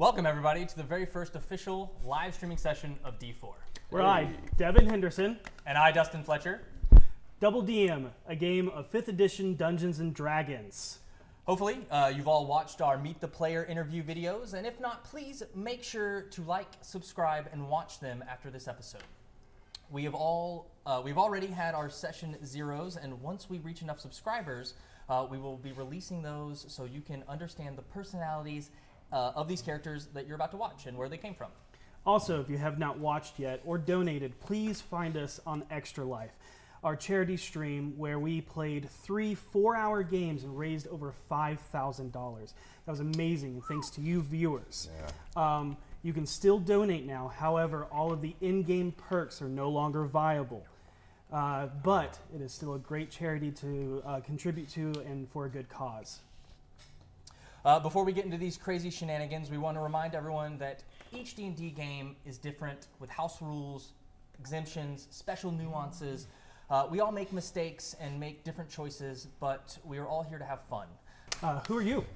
Welcome, everybody, to the very first official live streaming session of D4. Where I, Devin Henderson, and I, Dustin Fletcher, Double DM, a game of 5th edition Dungeons & Dragons. Hopefully, you've all watched our Meet the Player interview videos, and if not, please make sure to like, subscribe, and watch them after this episode. We've already had our session zeros, and once we reach enough subscribers, we will be releasing those so you can understand the personalities of these characters that you're about to watch and where they came from. Also, if you have not watched yet or donated, please find us on Extra Life, our charity stream where we played 3 4-hour games and raised over $5,000. That was amazing, and thanks to you viewers. Yeah. You can still donate now. However, all of the in-game perks are no longer viable. But it is still a great charity to contribute to and for a good cause. Before we get into these crazy shenanigans, we want to remind everyone that each D&D game is different with house rules, exemptions, special nuances. We all make mistakes and make different choices, but we are all here to have fun. Who are you?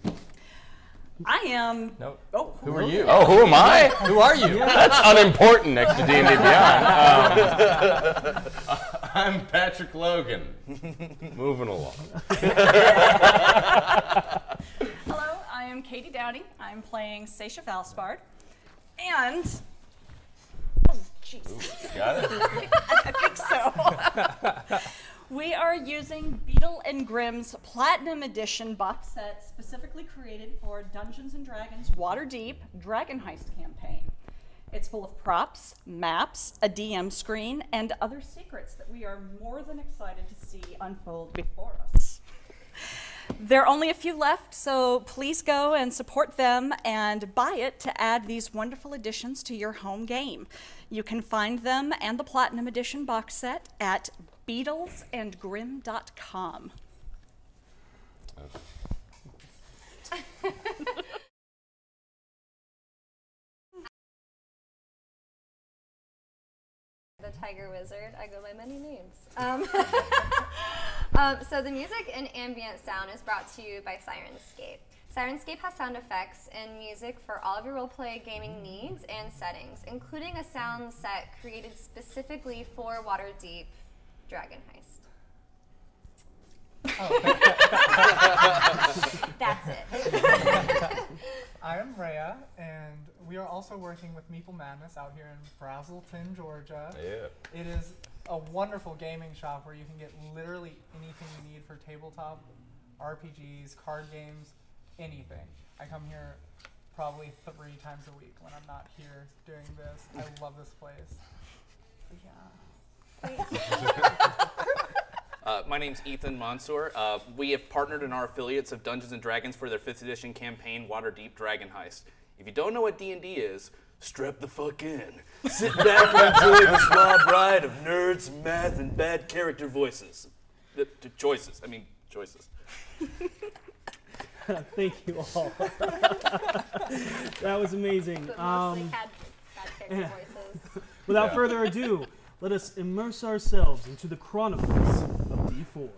I am. No. Oh, who are you? Oh, who am I? Who are you? That's unimportant next to D&D Beyond. I'm Patrick Logan. Moving along. hello, I am Katie Dowdy. I'm playing Seisha Falspard. And. Oh, jeez. Got it? I think so. We are using Beetle and Grimm's Platinum Edition box set specifically created for Dungeons & Dragons Waterdeep Dragon Heist campaign. It's full of props, maps, a DM screen, and other secrets that we are more than excited to see unfold before us. There are only a few left, so please go and support them and buy it to add these wonderful additions to your home game. You can find them and the Platinum Edition box set at BeatlesandGrimm.com. The Tiger Wizard. I go by many names. So the music and ambient sound is brought to you by Syrinscape. Syrinscape has sound effects and music for all of your roleplay gaming needs and settings, including a sound set created specifically for Waterdeep Dragon Heist. Oh. That's it. I am Rhea, and we are also working with Meeple Madness out here in Brazelton, Georgia. Yeah. It is a wonderful gaming shop where you can get literally anything you need for tabletop, RPGs, card games, anything. I come here probably 3 times a week when I'm not here doing this. I love this place. Yeah. My name's Ethan Mansour. We have partnered in our affiliates of Dungeons & Dragons for their 5th edition campaign, Waterdeep Dragon Heist. If you don't know what D&D is, strap the fuck in. Sit back and enjoy the slob ride of nerds, math, and bad character voices. Choices. Thank you all. That was amazing. But mostly had bad character voices. Without further ado, let us immerse ourselves into the chronicles of D4.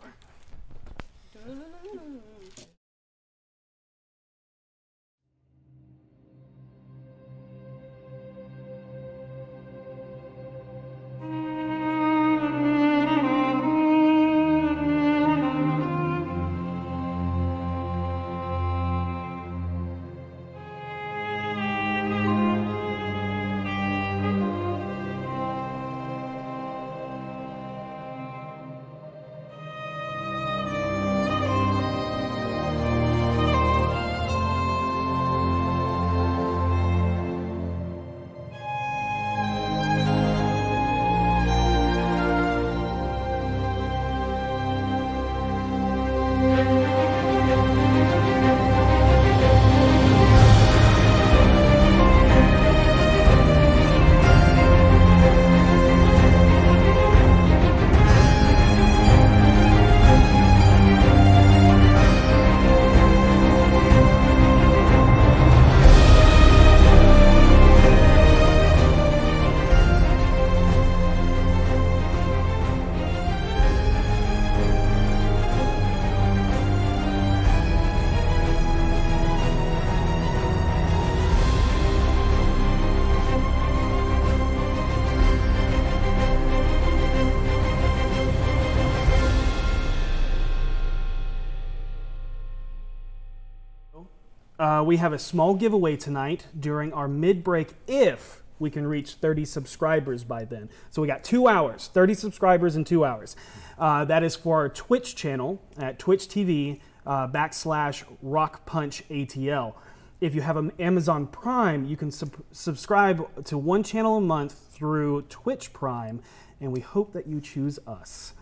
we have a small giveaway tonight during our mid-break if we can reach 30 subscribers by then. So we got 2 hours, 30 subscribers in 2 hours. That is for our Twitch channel at Twitch TV /RockPunchATL. If you have an Amazon Prime, you can subscribe to one channel a month through Twitch Prime, and we hope that you choose us.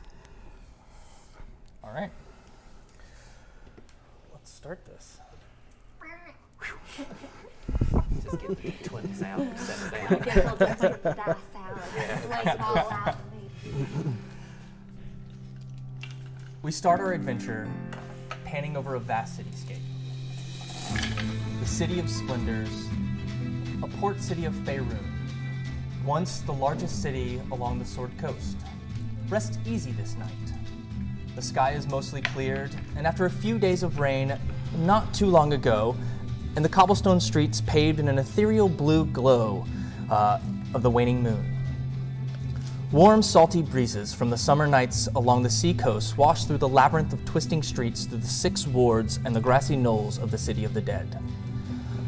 All right. Let's start this. Just get the twins out and set it I down. guess I'll just like that salad. Slice it all out. We start our adventure panning over a vast cityscape. The City of Splendors, a port city of Faerun, once the largest city along the Sword Coast. Rest easy this night. The sky is mostly cleared, and after a few days of rain not too long ago, and the cobblestone streets paved in an ethereal blue glow of the waning moon. Warm, salty breezes from the summer nights along the seacoast wash through the labyrinth of twisting streets through the 6 wards and the grassy knolls of the City of the Dead.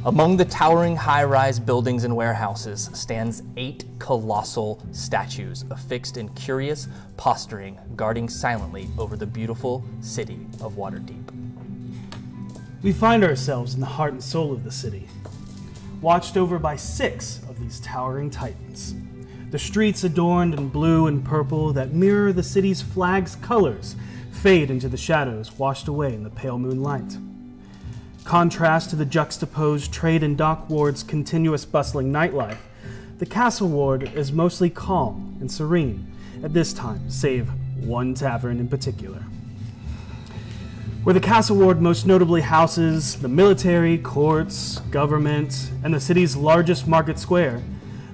Among the towering high-rise buildings and warehouses stands 8 colossal statues affixed in curious posturing, guarding silently over the beautiful city of Waterdeep. We find ourselves in the heart and soul of the city, watched over by 6 of these towering titans. The streets adorned in blue and purple that mirror the city's flag's colors fade into the shadows washed away in the pale moonlight. Contrast to the juxtaposed trade and dock ward's continuous bustling nightlife, the castle ward is mostly calm and serene at this time, save one tavern in particular. Where the castle ward most notably houses the military, courts, government, and the city's largest market square,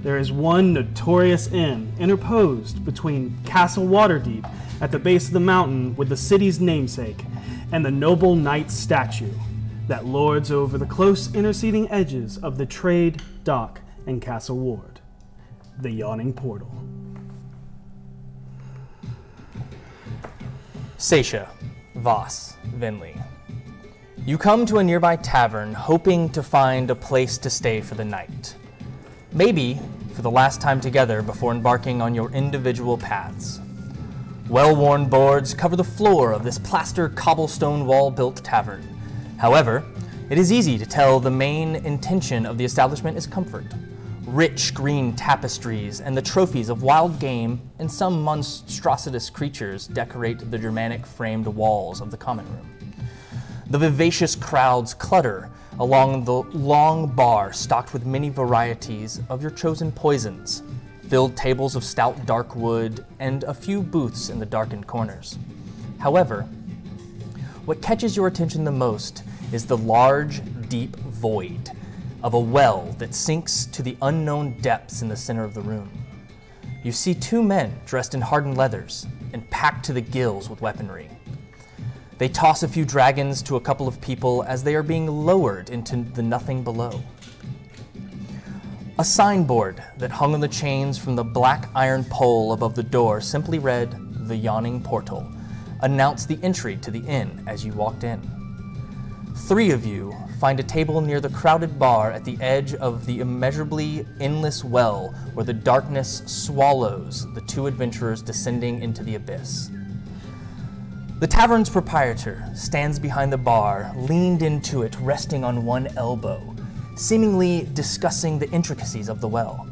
there is one notorious inn interposed between Castle Waterdeep at the base of the mountain with the city's namesake and the noble knight's statue that lords over the close interceding edges of the trade, dock, and castle ward, the Yawning Portal. Seisha, Voss, Vinley. You come to a nearby tavern hoping to find a place to stay for the night. Maybe for the last time together before embarking on your individual paths. Well-worn boards cover the floor of this plaster cobblestone wall-built tavern. However, it is easy to tell the main intention of the establishment is comfort. Rich green tapestries and the trophies of wild game and some monstrous creatures decorate the Germanic framed walls of the common room. The vivacious crowds clutter along the long bar stocked with many varieties of your chosen poisons, filled tables of stout dark wood, and a few booths in the darkened corners. However, what catches your attention the most is the large, deep void of a well that sinks to the unknown depths in the center of the room. You see 2 men dressed in hardened leathers and packed to the gills with weaponry. They toss a few dragons to a couple of people as they are being lowered into the nothing below. A signboard that hung on the chains from the black iron pole above the door simply read, "The Yawning Portal," announced the entry to the inn as you walked in. 3 of you find a table near the crowded bar at the edge of the immeasurably endless well where the darkness swallows the 2 adventurers descending into the abyss. The tavern's proprietor stands behind the bar, leaned into it, resting on one elbow, seemingly discussing the intricacies of the well.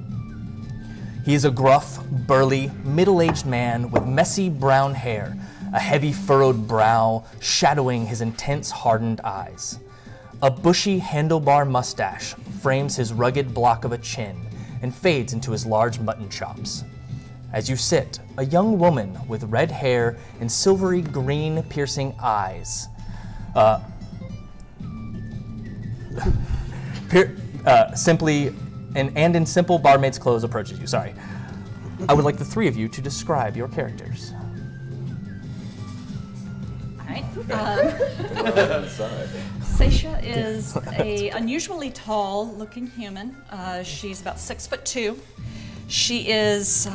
He is a gruff, burly, middle-aged man with messy brown hair, a heavy furrowed brow shadowing his intense hardened eyes. A bushy handlebar mustache frames his rugged block of a chin and fades into his large mutton chops. As you sit, a young woman with red hair and silvery green piercing eyes simply and in simple barmaid's clothes approaches you. Sorry. I would like the 3 of you to describe your characters. Alright. Seisha is a unusually tall looking human. She's about 6'2". She is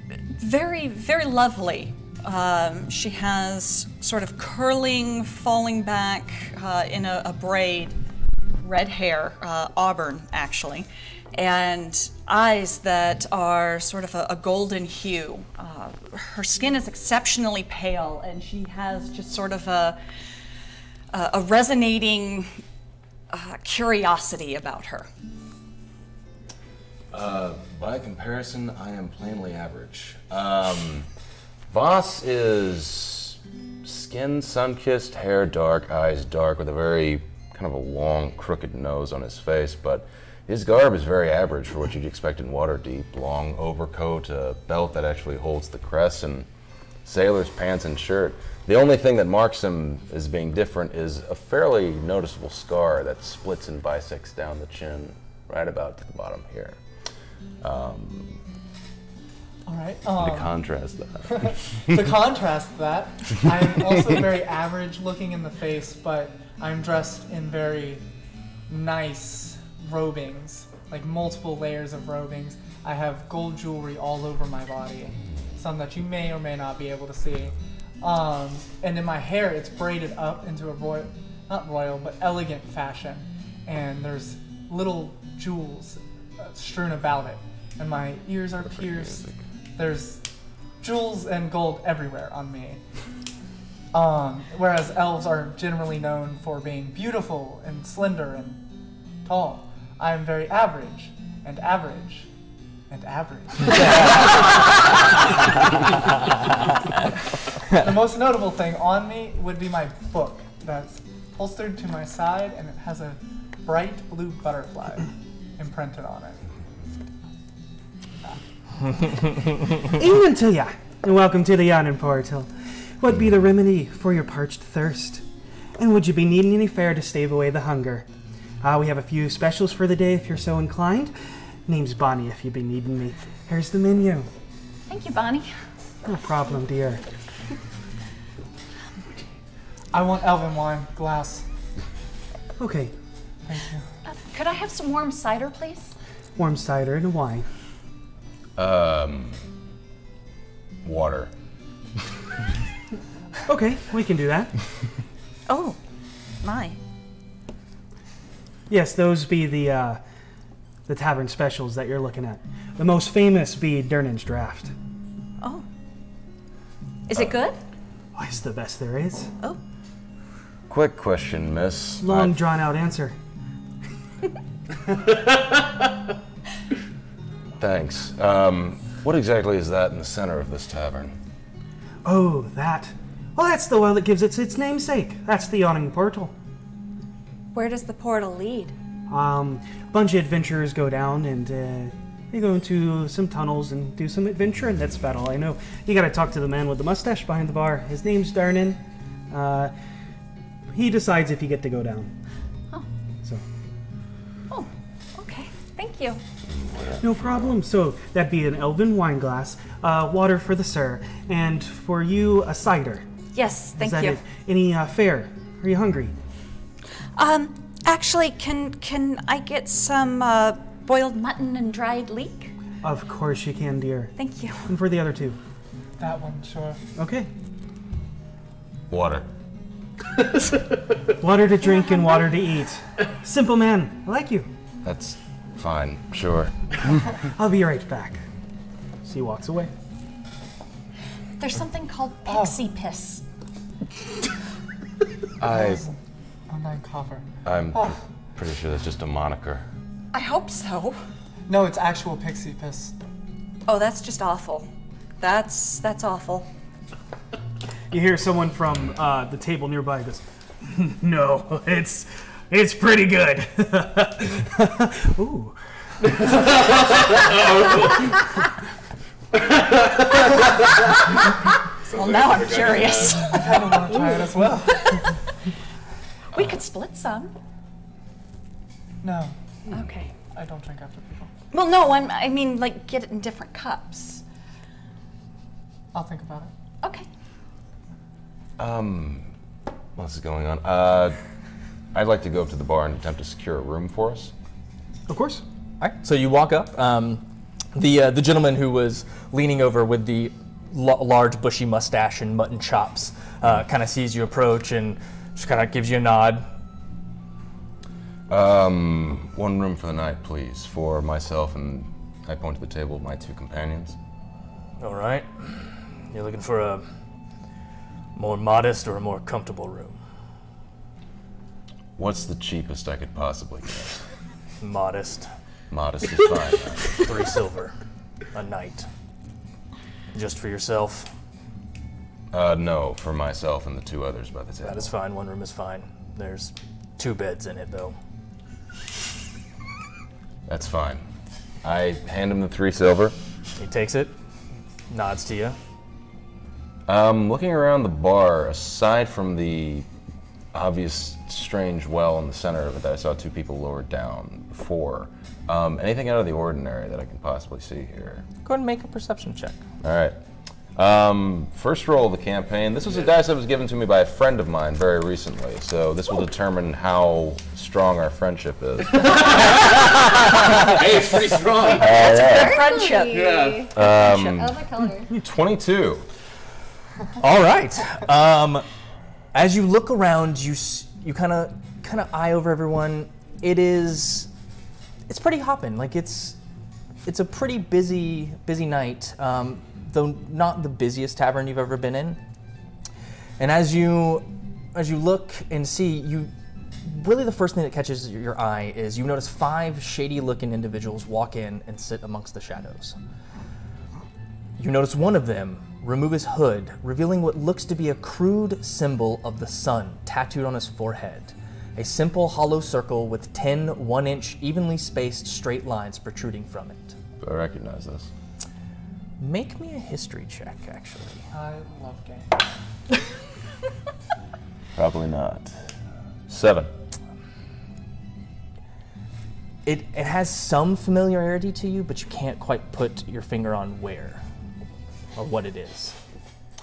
very, very lovely. She has sort of curling, falling back in a braid, red hair, auburn actually, and eyes that are sort of a golden hue. Her skin is exceptionally pale, and she has just sort of a resonating curiosity about her. By comparison, I am plainly average. Voss is skin sun-kissed, hair dark, eyes dark, with a very kind of a long, crooked nose on his face, but his garb is very average for what you'd expect in Waterdeep. Long overcoat, a belt that actually holds the crest, and sailor's pants and shirt. The only thing that marks him as being different is a fairly noticeable scar that splits and bisects down the chin, right about to the bottom here. All right. To contrast that. To contrast that, I'm also very average looking in the face, but I'm dressed in very nice robings, like multiple layers of robings. I have gold jewelry all over my body, some that you may or may not be able to see. And in my hair, it's braided up into a not royal, but elegant fashion. And there's little jewels strewn about it. And my ears are pierced. There's jewels and gold everywhere on me. Whereas elves are generally known for being beautiful and slender and tall. I am very average and average and average. The most notable thing on me would be my book that's holstered to my side, and it has a bright blue butterfly imprinted on it. Evening to ya, and welcome to the Yawning Portal. What be the remedy for your parched thirst? And would you be needing any fare to stave away the hunger? We have a few specials for the day if you're so inclined. Name's Bonnie if you be needing me. Here's the menu. Thank you, Bonnie. No problem, dear. I want elven wine, glass. Okay, Thank you. Could I have some warm cider, please? warm cider and a wine. Water. Okay, we can do that. Oh, my. Yes, those be the tavern specials that you're looking at. The most famous be Durnan's Draft. Oh. Is it good? Oh, it's the best there is. Oh. Quick question, miss. Long, drawn-out answer. Thanks. What exactly is that in the center of this tavern? Oh, that. Well, that's the well that gives it its namesake. That's the Yawning Portal. Where does the portal lead? Bunch of adventurers go down and they go into some tunnels and do some adventure, and that's about all I know. You gotta talk to the man with the mustache behind the bar. His name's Darnan. He decides if you get to go down. Oh. So, Oh, okay. Thank you. no problem. So, that'd be an elven wine glass, water for the sir, and for you, a cider. Yes, thank Is that you. it? Any fare? Are you hungry? Actually, can I get some boiled mutton and dried leek? Of course you can, dear. Thank you. And for the other two. That one, sure. Okay. Water. Water to drink and water to eat. Simple man. I like you. That's fine, sure. I'll be right back. So he walks away. There's something called pixie piss. Undying copper. I'm pretty sure that's just a moniker. I hope so. No, it's actual pixie piss. Oh, that's just awful. That's awful. You hear someone from the table nearby goes, "No, it's pretty good." Ooh. Well, now I'm curious. I kind of want to try it as well. We could split some. No, Okay. I don't drink after people. Well, no, I mean, like, get it in different cups. I'll think about it. Okay. What's going on? I'd like to go up to the bar and attempt to secure a room for us. Of course. All right, so you walk up. The gentleman who was leaning over with the large bushy mustache and mutton chops, kind of sees you approach and just kind of gives you a nod. One room for the night, please, for myself and I point to the table of my 2 companions. All right. You're looking for a more modest or a more comfortable room? What's the cheapest I could possibly get? Modest. Modest is fine. 3 silver a night. Just for yourself? No, for myself and the 2 others by the table. That is fine. 1 room is fine. There's 2 beds in it, though. That's fine. I hand him the 3 silver. He takes it, nods to you. Looking around the bar, aside from the obvious strange well in the center of it that I saw 2 people lowered down before, anything out of the ordinary that I can possibly see here? Go ahead and make a perception check. All right. First roll of the campaign. This was a dice that was given to me by a friend of mine very recently, so this will determine how strong our friendship is. Hey, it's pretty strong. Good friendship. Yeah. I love the color. 22. All right. As you look around, you kind of eye over everyone. It's pretty hopping. Like it's a pretty busy night, though not the busiest tavern you've ever been in. And as you look and see, really the first thing that catches your eye is you notice 5 shady-looking individuals walk in and sit amongst the shadows. You notice one of them remove his hood, revealing what looks to be a crude symbol of the sun tattooed on his forehead. A simple hollow circle with 10 1-inch evenly spaced straight lines protruding from it. Do I recognize this? Make me a history check, actually. I love games. Probably not. 7. It has some familiarity to you, but you can't quite put your finger on where or what it is.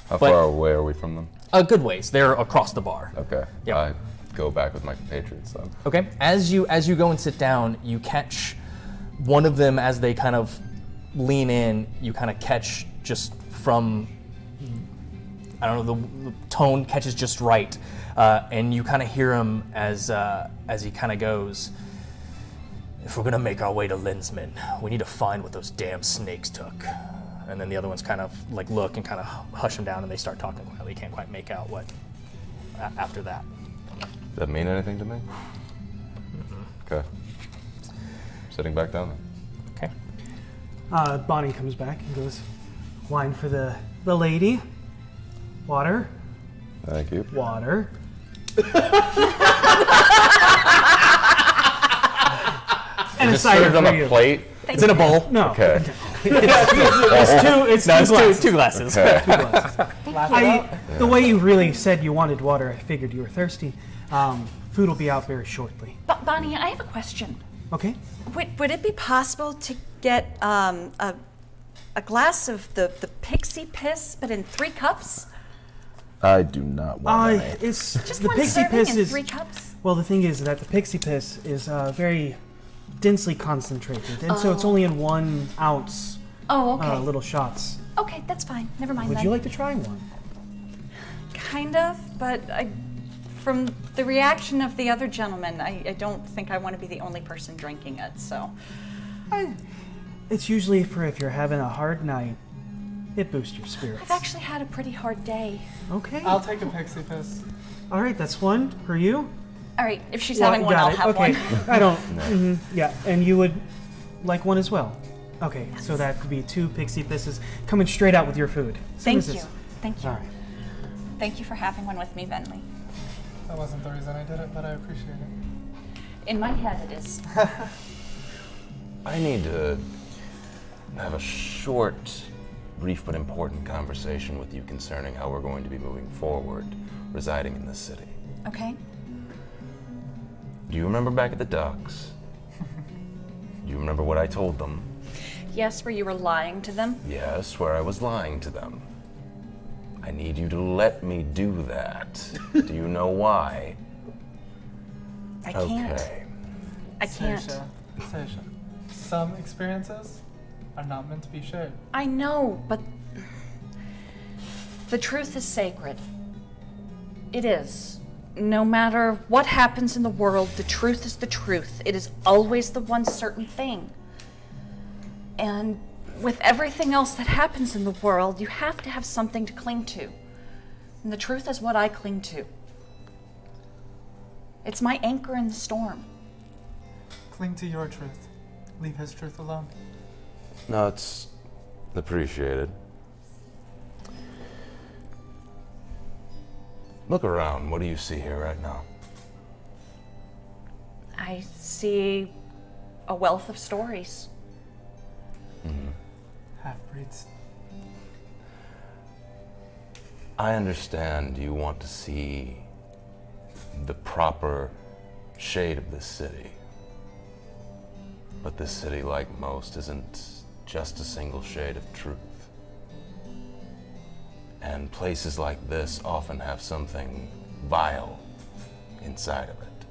How But- far away are we from them? A good ways. They're across the bar. Okay. Yep. I go back with my compatriots then. Okay. As you go and sit down, you catch one of them as they kind of lean in. You kind of catch just from, I don't know, the tone catches just right, and you kind of hear him as he kind of goes. If we're gonna make our way to Lensman, we need to find what those damn snakes took. And then the other ones kind of like look and kind of hush him down, and they start talking quietly. Can't quite make out what after that. Does that mean anything to me? Okay. Sitting back down then. Okay. Bonnie comes back and goes, wine for the lady. Water. Thank you. Water. And a Just cider served on for a you. plate? It's in a bowl. No. Okay. It's two glasses. Okay. The way you really said you wanted water, I figured you were thirsty. Food will be out very shortly. Bonnie, I have a question. Okay? Would it be possible to get a glass of the pixie piss, but in 3 cups? I do not want that. It's Just the one pixie serving piss in is 3 cups? well. The thing is that the pixie piss is very densely concentrated, and so it's only in 1 ounce Oh, okay. little shots. Okay, that's fine. Never mind Would then. you like to try one? Kind of, but from the reaction of the other gentleman, I don't think I want to be the only person drinking it, so. It's usually for if you're having a hard night. It boosts your spirits. I've actually had a pretty hard day. Okay. I'll take a pixie piss. All right, that's one for you. All right, if she's Well, having one, got I'll it. have okay. one. I don't. Yeah, and you would like one as well. Okay, so that could be 2 pixie pisses coming straight out with your food. So Thank this you. is- Thank you. All right. Thank you for having one with me, Bentley. That wasn't the reason I did it, but I appreciate it. In my head, it is. I need to have a short, brief but important conversation with you concerning how we're going to be moving forward, residing in this city. Okay. Do you remember back at the docks? Do you remember what I told them? Yes, where you were lying to them. Yes, where I was lying to them. I need you to let me do that. Do you know why? I can't. Okay. I can't. Seisha, some experiences are not meant to be shared. I know, but The truth is sacred. It is. No matter what happens in the world, the truth is the truth. It is always the one certain thing. And with everything else that happens in the world, you have to have something to cling to. And the truth is what I cling to. It's my anchor in the storm. Cling to your truth. Leave his truth alone. No, it's appreciated. Look around. What do you see here right now? I see a wealth of stories. Half-breeds. I understand you want to see the proper shade of this city. But this city, like most, isn't just a single shade of truth. And places like this often have something vile inside of it.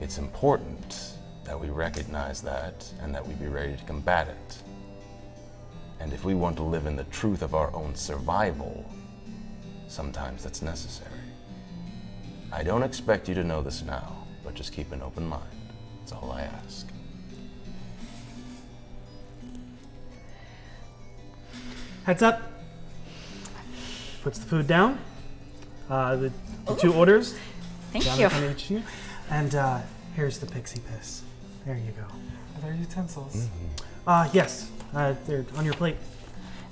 It's important that we recognize that and that we be ready to combat it. And if we want to live in the truth of our own survival, sometimes that's necessary. I don't expect you to know this now, but just keep an open mind. That's all I ask. Heads up. Puts the food down. The two orders. Thank down you. in front of each of you. And here's the pixie piss. There you go. Are there utensils? Yes. They're on your plate.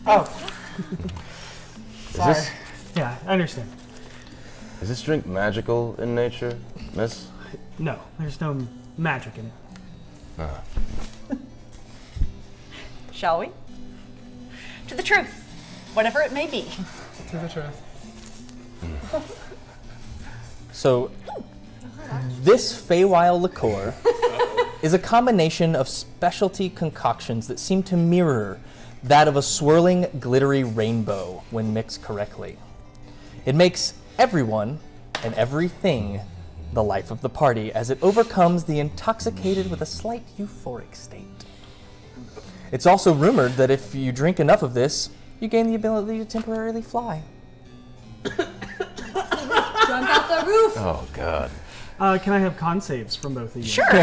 Oh. Is Sorry. this, Yeah, I understand. is this drink magical in nature, miss? No, there's no magic in it. Shall we? To the truth, whatever it may be. To the truth. So, this Feywild liqueur is a combination of specialty concoctions that seem to mirror that of a swirling, glittery rainbow when mixed correctly. It makes everyone and everything the life of the party as it overcomes the intoxicated with a slight euphoric state. It's also rumored that if you drink enough of this, you gain the ability to temporarily fly. Jump out the roof. Oh, God. Can I have con saves from both of you? Sure. 5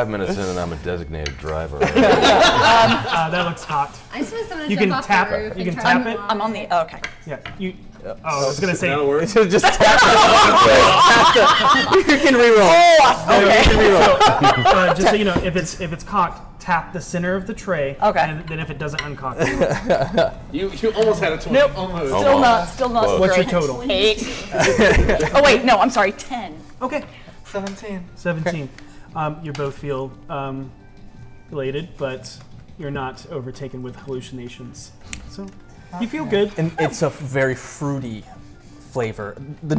minutes in and I'm a designated driver. That looks hot. I just want someone to You jump can off tap the it. roof You and can try tap to it. fly. I'm on the, okay. Yeah. You. Oh, I was gonna say. That'll work. Just tap it. You can reroll. Okay. Just so you know, if it's cocked, tap the center of the tray. Okay. And then if it doesn't uncock, You almost had a 20. Nope. Almost. Still not Close. what's your great. total? 8. Oh wait, no, I'm sorry, 10. Okay. 17. 17. You both feel elated, but you're not overtaken with hallucinations. So you feel good. And it's a very fruity flavor. The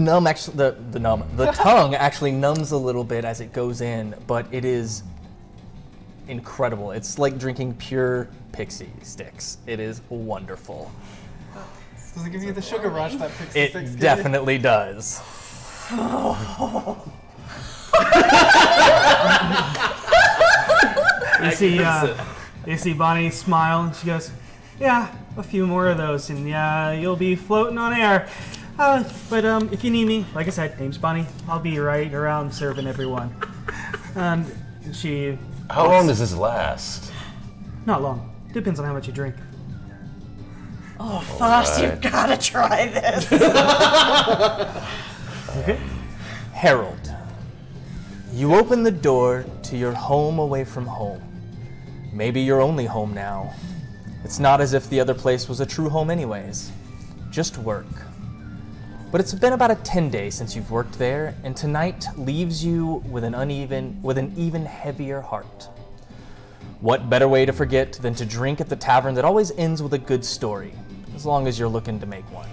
tongue actually numbs a little bit as it goes in, but it is incredible. It's like drinking pure pixie sticks. It is wonderful. Does it give you the sugar rush that Pixie It Sticks give you? definitely does. You see Bonnie smile, and she goes, "Yeah, a few more of those, and yeah, you'll be floating on air. But if you need me, like I said, name's Bonnie. I'll be right around serving everyone." And she, How long does this last? not long. Depends on how much you drink. Oh, Foss, Alright. you've gotta try this. Okay. Harold, you open the door to your home away from home. Maybe your only home now. It's not as if the other place was a true home anyways. Just work. But it's been about 10 days since you've worked there, and tonight leaves you with an even heavier heart. What better way to forget than to drink at the tavern that always ends with a good story, as long as you're looking to make one.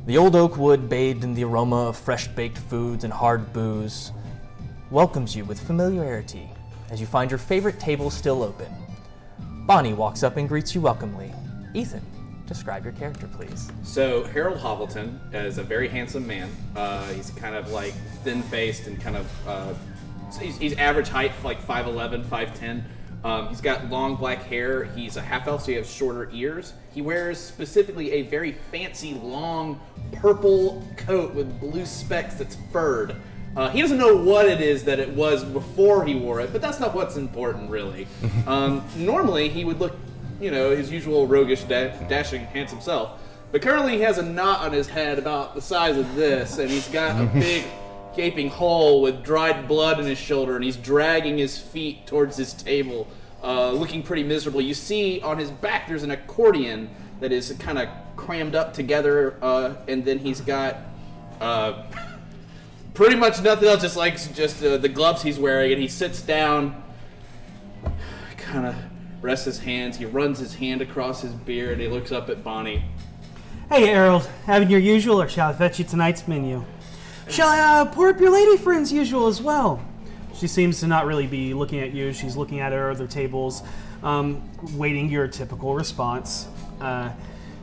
The old oak wood, bathed in the aroma of fresh-baked foods and hard booze, welcomes you with familiarity as you find your favorite table still open. Bonnie walks up and greets you welcomely. Ethan, describe your character, please. So Harold Hovelton is a very handsome man. He's kind of like thin-faced and kind of he's average height, like 5'11", 5'10", He's got long black hair. He's a half-elf, so he has shorter ears. He wears specifically a very fancy, long, purple coat with blue specks that's furred. He doesn't know what it is that it was before he wore it, but that's not what's important, really. Normally, he would look, his usual roguish, dashing, handsome self. But currently, he has a knot on his head about the size of this, and he's got a big, gaping hole with dried blood in his shoulder, and he's dragging his feet towards his table, looking pretty miserable. You see on his back there's an accordion that is kind of crammed up together, and then he's got pretty much nothing else, just the gloves he's wearing, and he sits down, kind of rests his hands, he runs his hand across his beard, and he looks up at Bonnie. Hey, Harold, having your usual, or shall I fetch you tonight's menu? Shall I pour up your lady friend's usual as well? She seems to not really be looking at you. She's looking at her other tables, waiting your typical response.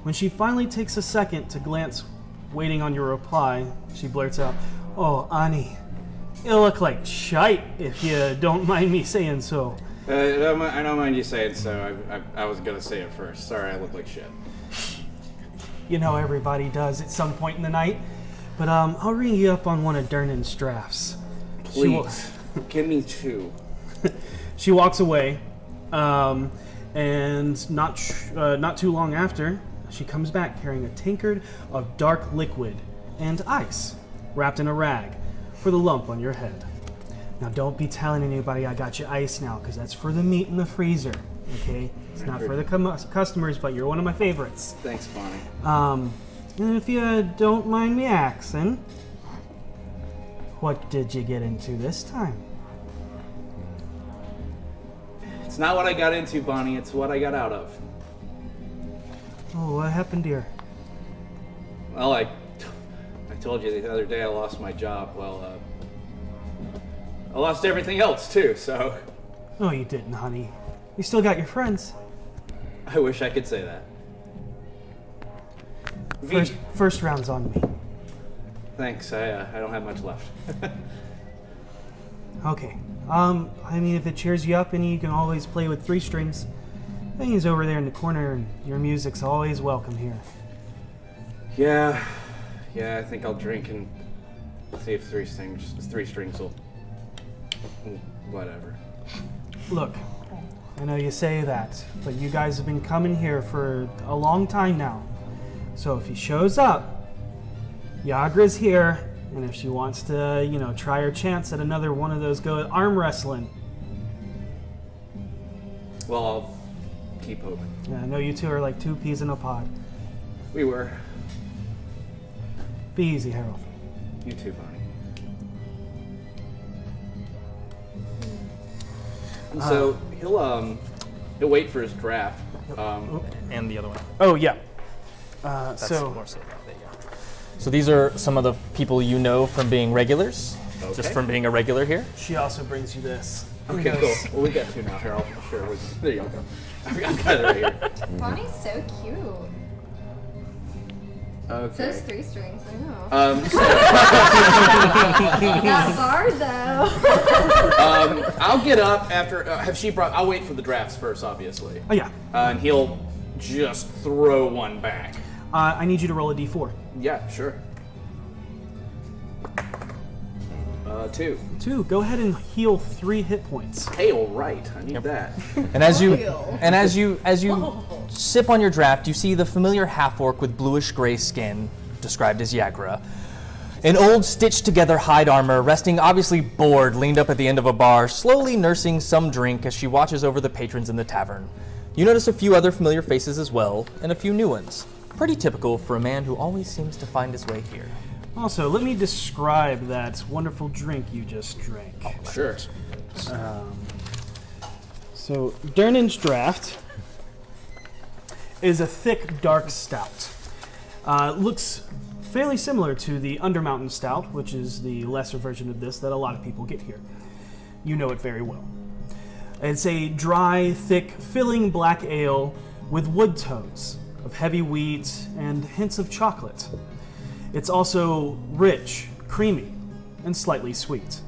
When she finally takes a second to glance, waiting on your reply, she blurts out, "Oh, Annie, you look like shite, if you don't mind me saying so." I don't mind you saying so. I was going to say it first. Sorry, I look like shit. You know everybody does at some point in the night. But I'll ring you up on one of Dernan's drafts. Please, give me 2. She walks away, and not too long after, she comes back carrying a tankard of dark liquid and ice, wrapped in a rag, for the lump on your head. Now don't be telling anybody I got you ice now, because that's for the meat in the freezer, okay? It's not for the customers, but you're one of my favorites. Thanks, Bonnie. And if you don't mind me asking, what did you get into this time? It's not what I got into, Bonnie. It's what I got out of. Oh, what happened, dear? Well, I told you the other day I lost my job. Well, I lost everything else, too, so... No, you didn't, honey. You still got your friends. I wish I could say that. First round's on me. Thanks, I don't have much left. Okay. I mean, if it cheers you up, and you can always play with 3 strings. I think he's over there in the corner, and your music's always welcome here. Yeah, I think I'll drink and see if 3 strings will... Whatever. Look, I know you say that, but you guys have been coming here for a long time now. So if he shows up, Yagra's here, and if she wants to, try her chance at another one of those go arm wrestling. Well, I'll keep hoping. Yeah, I know you two are like 2 peas in a pod. We were. Be easy, Harold. You too, Bonnie. And so he'll wait for his draft. And the other one. Oh, yeah. That's more so. There you go. So these are some of the people you know from being regulars, just from being a regular here. She also brings you this. Okay, cool. Well, we got 2 now, Harold. Sure. There you go. I've got it right here. Bonnie's so cute. Okay. So is 3 strings, I know. That bar, though. I'll get up after. I'll wait for the drafts first, obviously. Oh, yeah. And he'll just throw one back. I need you to roll a d4. Yeah, sure. 2. 2. Go ahead and heal 3 hit points. Hail right. I need that. And as you sip on your draft, you see the familiar half-orc with bluish-gray skin, described as Yagra. In old stitched-together hide armor, resting obviously bored, leaned up at the end of a bar, slowly nursing some drink as she watches over the patrons in the tavern. You notice a few other familiar faces as well, and a few new ones. Pretty typical for a man who always seems to find his way here. Also, let me describe that wonderful drink you just drank. Oh, sure. So, Dernan's draft is a thick, dark stout. Looks fairly similar to the Undermountain Stout, which is the lesser version of this that a lot of people get here. You know it very well. It's a dry, thick, filling black ale with wood tones of heavy wheat and hints of chocolate. It's also rich, creamy, and slightly sweet.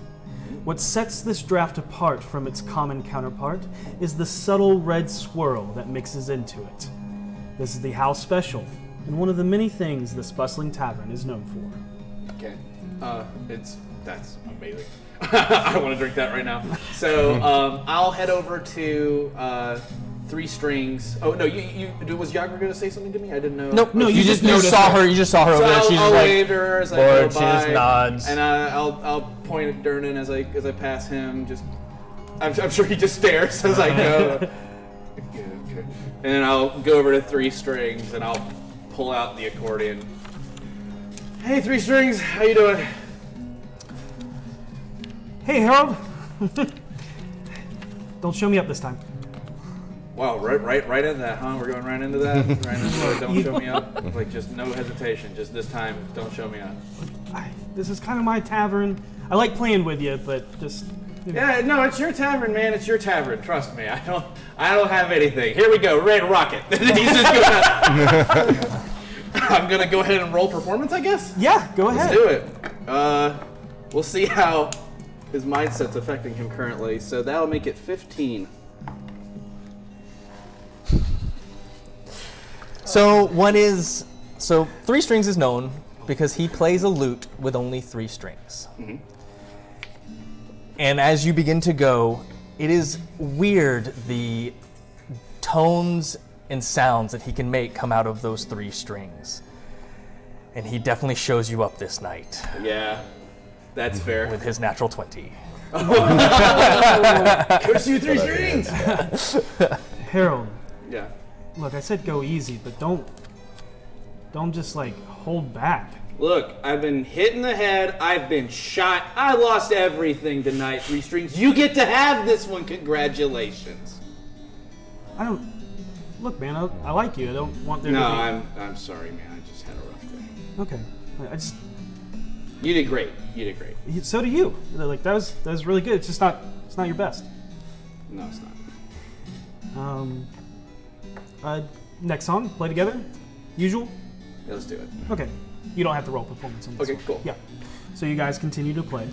What sets this draft apart from its common counterpart is the subtle red swirl that mixes into it. This is the house special, and one of the many things this bustling tavern is known for. Okay. That's amazing. I want to drink that right now. So I'll head over to Three Strings. Oh no, was Yager going to say something to me? I didn't know. Nope. No, you just saw her. You just saw her over there. So She's I'll just wave like, to her as I bored, go she just by, nods. and I'll point at Durnan as I pass him. Just I'm sure he just stares as I go. Okay. And then I'll go over to Three Strings and I'll pull out the accordion. Hey, Three Strings, how you doing? Hey, Harold! Don't show me up this time. Wow, right into that, huh? We're going right into that? Right into the don't show me up? Like, just no hesitation. Just this time, don't show me up. This is kind of my tavern. I like playing with you, but just... Yeah, no, it's your tavern, man. It's your tavern. Trust me. I don't have anything. Here we go. Ready to rock it. He's just gonna... I'm gonna go ahead and roll performance, I guess? Yeah, go ahead. Let's do it. We'll see how his mindset's affecting him currently. So that'll make it 15. So Three Strings is known because he plays a lute with only 3 strings. Mm-hmm. And as you begin to go, it is weird the tones and sounds that he can make come out of those 3 strings. And he definitely shows you up this night Yeah, that's fair. with his natural 20. Curse you, 3 strings! Harold, Yeah. look, I said go easy, but don't just, like, hold back. Look, I've been hit in the head. I've been shot. I lost everything tonight, 3 strings. You get to have this one. Congratulations. Look, man, I like you. I don't want there No, to I'm sorry, man. I just had a rough day. be... Okay. You did great. You did great. So do you. Like, that was really good. It's just not your best. No, it's not. Next song, play together? Usual? Yeah, let's do it. Okay. You don't have to roll performance on this Okay, one. cool. Yeah. So you guys continue to play.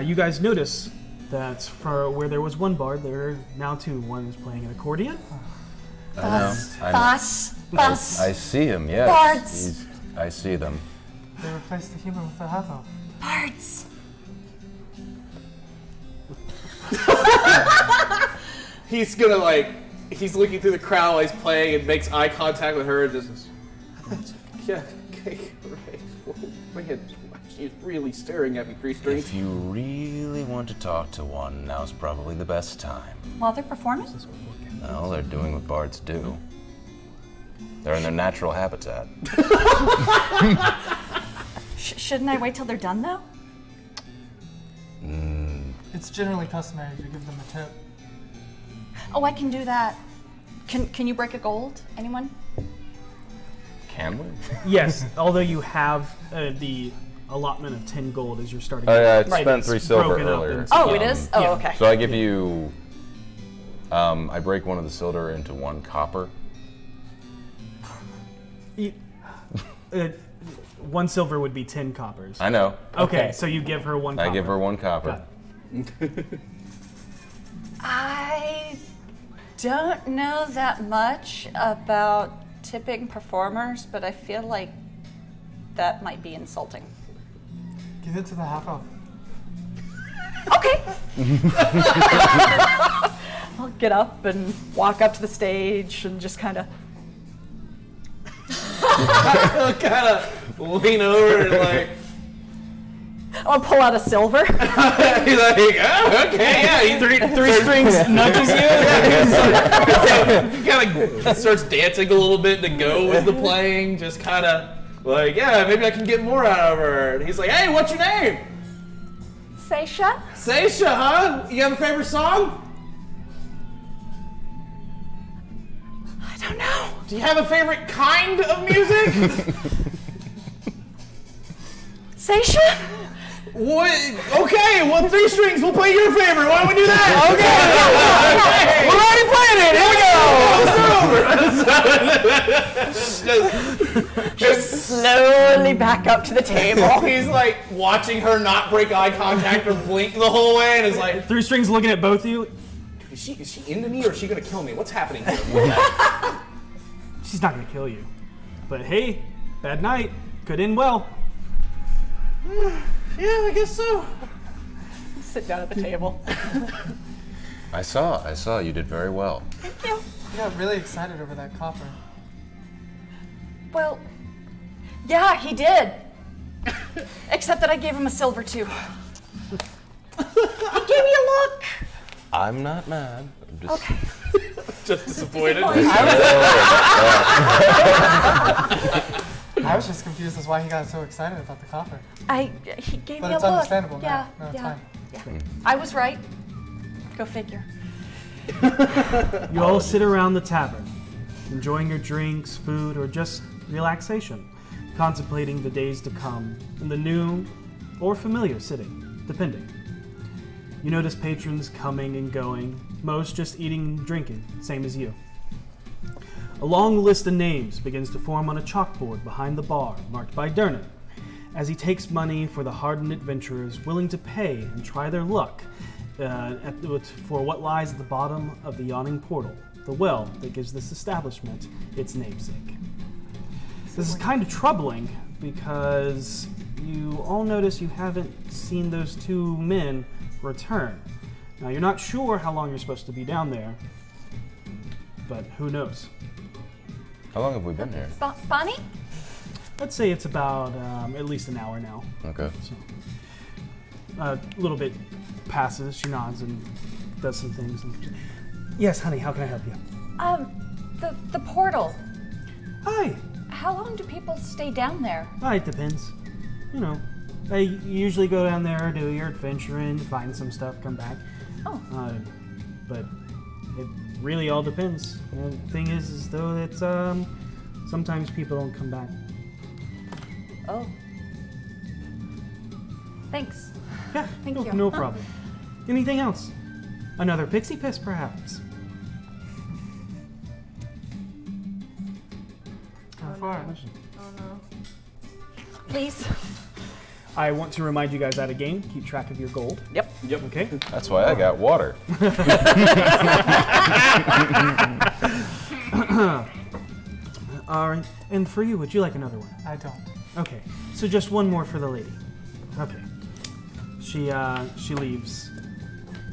You guys notice that for where there was one bard, there are now 2. One is playing an accordion. Bus. I see him, yes. Bards. I see them. They replaced the human with the half-elf. Bards. He's gonna he's looking through the crowd while he's playing and makes eye contact with her and just, yeah, okay, great. Well, man, she's really staring at me, 3 strings. If you really want to talk to one, now's probably the best time. While they're performing? Well, they're doing what bards do. They're in their natural habitat. Shouldn't I wait till they're done, though? It's generally customary to give them a tip. Oh, I can do that. Can you break a gold? Anyone? Can we? Yes, although you have the allotment of 10 gold as you're starting. Oh yeah, I Right, spent it's 3 silver broken up earlier. into- Oh, it is? Oh, Yeah. okay. So I give you, I break one of the silver into 1 copper. 1 silver would be 10 coppers. I know. Okay, so you give her 1 copper. I give her 1 copper. Got I don't know that much about tipping performers, but I feel like that might be insulting. Give it to the half-elf. Okay. I'll get up and walk up to the stage and just kind of. Kind of lean over and like. I'll pull out a silver. He's like, oh, okay, yeah. He 3 strings nudges you. He kind of starts dancing a little bit to go with the playing, just kind of like, yeah, maybe I can get more out of her. And he's like, hey, what's your name? Seisha? Seisha, huh? You have a favorite song? I don't know. Do you have a favorite kind of music? Seisha? What? Okay, well, 3 strings. We'll play your favorite. Why don't we do that? Okay. We're already playing it. Here we go. Just slowly back up to the table. He's like watching her not break eye contact or blink the whole way, and is like, Three Strings looking at both of you. is she into me or is she gonna kill me? What's happening here? She's not gonna kill you. But hey, bad night. Could end well. Yeah, I guess so. Sit down at the table. I saw. You did very well. Thank you. I got really excited over that copper. Well, yeah, he did. Except that I gave him a silver too. He gave me a look. I'm not mad. I'm just Okay. Just disappointed. I was just confused as why he got so excited about the copper. He gave But me a it's look. understandable now. Yeah, No, it's yeah, fine. yeah. I was right. Go figure. You all sit around the tavern, enjoying your drinks, food, or just relaxation, contemplating the days to come in the new or familiar city, depending. You notice patrons coming and going, most just eating and drinking, same as you. A long list of names begins to form on a chalkboard behind the bar, marked by Dernan, as he takes money for the hardened adventurers willing to pay and try their luck for what lies at the bottom of the yawning portal, the well that gives this establishment its namesake. This is kind of troubling because you all notice you haven't seen those two men return. Now, you're not sure how long you're supposed to be down there, but who knows? How long have we been here? Bonnie? Let's say it's about at least an hour now. Okay. A little bit passes, she nods and does some things. Yes, honey, how can I help you? The portal. Hi. How long do people stay down there? It depends. You know, you usually go down there, do your adventuring, find some stuff, come back. Oh. But it really all depends. The thing is though, that sometimes people don't come back. Oh. Thanks. Yeah, Thank you. no problem. Anything else? Another pixie piss, perhaps? How far? Please. I want to remind you guys at a game, keep track of your gold. Yep. Okay? That's why I got water. All right. And for you, would you like another one? I don't. Okay. So just one more for the lady. Okay. She leaves.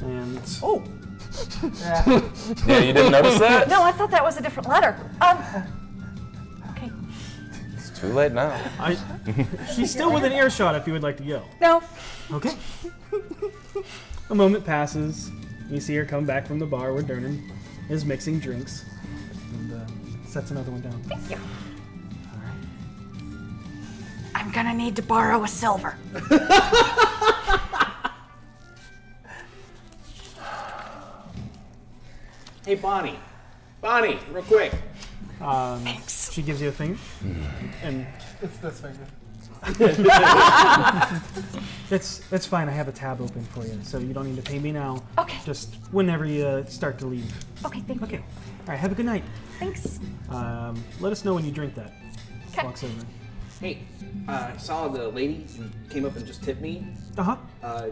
And Oh. Yeah. Yeah, you didn't notice that? No, I thought that was a different letter. Okay. It's too late now. she's still within earshot if you would like to go. No. Okay. A moment passes. You see her come back from the bar where Dernan is mixing drinks and sets another one down. Thank you. All right. I'm gonna need to borrow a silver. Hey, Bonnie. Bonnie, real quick. Thanks. She gives you a finger, and It's this finger. it's fine. I have a tab open for you, so you don't need to pay me now. Okay. Just whenever you start to leave. Okay, thank Okay. you. All right. Have a good night. Thanks. Let us know when you drink that. Okay. Walks over. Hey, I saw the lady who came up and just tipped me. Uh huh.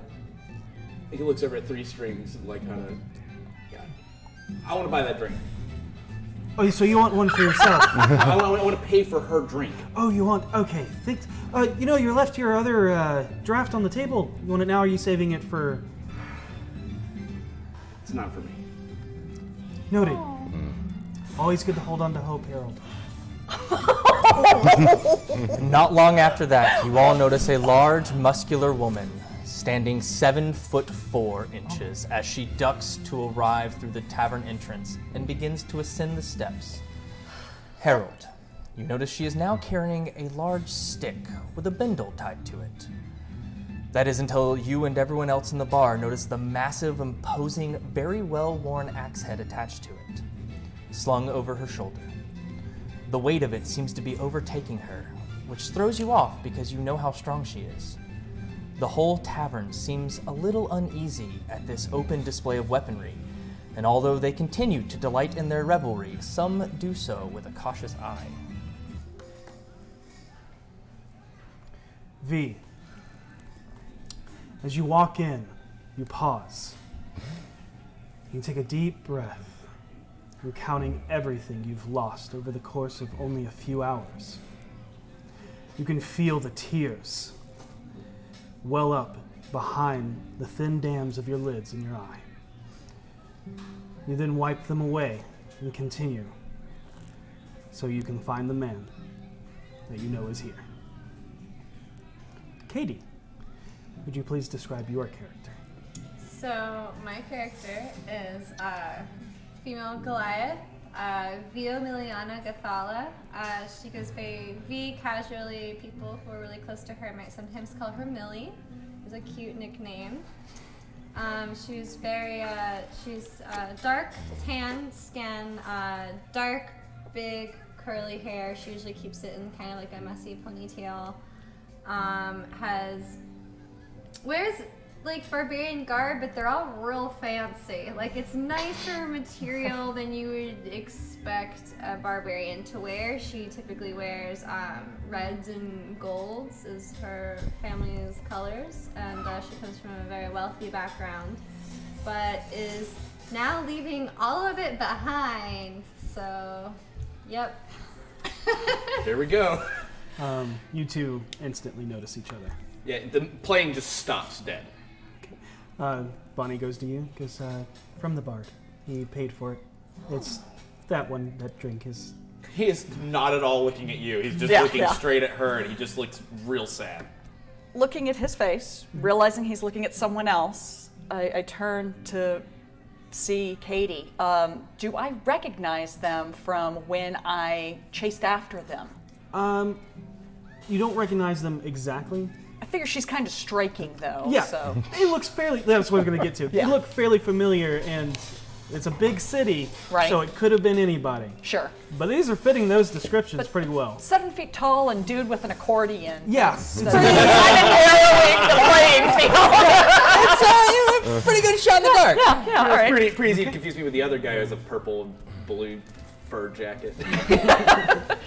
He looks over at Three Strings, like kind of. Yeah. I want to buy that drink. Oh, so you want one for yourself? I want to pay for her drink. Oh, you want? Okay. Thanks. You know, you left your other draft on the table. You want it now? Or are you saving it for? It's not for me. Noted. Always good to hold on to hope, Harold. Not long after that, you all notice a large, muscular woman standing 7'4" as she ducks to arrive through the tavern entrance and begins to ascend the steps. Harold, you notice she is now carrying a large stick with a bindle tied to it. That is until you and everyone else in the bar notice the massive, imposing, very well-worn axe head attached to it, slung over her shoulder. The weight of it seems to be overtaking her, which throws you off because you know how strong she is. The whole tavern seems a little uneasy at this open display of weaponry, And although they continue to delight in their revelry, some do so with a cautious eye. V, as you walk in, you pause. You take a deep breath, recounting everything you've lost over the course of only a few hours. You can feel the tears well up behind the thin dams of your lids in your eye. You then wipe them away and continue, so you can find the man that you know is here. Katie, would you please describe your character? So my character is female Goliath, Vio Miliana Gathala. She goes by V casually. People who are really close to her might sometimes call her Millie. It's a cute nickname. She's very, she's dark tan skin, dark, big, curly hair. She usually keeps it in kind of like a messy ponytail. Wears like barbarian garb, but they're all real fancy. Like it's nicer material than you would expect a barbarian to wear. She typically wears reds and golds as her family's colors, and she comes from a very wealthy background, but is now leaving all of it behind. So, yep. There we go. You two instantly notice each other. Yeah, the plane just stops dead. Bonnie goes to you, because from the bard. He paid for it. It's that one, that drink is... He is not at all looking at you. He's just looking straight at her, and he just looks real sad. Looking at his face, realizing he's looking at someone else, I turn to see Katie. Do I recognize them from when I chased after them? You don't recognize them exactly. I figure she's kind of striking, though. Yeah, So. it looks fairly, that's what I'm going to get to. Yeah. They look fairly familiar, and it's a big city, Right. so it could have been anybody. Sure. But these are fitting those descriptions pretty well. 7 feet tall and dude with an accordion. Yeah. That's kind of narrowing the playing field. It's a pretty good shot in the dark. Yeah, all It's right. pretty easy to confuse me with the other guy who has a purple and blue fur jacket.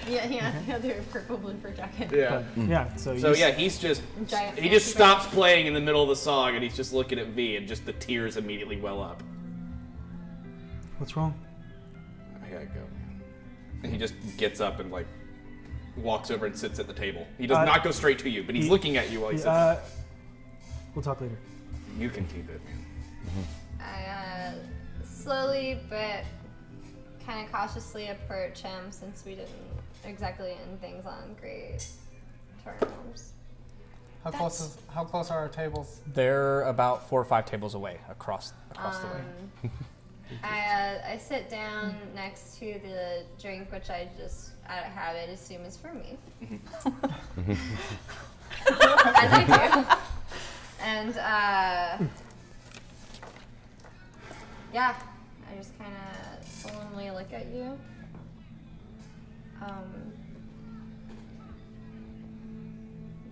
Yeah, the other purple blue fur jacket. Yeah. Yeah, so Yeah, he's just Giant he just fancy stops playing in the middle of the song, and he's just looking at V, and just the tears immediately well up. What's wrong? I gotta go, man. And he just gets up and like walks over and sits at the table. He does not go straight to you, but he's looking at you while he sits. We'll talk later. You can keep it, man. I slowly but kind of cautiously approach him, since we didn't exactly end things on great terms. How close are our tables? They're about 4 or 5 tables away across the way. I sit down next to the drink, which I just out of habit assume is for me, as I do. And yeah, I just kind of solemnly look at you.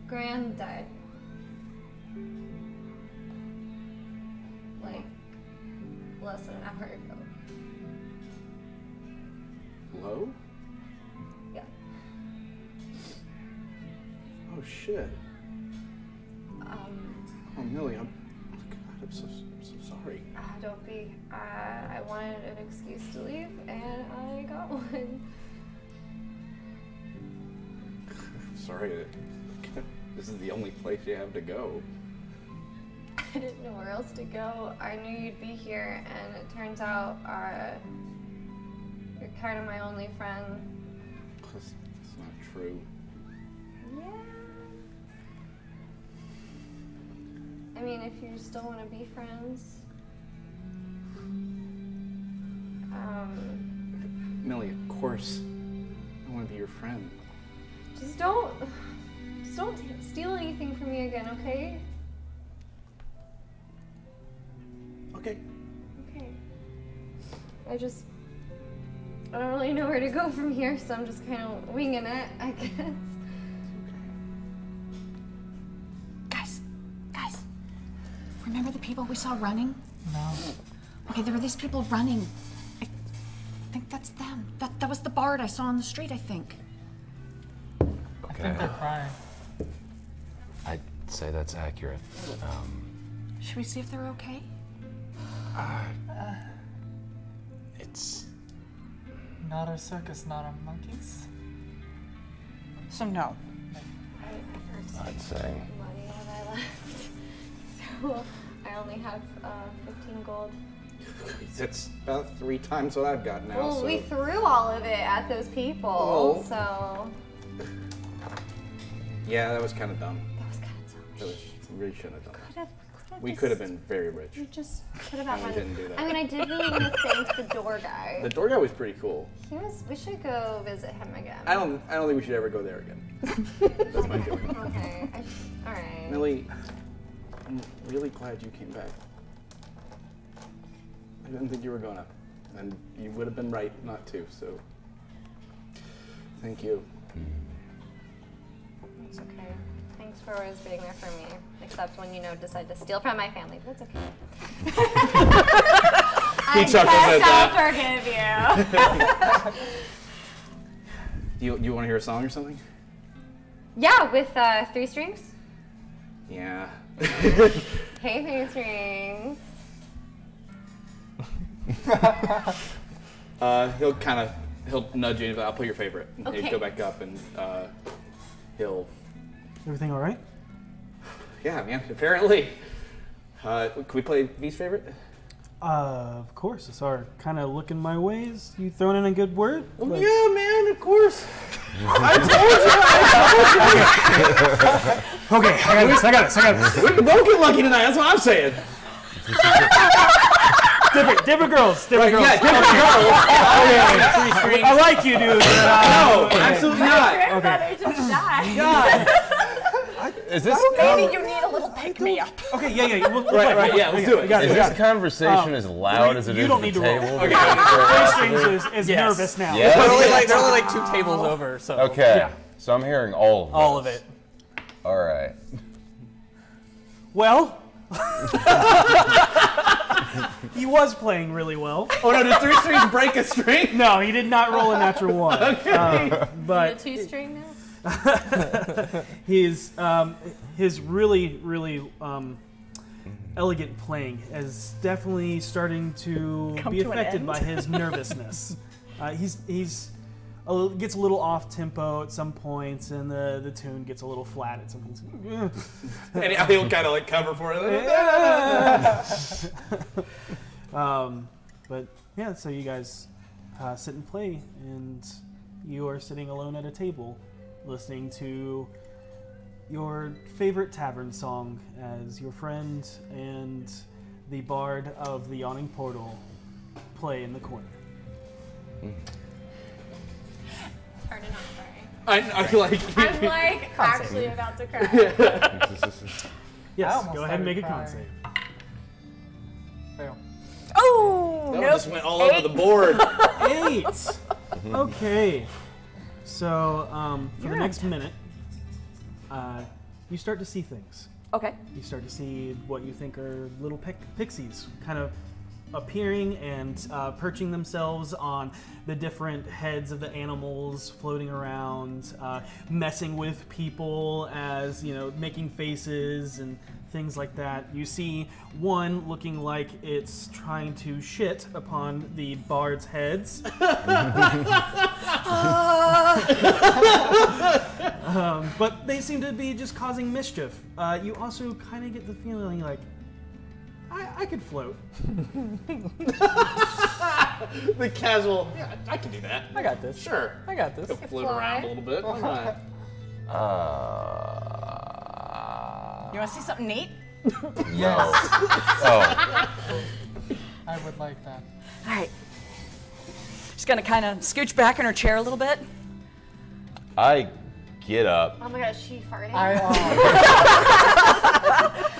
Gran died. Like less than an hour ago. Low? Yeah. Oh shit. Oh Millie, I'm so sorry. Don't be. I wanted an excuse to leave, and I got one. Sorry. This is the only place you have to go. I didn't know where else to go. I knew you'd be here, and it turns out you're kind of my only friend. That's not true. Yeah. I mean, if you still want to be friends. Millie, of course. I want to be your friend. Just don't steal anything from me again, okay? Okay. Okay. I don't really know where to go from here, so I'm just kind of winging it, I guess. Guys, remember the people we saw running? No. Okay, there were these people running. I think that's them. That was the bard I saw on the street, I think. I think they're crying. I'd say that's accurate. Should we see if they're okay? It's... Not our circus, not our monkeys. So no. I'd say... Money have I left? So I only have 15 gold. That's about 3 times what I've got now. Well, so. we threw all of it at those people, so... Yeah, that was kind of dumb. That was kind of dumb. That was, we really shouldn't have done that. We just- could have been very rich. We just could have had We fun. didn't do that. I mean, I did really want to thank the door guy. The door guy was pretty cool. We should go visit him again. I don't think we should ever go there again. That's my feeling. Okay. All right. Millie, I'm really glad you came back. I didn't think you were gonna, and you would have been right not to. So, thank you. It's okay. Thanks for always being there for me. Except when decide to steal from my family. That's okay. I guess I'll forgive you. You want to hear a song or something? Yeah, with 3 strings. Yeah. Hey, 3 strings. He'll nudge you. I'll play your favorite. And Okay. he'll go back up and he'll. Everything all right? Yeah, man. Apparently. Can we play V's favorite? Of course. It's our kind of looking my ways. You throwing in a good word? Like- Yeah, man. Of course. Okay, I got this. We can both get lucky tonight. That's what I'm saying. Different girls. Different girls. Yeah, different girls. I like you, dude. No, absolutely not. Everybody just died. God. Is this... Maybe you need a little pick-me-up. Okay, yeah. We'll Right, play. yeah, let's do it. We got Is we this got conversation as loud as it you is don't at need the to roll. table? Okay. Three Strings is Yes. nervous now. Yes. They're only like 2 tables over, so. Okay. Yeah. So I'm hearing all of All of this. it. All right. Well, he was playing really well. Oh no! Did 3 strings break a string? No, he did not roll a natural one. The But 2 string now. his really elegant playing is definitely starting to Come be to an affected end. by his nervousness. He's gets a little off tempo at some points, and the tune gets a little flat at some points. And he'll kind of like cover for it. But yeah, so you guys sit and play, and you are sitting alone at a table, listening to your favorite tavern song as your friend and the bard of the Yawning Portal play in the corner. Turn it on, sorry. I like. I'm like actually about to cry. Yes, almost go ahead and make a started con save. Fail. Oh, That nope. just went all over the board. 8! Okay. So, for You're the on next minute, you start to see things. Okay. You start to see what you think are little pixies kind of appearing and perching themselves on the different heads of the animals, floating around, messing with people as, making faces and things like that. You see one looking like it's trying to shit upon the bard's heads. But they seem to be just causing mischief. You also kind of get the feeling like, I could float. The casual. Yeah, I can do that. I got this. Sure. I got this. Float around a little bit. Why not? You want to see something neat? Yes. Oh. I would like that. All right. She's gonna kind of scooch back in her chair a little bit. I get up. Oh my gosh, she farted.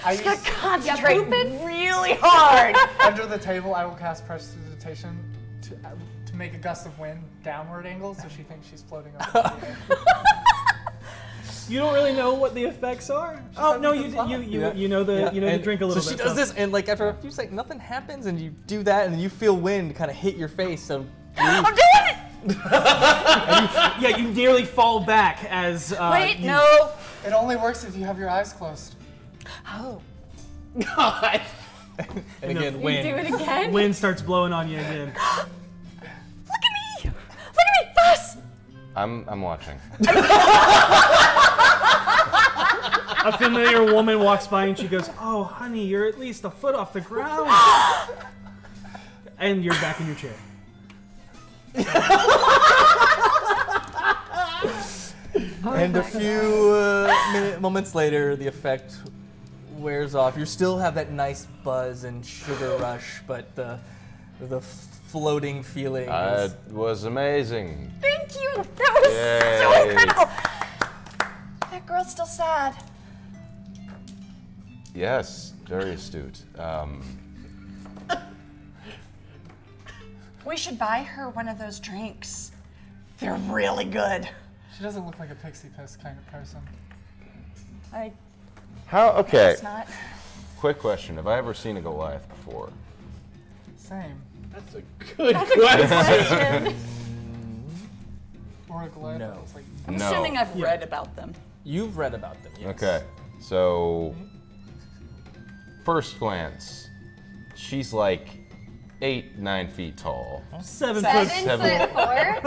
I use, Concentrate really hard. under the table, I will cast prestidigitation to make a gust of wind downward angle, so she thinks she's floating over the air. You don't really know what the effects are. Oh no, you know the you know the drink a little so bit. she does this, and like after a few seconds, nothing happens, and you do that, and then you feel wind kind of hit your face. So I'm doing it! You nearly fall back as. Wait, no. It only works if you have your eyes closed. Oh. God. And again, You wind. do it again? Wind starts blowing on you again. Look at me! Look at me! Fuss! I'm watching. A familiar woman walks by and she goes, "Oh, honey, you're at least a foot off the ground." And you're back in your chair. And a few moments later, the effect wears off. You still have that nice buzz and sugar rush, but the floating feeling is... It was amazing. Thank you! That was so Yay. incredible! That girl's still sad. Yes, very astute. We should buy her one of those drinks. They're really good. She doesn't look like a pixie piss kind of person. Okay. It's not. Quick question: have I ever seen a Goliath before? Same. That's a good question. Or a Goliath No. that looks like I'm No. assuming I've read about them. You've read about them, yes. Okay, so first glance, she's like 8-9 feet tall. 7 7 foot. 4?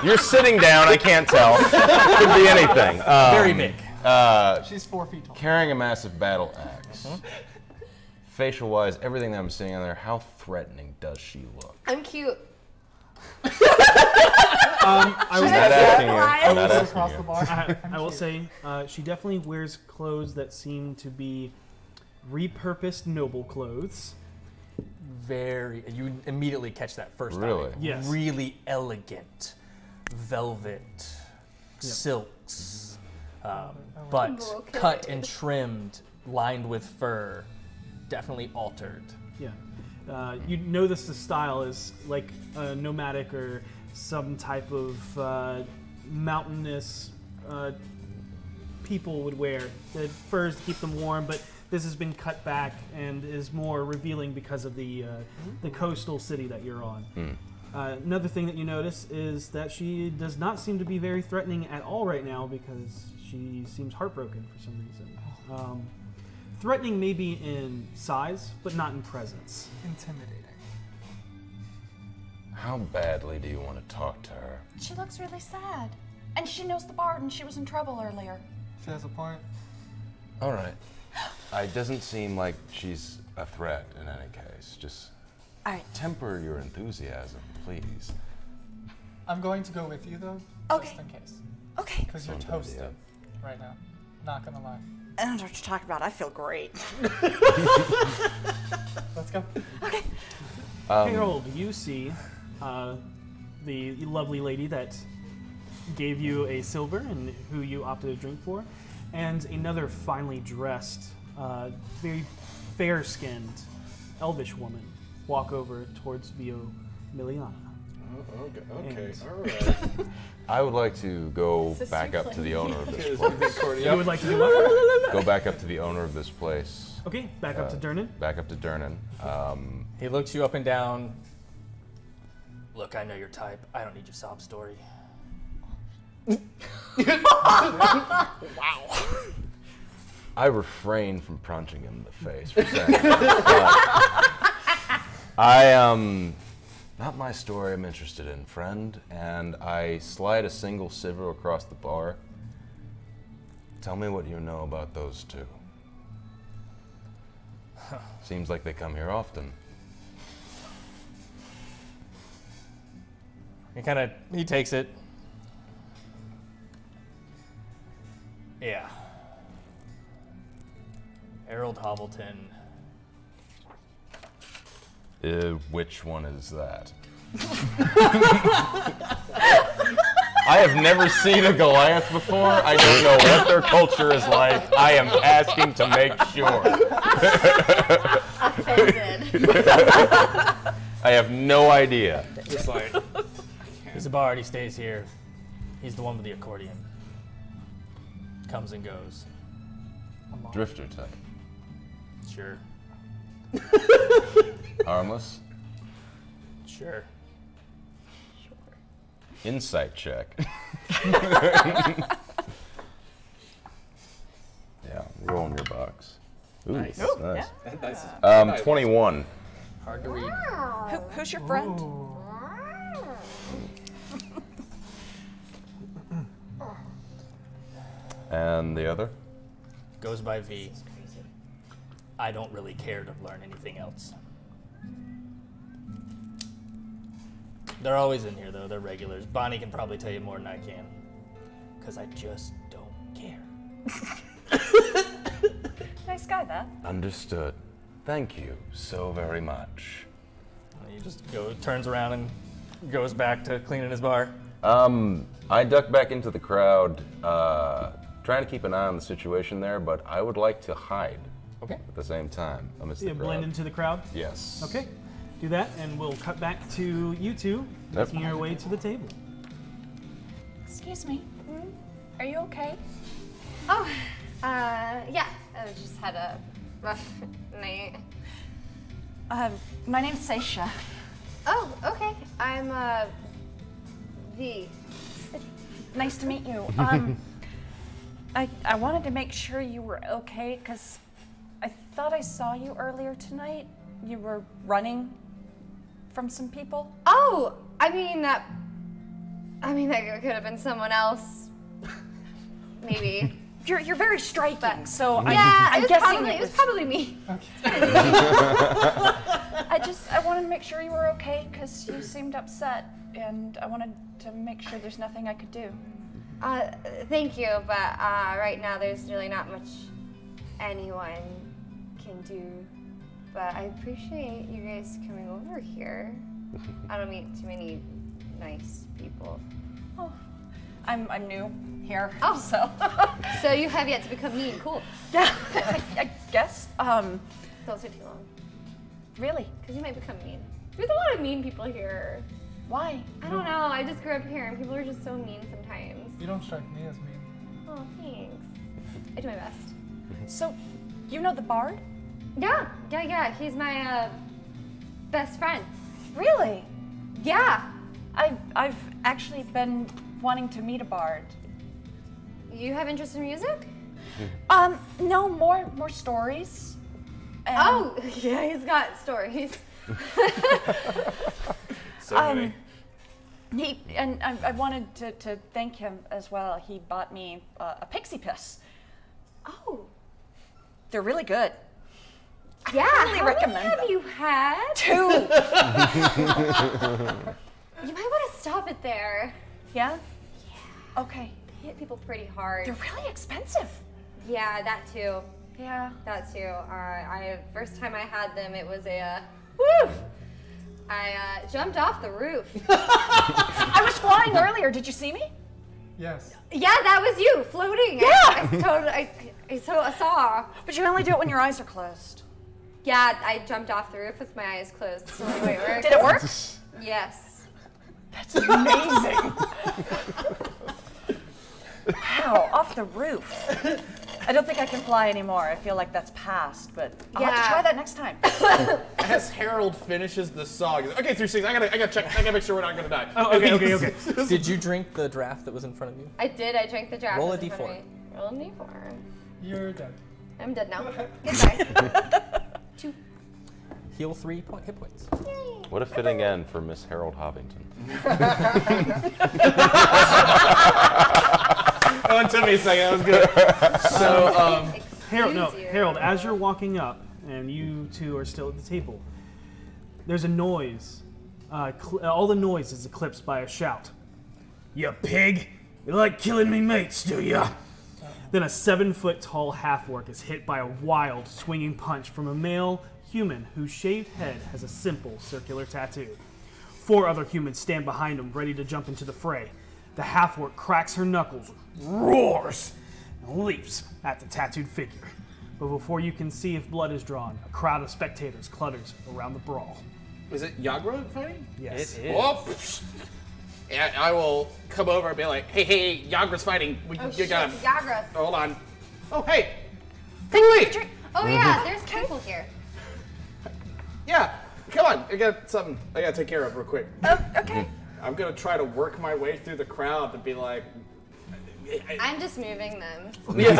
You're sitting down. I can't tell. Could be anything. Very big. she's 4 feet tall. Carrying a massive battle axe. Facial-wise, everything that I'm seeing on there, how threatening does she look? I'm cute. I Not asking you. Goliath? Not asking Across the you. bar. I will say she definitely wears clothes that seem to be repurposed noble clothes. You immediately catch that first Really? eye. Yes. Really elegant velvet, silks, but Okay. cut and trimmed, lined with fur, definitely altered. Yeah. You notice the style is like nomadic or some type of mountainous people would wear. The furs to keep them warm, but this has been cut back and is more revealing because of the coastal city that you're on. Another thing that you notice is that she does not seem to be very threatening at all right now because she seems heartbroken for some reason. Threatening maybe in size, but not in presence. Intimidating. How badly do you want to talk to her? She looks really sad. And she knows the bard and she was in trouble earlier. She has a point. All right. It doesn't seem like she's a threat in any case. Just Alright. temper your enthusiasm, please. I'm going to go with you though, Okay. just in case. Okay. Because you're Sounds toasted good, right now. Not gonna lie. I don't know what you're talking about. I feel great. Let's go. Okay. Harold, you see the lovely lady that gave you a silver and who you opted to drink for, and another finely dressed, very fair-skinned, elvish woman walk over towards Vio Miliana. Okay. And- All right. I would like to go Is this back you up to the playing? owner of this place. You would like to do what? Go back up to the owner of this place. Okay, back up to Durnan. Back up to Durnan. He looks you up and down. Look, I know your type. I don't need your sob story. I refrain from punching him in the face for saying that. Not my story I'm interested in, friend. And I slide a single silver across the bar. Tell me what you know about those two. Seems like they come here often. He takes it. Yeah. Harold Hovelton. Which one is that? I have never seen a Goliath before. I don't know what their culture is like. I am asking to make sure. I have no idea. Just like He's a bard. He stays here. He's the one with the accordion. comes and goes. Drifter type. Sure. Harmless. Sure. Insight check. Yeah, roll in your box. Ooh, Nice. that's nice. That dice is 21. Hard to read. Who's your friend? And the other? Goes by V. I don't really care to learn anything else. They're always in here, though. They're regulars. Bonnie can probably tell you more than I can. Because I just don't care. Nice guy, that. Understood. Thank you so very much. And he just turns around and goes back to cleaning his bar. I duck back into the crowd, trying to keep an eye on the situation there, but I would like to hide Okay. at the same time amidst You the crowd. blend into the crowd. Yes. Okay, do that, and we'll cut back to you two Yep. making your way to the table. Excuse me. Are you okay? Oh, yeah. I just had a rough night. My name's Seisha. Oh, okay. I'm, V. Nice to meet you. I wanted to make sure you were okay because I thought I saw you earlier tonight. You were running from some people. Oh, I mean, that could have been someone else. Maybe. You're very striking, But- so Yeah, I'm it was guessing probably, it was probably me. I wanted to make sure you were okay because you seemed upset, and I wanted to make sure there's nothing I could do. Thank you, but right now there's really not much anyone can do. But I appreciate you guys coming over here. I don't meet too many nice people. Oh, I'm new here. Oh. So So you have yet to become mean. Cool. yeah, I guess. Don't take too long, Really? because you might become mean. There's a lot of mean people here. Why? I don't know. I just grew up here, and people are just so mean sometimes. You don't strike me as mean. Oh, thanks. I do my best. So, you know the bard? Yeah. He's my best friend. Really? Yeah. I've actually been wanting to meet a bard. You have interest in music? No, more stories. And, Oh, yeah. He's got stories. so many. I wanted to thank him as well. He bought me a pixie piss. Oh. They're really good. Yeah. highly How recommend many have them. you had? 2. You might want to stop it there. Yeah? Okay. They hit people pretty hard. They're really expensive. Yeah, that too. Yeah. That too. First time I had them, it was a woo. I jumped off the roof. I was flying earlier. Did you see me? Yes. Yeah, that was you floating. Yeah. I saw. But you only do it when your eyes are closed. Yeah, I jumped off the roof with my eyes closed. It's the only way it works. Did it work? Yes. That's amazing. Wow, off the roof. I don't think I can fly anymore. I feel like that's past, but I'll have to Yeah. try that next time. As Harold finishes the song, he's like, okay, 3 6, I gotta check, I gotta make sure we're not gonna die. Oh, okay. Did you drink the draft that was in front of you? I did. I drank the draft. Roll a in front of D4. me. Roll a D4. You're dead. I'm dead now. Goodbye. Heal 3 hit points. What a fitting end for Miss Harold Hovington. Oh, it took me a second, that was good. So, Harold, as you're walking up and you two are still at the table, there's a noise. All the noise is eclipsed by a shout. You pig! You like killing me mates, do ya? Then a 7-foot-tall half-orc is hit by a wild, swinging punch from a male human whose shaved head has a simple circular tattoo. 4 other humans stand behind him, ready to jump into the fray. The half-orc cracks her knuckles, roars, and leaps at the tattooed figure. But before you can see if blood is drawn, a crowd of spectators clutters around the brawl. is it Yagra fighting? Yes. It is. Oh, psh. And I will come over and be like, hey, Yagra's fighting. Oh You shit, gotta Yagra. hold on. Oh hey, wait. Oh yeah, there's people here. Yeah, come on. I got something I gotta take care of real quick. Oh, okay. I'm gonna try to work my way through the crowd to be like. I'm just moving them. We were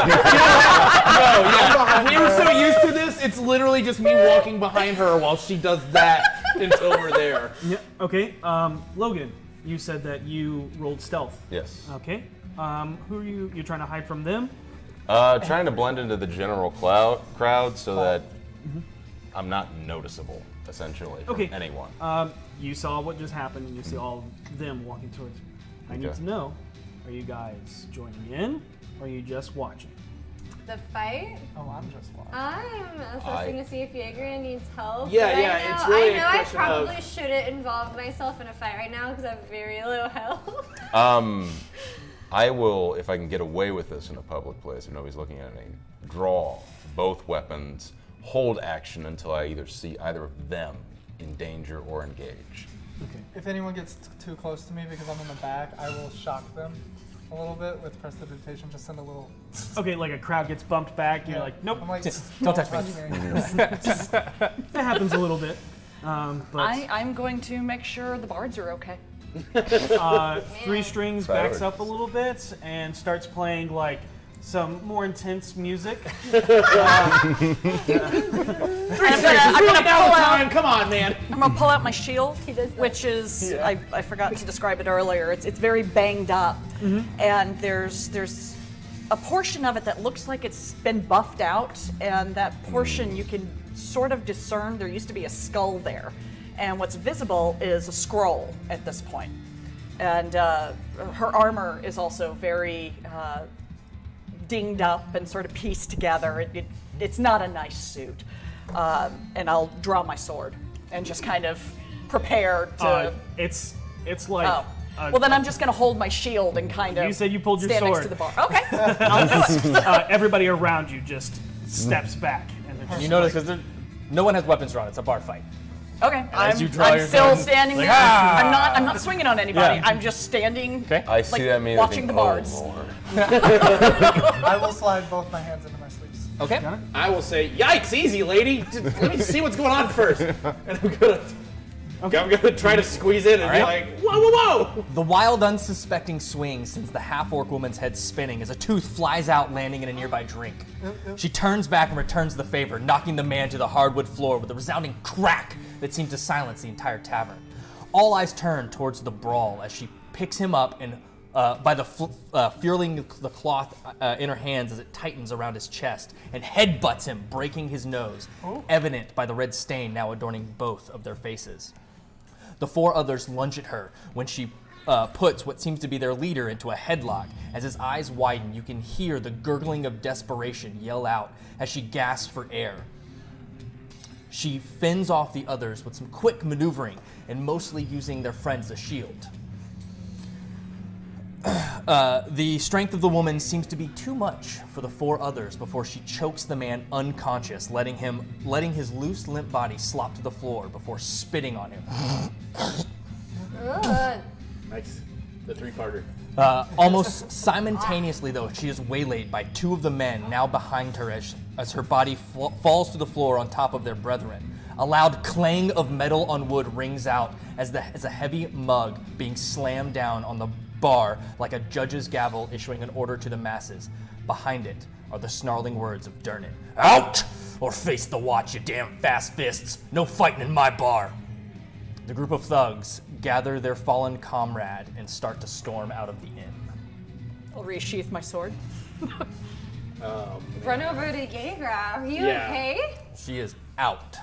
so used to this, it's literally just me walking behind her while she does that until we're there. Yeah. Okay. Logan, you said that you rolled stealth. Yes. Okay. Who are you? You're trying to hide from them? Trying to blend into the general crowd so that I'm not noticeable, essentially, from Okay. anyone. You saw what just happened, and you see all of them walking towards you. I need Okay. to know: are you guys joining in, or are you just watching? The fight? Oh, I'm just watching. I'm assessing to see if Jaeger needs help. Yeah, but yeah, I know, it's really I a know I question of- probably shouldn't involve myself in a fight right now because I have very low health. I will, if I can get away with this in a public place, if nobody's looking at me, draw both weapons, hold action until I either see either of them in danger or engage. Okay. If anyone gets too close to me because I'm in the back, I will shock them a little bit with prestidigitation. Just send a little. Okay, like a crowd gets bumped back, you're Yeah. like, nope. I'm like, Don't touch me. That happens a little bit. But I'm going to make sure the bards are okay. Three Strings Bad backs word. up a little bit and starts playing like some more intense music. Time, come on, man. I'm gonna pull out my shield, does that. which is I forgot to describe it earlier. It's very banged up, and there's a portion of it that looks like it's been buffed out, and that portion you can sort of discern. There used to be a skull there, and what's visible is a scroll at this point. And her armor is also very dinged up and sort of pieced together. It's not a nice suit. And I'll draw my sword and just kind of prepare to. It's like. Oh. Well, then I'm just going to hold my shield and kind of. You said you pulled your stand next sword. to the bar. Okay. I'll do it. Everybody around you just steps back. And they're just You notice because no one has weapons drawn. It's a bar fight. Okay. as you I'm draw your still gun, standing like, there. ah! I'm not swinging on anybody. Yeah. I'm just standing. Okay. I see Like, that mean watching I think, the bards. Oh, Lord. I will slide both my hands into my sleeves. Okay. I will say, yikes, easy, lady. Just let me see what's going on first. And I'm gonna try to squeeze in and be Alright. like, whoa, whoa, whoa. The wild, unsuspecting swing sends the half-orc woman's head spinning as a tooth flies out, landing in a nearby drink. She turns back and returns the favor, knocking the man to the hardwood floor with a resounding crack that seemed to silence the entire tavern. All eyes turn towards the brawl as she picks him up and by the furling the cloth in her hands as it tightens around his chest and headbutts him, breaking his nose, evident by the red stain now adorning both of their faces. The four others lunge at her when she puts what seems to be their leader into a headlock. As his eyes widen, you can hear the gurgling of desperation yell out as she gasps for air. She fends off the others with some quick maneuvering and mostly using their friend as a shield. The strength of the woman seems to be too much for the four others before she chokes the man unconscious, letting his loose, limp body slop to the floor before spitting on him. Ugh. Nice. The three-parter. Almost simultaneously, though, she is waylaid by two of the men now behind her as her body falls to the floor on top of their brethren. A loud clang of metal on wood rings out as a heavy mug being slammed down on the bar like a judge's gavel issuing an order to the masses. Behind it are the snarling words of Durnan. Out! Or face the watch, you damn fast fists. No fighting in my bar. The group of thugs gather their fallen comrade and start to storm out of the inn. I'll resheath my sword. Run over to Gagra. Are you Yeah. okay? She is out.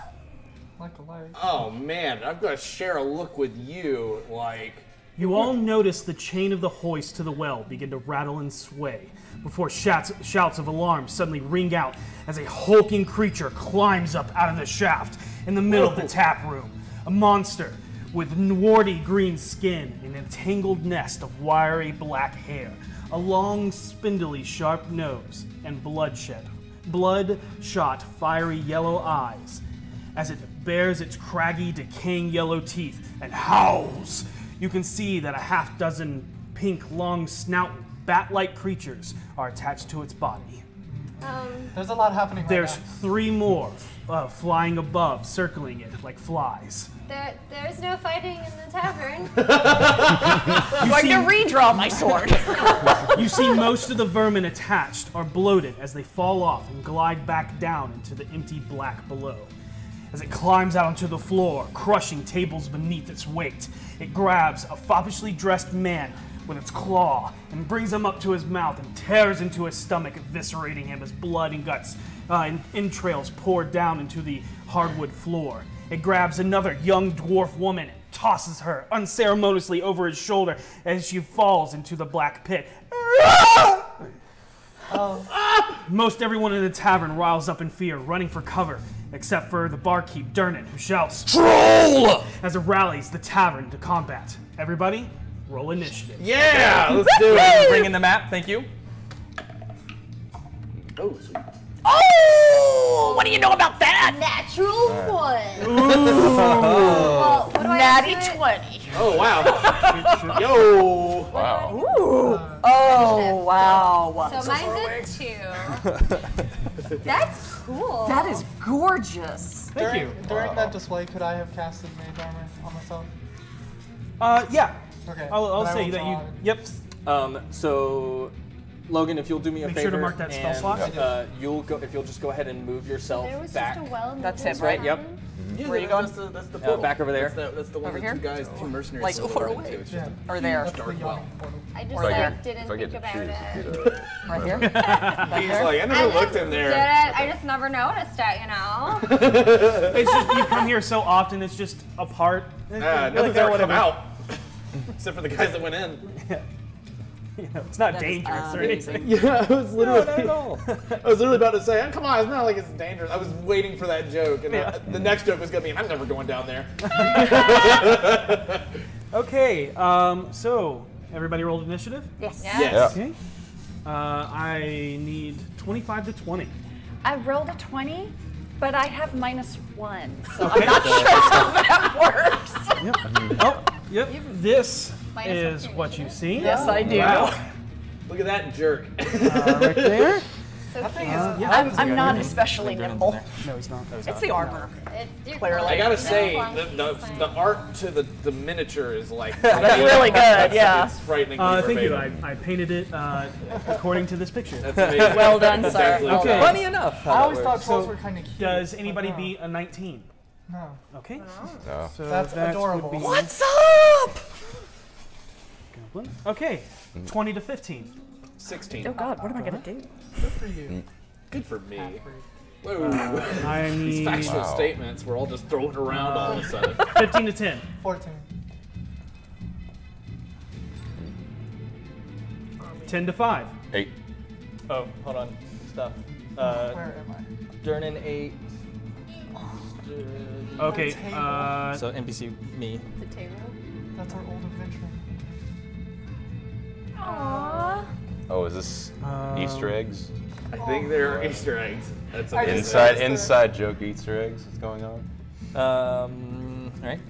Like a light. Oh, man. I'm gonna share a look with you, like... You all notice the chain of the hoist to the well begin to rattle and sway before shouts of alarm suddenly ring out as a hulking creature climbs up out of the shaft in the middle of the tap room. A monster with warty green skin and a tangled nest of wiry black hair, a long, spindly, sharp nose, and bloodshot, fiery yellow eyes as it bares its craggy, decaying yellow teeth and howls. You can see that a half dozen pink, long snout, bat-like creatures are attached to its body. There's a lot happening right There's now. 3 more flying above, circling it like flies. There's no fighting in the tavern. I'm going to redraw my sword. You see most of the vermin attached are bloated as they fall off and glide back down into the empty black below. As it climbs out onto the floor, crushing tables beneath its weight, it grabs a foppishly dressed man with its claw and brings him up to his mouth and tears into his stomach, eviscerating him as blood and guts and entrails pour down into the hardwood floor. It grabs another young dwarf woman and tosses her unceremoniously over his shoulder as she falls into the black pit. Most everyone in the tavern riles up in fear, running for cover, except for the barkeep, Dernan, who shouts, "Troll!" as it rallies the tavern to combat. Everybody, roll initiative. Yeah, let's do it. Bring in the map, thank you. Oh, sweet. Oh, what do you know about that? Natural 1. Well, what do I have Natty to do? 20. Oh, wow. Yo. Wow. Ooh. Oh, wow. So mine's a 2. That's cool. That is gorgeous. During that display, could I have casted mage armor on myself? Yeah. Okay. I'll then I say will that you. draw it. Yep. So, Logan, if you'll do me a Make favor, sure to mark that spell and, slot. if you'll just go ahead and move yourself There was back. just a well in the That's him, woods right? down. Yep. Yeah, Where are you going? That's the portal. Back over there. That's the one Over with here? 2 guys, 2 mercenaries. Like, still far running away. to. It's Yeah. just Or there. That's the Dark well. yawning portal. I just Right there. didn't If I get think to about choose, it. you get Right here. Back He's there. like, I never looked in Did there. it. I just never noticed it, you know? It's just you come here so often. It's just a part. Nothing's ever come out. Except for the guys that went in. It's not That is dangerous or amazing. anything. Yeah, I was literally. Not at all. I was literally about to say, come on, it's not like it's dangerous. I was waiting for that joke, and the next joke was gonna be, I'm never going down there. Okay. So everybody rolled initiative. Yes. Yes. Okay. I need 25 to 20. I rolled a 20, but I have -1, so I'm not sure how that works. Yep. Oh, yep. This Minus is one what you see. Yes, I do. Wow. Look at that jerk. Right there. So cute. Yeah. I'm not especially nimble. No, he's not. It's the armor. You're Clearly. I gotta say, That's the art to the miniature is like. That's really good, yeah. It's frightening. Thank you. I painted it according to this picture. That's amazing. Well done, That's sir. absolutely Okay. awesome. Funny enough. I always thought So, trolls were kind of cute. Does but anybody no. beat a 19? No. Okay. No. So That's that adorable. would be What's up? Goblin. Okay. 20 to 15. 16. Oh God, what am I gonna do? Good for you. Good for me. Half-breed. Whoa. I These need factual Wow. statements were all just thrown around all of a sudden. 15 to 10. 14. 10 to 5. 8. Oh, hold on. Stuff. Where am I? Durnan 8. Okay. table. So NPC me. The table. That's our old adventure. Aww. Oh, is this Easter eggs? I think they're Easter eggs. That's I amazing. just- Inside joke Easter eggs is going on? Right.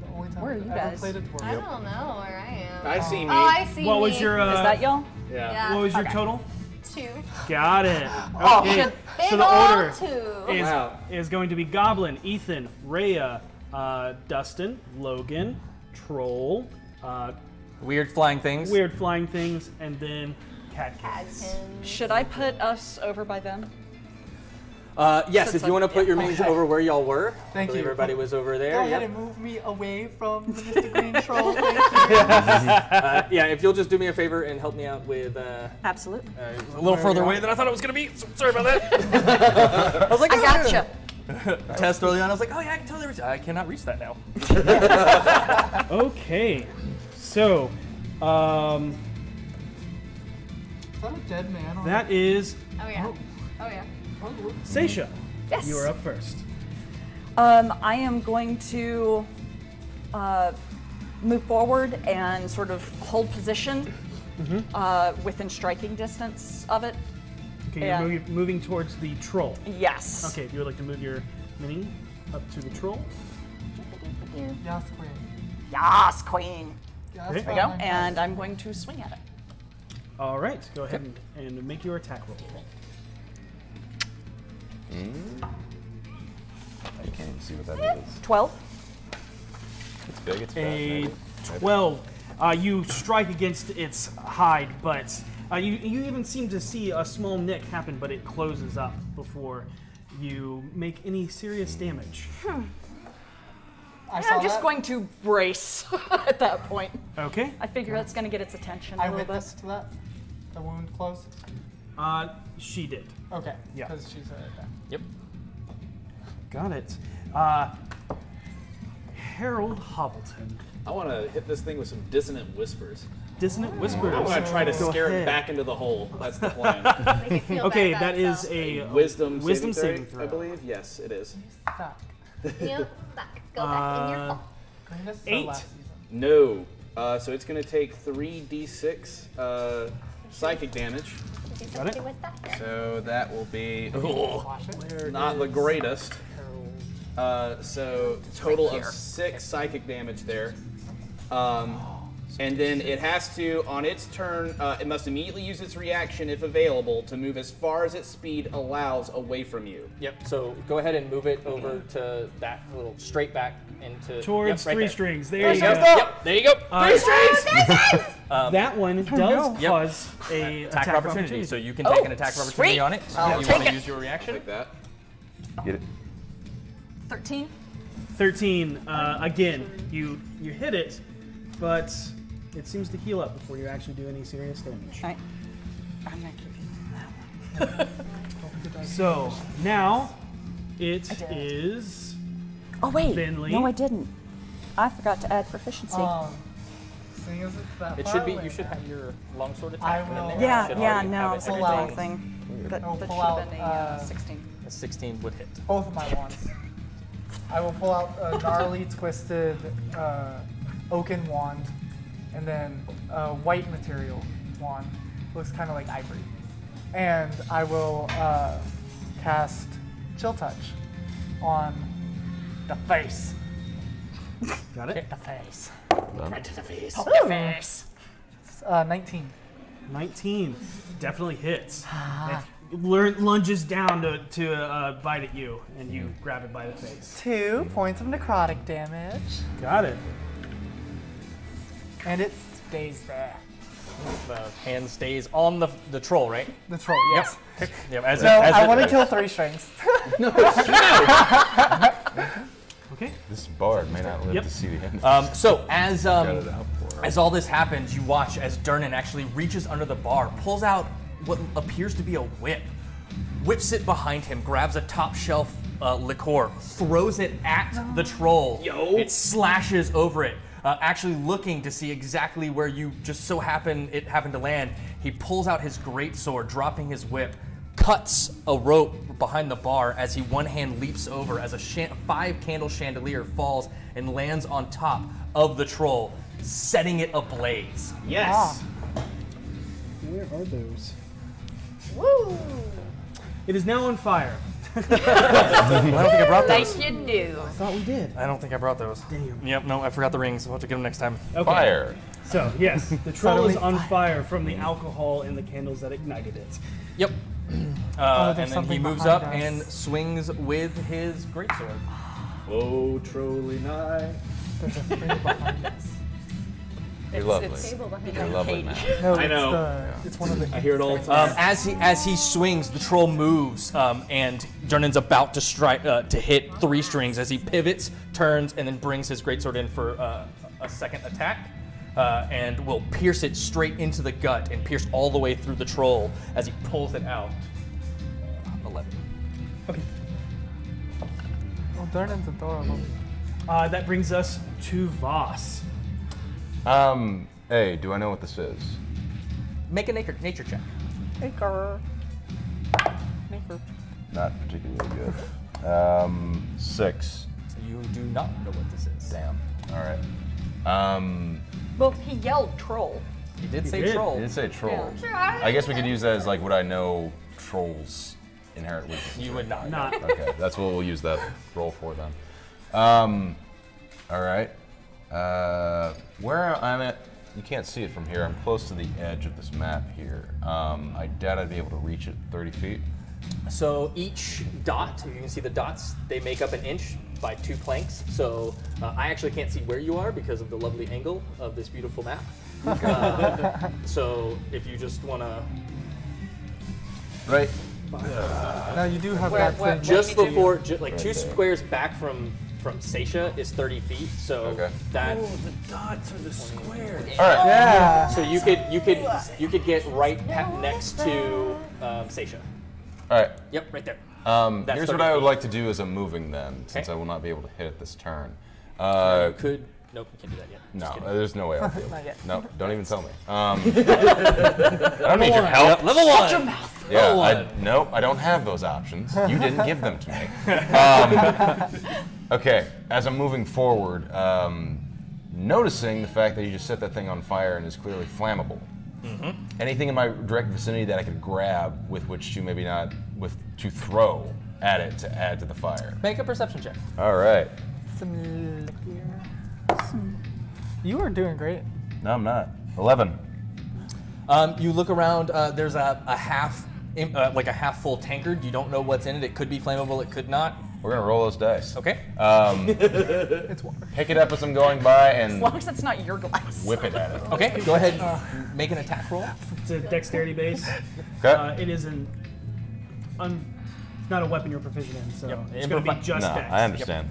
The only time Where are I've you ever guys? played a dwarf. I don't know where I am. I see me. Oh, I see What was me. your Is that y'all? Yeah. Yeah. what was your Okay. total? 2. Got it. Oh, Okay. shit. Big So the ol' order 2. is, Wow. is going to be Goblin, Ethan, Rhea, Dustin, Logan, Troll, Weird flying things. Weird Flying Things, and then Cat Kids. Adkins. Should I put us over by them? Yes, Since if you want to put your yeah. minis over where y'all were. Thank I believe you. everybody was over Go there. ahead Yep. and move me away from the Mr. Green Troll. Thank you. Yeah, if you'll just do me a favor and help me out with Absolutely. a little further away than I thought it was going to be. So sorry about that. I was like, I gotcha. Test early on. I was like, oh yeah, I can totally reach. I cannot reach that now. Okay. So, Is that a dead man? On that is Oh, yeah. Oh, yeah. Seisha. Yes. You are up first. I am going to move forward and sort of hold position within striking distance of it. Okay, Yeah. you're moving towards the troll. Yes. Okay, if you would like to move your mini up to the troll. Yes, Queen. Yas, queen. Yeah, Okay. that's There we go. fine. And I'm going to swing at it. All right, go ahead and make your attack roll. I can't even see what that is. 12. It's big, it's fast, A maybe. 12. You strike against its hide, but you even seem to see a small nick happen, but it closes up before you make any serious damage. I saw I'm just that. going to brace at that point. Okay. I figure that's going to get its attention I a little bit. witnessed that. The wound closed. She did. Okay. Yeah. Because she's okay. Yep. Got it. Harold Hobbleton. I want to hit this thing with some dissonant whispers. Dissonant Whispers. I'm going to try to Go scare ahead. it back into the hole. That's the plan. Make it feel Okay, bad about that is itself. a Wisdom saving throw, I believe. Yes, it is. Suck. You suck. Go back in your hole. Greatest so 8. last season. No. So it's going to take 3d6 psychic damage. Do Got it. something with that there. So that will be Watch it. not the greatest. So total of 6 psychic damage there. And then it has to, on its turn, it must immediately use its reaction, if available, to move as far as its speed allows away from you. Yep. So go ahead and move it over to that little straight back into Towards yep, right 3 there. strings. There you go. Yep. There you go. 3 strings. That one does Yep. cause a Attack of opportunity. So you can take an attack of opportunity sweet. on it. I'll you take want to it. use your reaction? Like that. Get it? 13. 13. Again, you hit it, but it seems to heal up before you actually do any serious damage. All right. I'm going to give you that one. So now it I did. is. Oh, wait. Finley. No, I didn't. I forgot to add proficiency. Seeing as it's that It far should be. away, You should have your longsword I attack in will- there. You yeah, should yeah, already no, have it's it a pull everything. wrong out. thing. That I'll should pull have out, been a 16. A 16 would hit. both of my wands. I will pull out a gnarly, twisted oaken wand, and then a white material wand. Looks kind of like ivory. And I will cast Chill Touch on the face. Got it. The face. Done. To the face. Poke the face. 19. 19 definitely hits. It lunges down to bite at you, and you grab it by the face. 2 points of necrotic damage. Got it. And it stays there. The hand stays on the troll, right? The troll, yes. Yep. As No, as I want to kill 3 strings. Okay. This bard may not live Yep. to see the end. So as Got it out for her. as all this happens, you watch as Durnan actually reaches under the bar, pulls out what appears to be a whip, whips it behind him, grabs a top shelf liqueur, throws it at the troll. Yo. It slashes over it. Actually looking to see exactly where you just so happened to land. He pulls out his great sword, dropping his whip, cuts a rope behind the bar as he one hand leaps over as a 5-candle chandelier falls and lands on top of the troll, setting it ablaze. Yes. Where are those? Woo! It is now on fire. I don't think I brought Like those. you do. I thought we did. I don't think I brought those. Damn. Yep, no, I forgot the rings. We'll have to get them next time. Okay. Fire. So, yes, the troll is Suddenly on fire from the alcohol and the candles that ignited it. Yep. there's And then he something moves behind up us. and swings with his greatsword. Oh, trolly night. There's a spring behind us. You're lovely. It's You're lovely, man. No, I it's know. It's one of the. I hear it all the time. As he swings, the troll moves, and Durnan's about to strike to hit 3 strings as he pivots, turns, and then brings his greatsword in for a second attack, and will pierce it straight into the gut and pierce all the way through the troll as he pulls it out. 11. Okay. Oh, Durnan's adorable. That brings us to Voss. Hey, do I know what this is? Make a nature check. Acre. Not particularly good. 6. So you do not know what this is. Damn. All right. Well, he yelled troll. He did say did. troll. It did say troll. Yeah. I guess we could use that as like, would I know trolls' inherent weaknesses? You would not. Not. Okay, that's what we'll use that roll for then. All right. Where I'm at, you can't see it from here. I'm close to the edge of this map here. I doubt I'd be able to reach it 30 feet. So each dot, you can see the dots, they make up an inch by 2 planks. So I actually can't see where you are because of the lovely angle of this beautiful map. So if you just want to... Right. No, you do have that thing. Just before, like 2 squares back from Seisha is 30 feet. So that... Oh, the dots are the squares. All right. Yeah. So you could get right next to Seisha. All right. Yep, right there. Here's what I would like to do as I'm moving then, since I will not be able to hit it this turn. Nope, you can't do that yet. No, there's no way I'll be able Not yet. to. No, don't even tell me. I don't need your help. Level 1. Shut your mouth. Yeah, nope, I don't have those options. You didn't give them to me. Okay, as I'm moving forward, noticing the fact that you just set that thing on fire and is clearly flammable. Anything in my direct vicinity that I could grab with which to to throw at it to add to the fire. Make a perception check. All right. You are doing great. No, I'm not. 11. You look around. There's a half, like a half full tankard. You don't know what's in it. It could be flammable. It could not. We're gonna roll those dice. Okay. It's water. Pick it up as I'm going by As and long as it's not your glass. whip it at it. Okay. Go ahead. Make an attack roll. It's a dexterity base. Okay. It is it's not a weapon you're proficient in, so it's going to be just No, dex. I understand.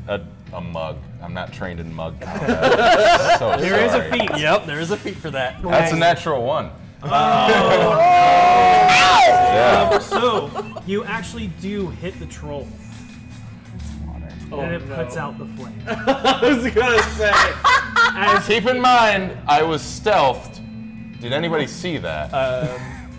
A mug. I'm not trained in mug combat. So There is a sorry. feat. Yep. There is a feat for that. That's a natural 1. Yeah. So you actually do hit the troll. And it puts out the flame. I was gonna say. Keep in mind, I was stealthed. Did anybody see that?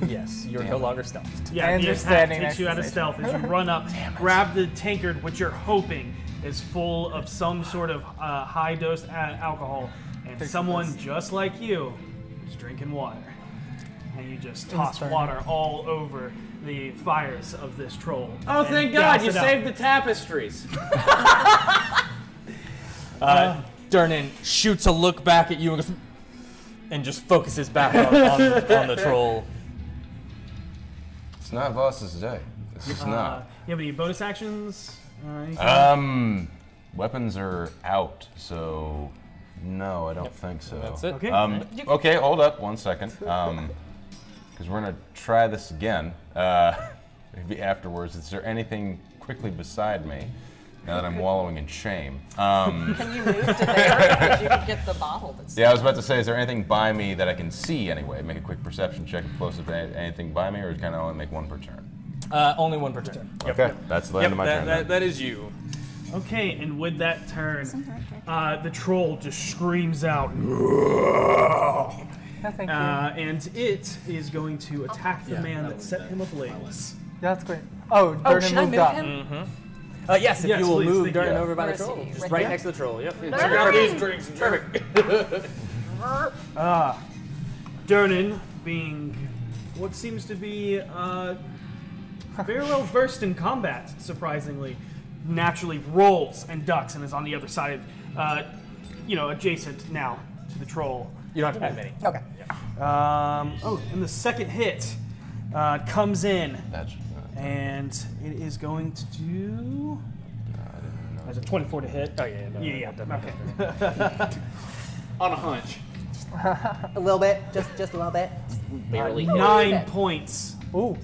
Yes. You're no longer stealthed. Yeah, And the you're attack standing takes next you to out of Seisha. stealth as you run up, grab the tankard, which you're hoping is full of some sort of high-dose alcohol, and someone just like you is drinking water. And you just toss water all over the fires of this troll. Oh, and thank God, douse you it up. saved the tapestries. Durnan shoots a look back at you and just focuses back on the troll. It's not Voss's day. This is not. You have any bonus actions? Anything? Weapons are out, so no, I don't think so. That's it. Okay. Okay, hold up 1 second. Because we're gonna try this again. Maybe afterwards. Is there anything quickly beside me now that I'm wallowing in shame? Can you move to there? Because you could get the bottle that's Yeah, I was about to say, is there anything by me that I can see anyway? Make a quick perception check if close to anything by me, or can I only make 1 per turn? Only 1 per turn. Yep. Okay, that's the end of my turn. then. That is you. Okay, and with that turn, the troll just screams out. No, thank you. And it is going to attack the man that set him ablaze. That's great. Oh, Oh, Durnan should I moved move up. him? Yes, if Yes, you will please, move thank Durnan you. over by Where the is troll. he? Just Right right there? next to the troll. Yep. Check out these drinks and perfect. Durnan, being what seems to be very well versed in combat, surprisingly, naturally rolls and ducks and is on the other side, adjacent now to the troll. You don't have to move many. Okay. And the second hit comes in, That's, and it is going to do. There's a 24 to hit. Oh yeah. Yeah. Okay. On a hunch. A little bit. Just a little bit. Barely. 9 points. Ooh.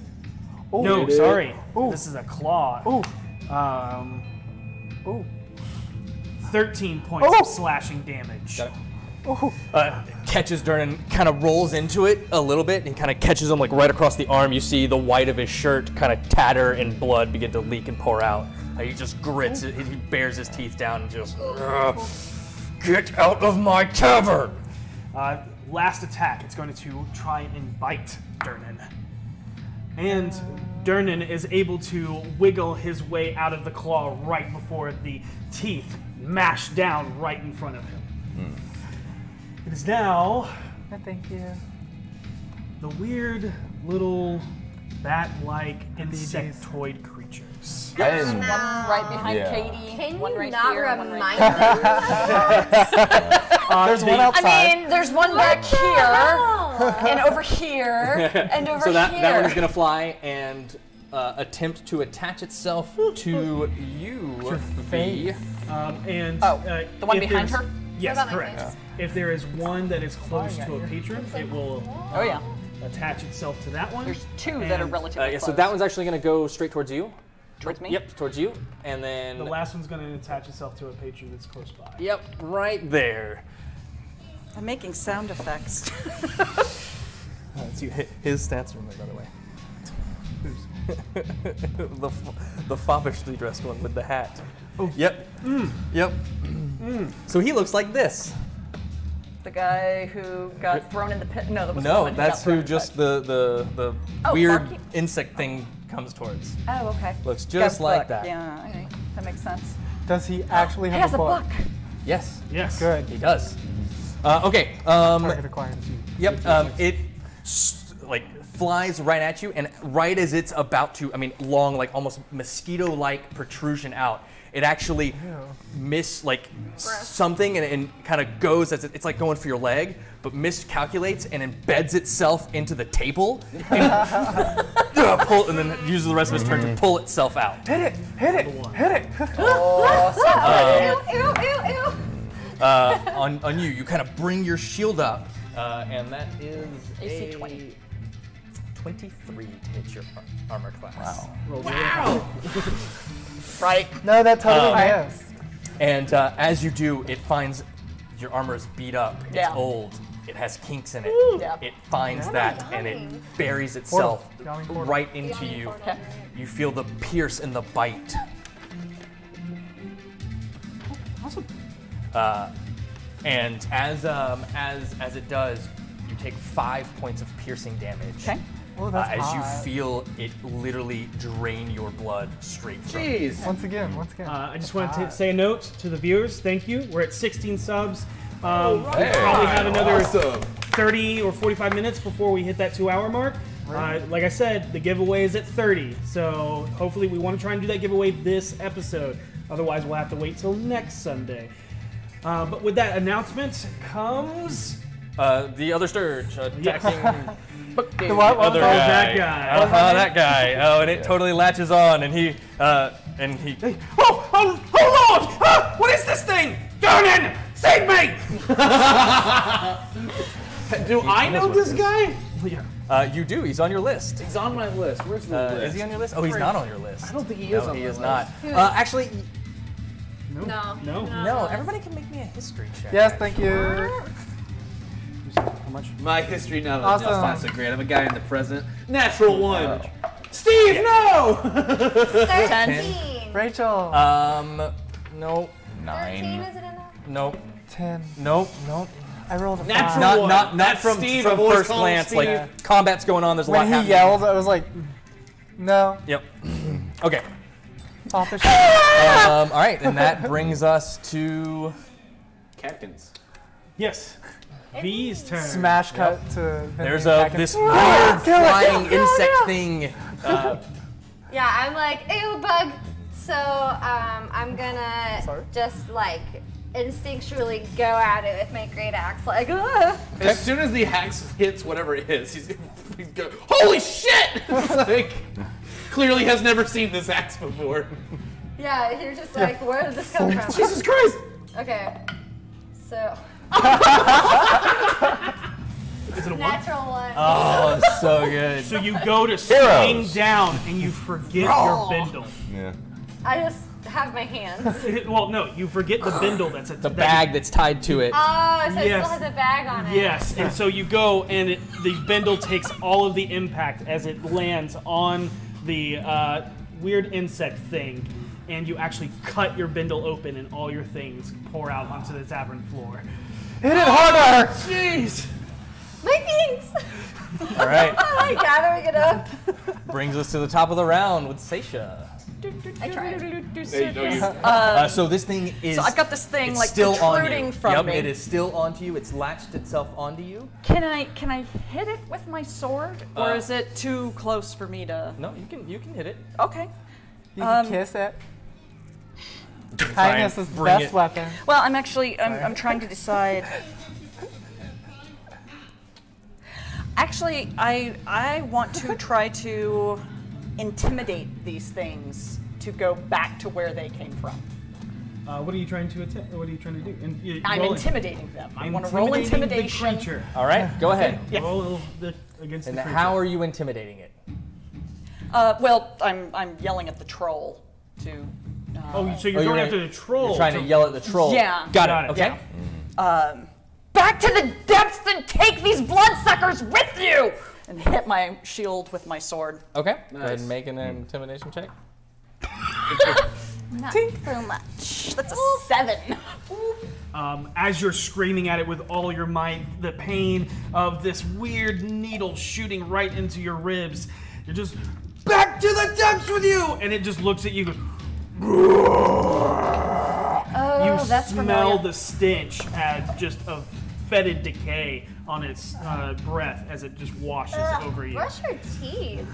Ooh. No, sorry. Ooh. This is a claw. Ooh. Ooh. 13 points of slashing damage. Got it. Catches Durnan, kind of rolls into it a little bit, and kind of catches him like right across the arm. You see the white of his shirt kind of tatter and blood begin to leak and pour out. He just grits it. He bares his teeth down and just get out of my tavern. Last attack. It's going to try and bite Durnan. And Durnan is able to wiggle his way out of the claw right before the teeth mash down right in front of him. It is now No, thank you. the weird little bat-like insectoid creatures. One right behind Yeah. Katie. Can one you right not here, one remind right me of that? There's one outside. I mean, there's one back here, and over here, and over So that here. that one is going to fly and attempt to attach itself to you, V. The one if behind there's- her? Yes, What about my correct. face? If there is one that is close to a patron, it will Oh yeah. attach itself to that one. There's two that are And relatively Yeah, close. so that one's actually going to go straight towards you. towards me. Yep, towards you. And then The last one's going to attach itself to a patron that's close by. Yep, right there. I'm making sound effects. Let's see, his stats are by the way. the foppishly dressed one with the hat. Oh. Yep. Yep. So he looks like this. The guy who got thrown in the pit. No, that was the No, one who that's got thrown who in the just pit. the Oh, weird Barky? insect thing comes towards. Oh, okay. Looks just like book. that. Yeah, okay. That makes sense. Does he actually He have has a book. Yes, Yes. Good. he does. Okay. Target acquired. Yep. It like flies right at you, and right as it's about to, I mean, long, like almost mosquito-like protrusion out, it actually something and kind of goes as it's like going for your leg, but miscalculates and embeds itself into the table and pull, and then uses the rest of its turn to pull itself out. Hit it! Hit it! Hit it! Ew, ew, ew. On you kind of bring your shield up, and that is AC a 20. 23 to hit your armor class. Wow. Right. No, that totally is. And as you do, it finds your armor is beat up. It's Yeah. old. It has kinks in it. Yeah. It finds that and it buries itself right into you. Okay. You feel the pierce and the bite. Awesome. And as it does, you take 5 points of piercing damage. Okay. Oh, that's as you hot. feel it literally drain your blood straight from you. Jeez. Once again. I just want to say a note to the viewers. Thank you. We're at 16 subs. We Hey, probably have another Awesome. 30 or 45 minutes before we hit that 2-hour mark. Like I said, the giveaway is at 30. So hopefully we want to try and do that giveaway this episode. Otherwise, we'll have to wait till next Sunday. But with that announcement comes The other Sturge attacking The what? other Oh, guy. that guy. That guy. Oh, and it totally latches on, and he. Oh, Lord! Ah, what is this thing? Donan, save me! Do I know this guy? You do. He's on your list. He's on my list. Where's the list? Is he on your list? Oh, he's not on your list. I don't think he is No, on he my is list. not. Actually, No. no. Everybody can make me a history check. Yes, thank you. How much? My history now Awesome. is not so great. I'm a guy in the present. Natural one. Steve, no! 13. Rachel. Nope. 13, is it in there? Nope. 10. Nope. Nope. I rolled a 5. Natural one. Not That's from Steve. from I've always first called him glance. Steve. Like combat's going on. There's a lot When he happening. yelled, I was like, no. Yep. Okay. Offish. All right, and that brings us to Captains. Yes. V's turn. Smash cut to. there's attacking. this weird flying insect thing. Yeah, I'm like, ew, bug. So I'm gonna just like instinctually go at it with my great axe, like, ugh. As soon as the axe hits whatever it is, he's go, holy shit! It's like, clearly has never seen this axe before. Yeah, you're just like, where did this come from? Jesus Christ! Okay, so Is it a 1? natural one. Oh, so good. So you go to swing down and you forget your bindle. Yeah. I just have my hands. Well, no, you forget the bindle that's at The bag that's tied to it. Oh, so it Yes. still has a bag on it. Yes, and so you go and the bindle takes all of the impact as it lands on the weird insect thing, and you actually cut your bindle open and all your things pour out onto the tavern floor. Hit it harder! Jeez! My thanks. All right. I'm like gathering it up. Brings us to the top of the round with Seisha. I tried. So this thing is. So I've got this thing it's like still on you. protruding from Yep, me. it is still onto you. It's latched itself onto you. Can I hit it with my sword, or is it too close for me to? No, you can hit it. Okay. You can kiss it. Kindness is the bring best it. weapon. Well, I'm actually I'm trying to decide. Actually, I want to try to intimidate these things to go back to where they came from. What are you trying to What are you trying to do? I'm roll intimidating them. I want to roll intimidating the intimidation. creature. All right, go ahead. Yeah. Roll against And the creature. how are you intimidating it? Well, I'm yelling at the troll to. Oh, so you're going after the troll. You're trying to yell at the troll. Yeah. Got Got it. it. Okay. Yeah. Back to the depths and take these bloodsuckers with you! And hit my shield with my sword. Okay. Go ahead and make an intimidation check. Not so much. That's a 7. As you're screaming at it with all your might, the pain of this weird needle shooting right into your ribs, you're just back to the depths with you, and it just looks at you. Oh, You that's smell familiar. the stench just of fetid decay on its breath as it just washes over you. Brush your teeth.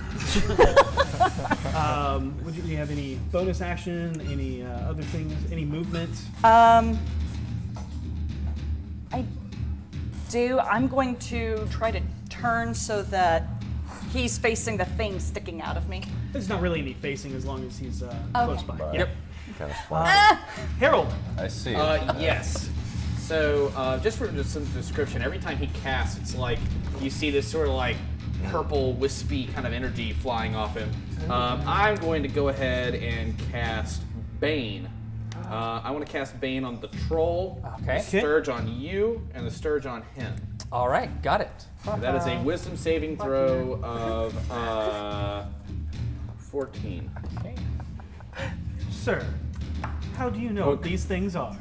Do you have any bonus action? Any other things? Any movement? I do. I'm going to try to turn so that he's facing the thing sticking out of me. There's not really any facing as long as he's close by. But Yep. kind of fun. Harold. I see. Yes. So, just for just some description, every time he casts, it's like you see this sort of like purple, wispy kind of energy flying off him. I'm going to go ahead and cast Bane. I want to cast Bane on the troll, Okay. the Sturge on you, and the Sturge on him. All right. Got it. That is a Wisdom saving throw of 14. Okay. Sir, how do you know what these things are?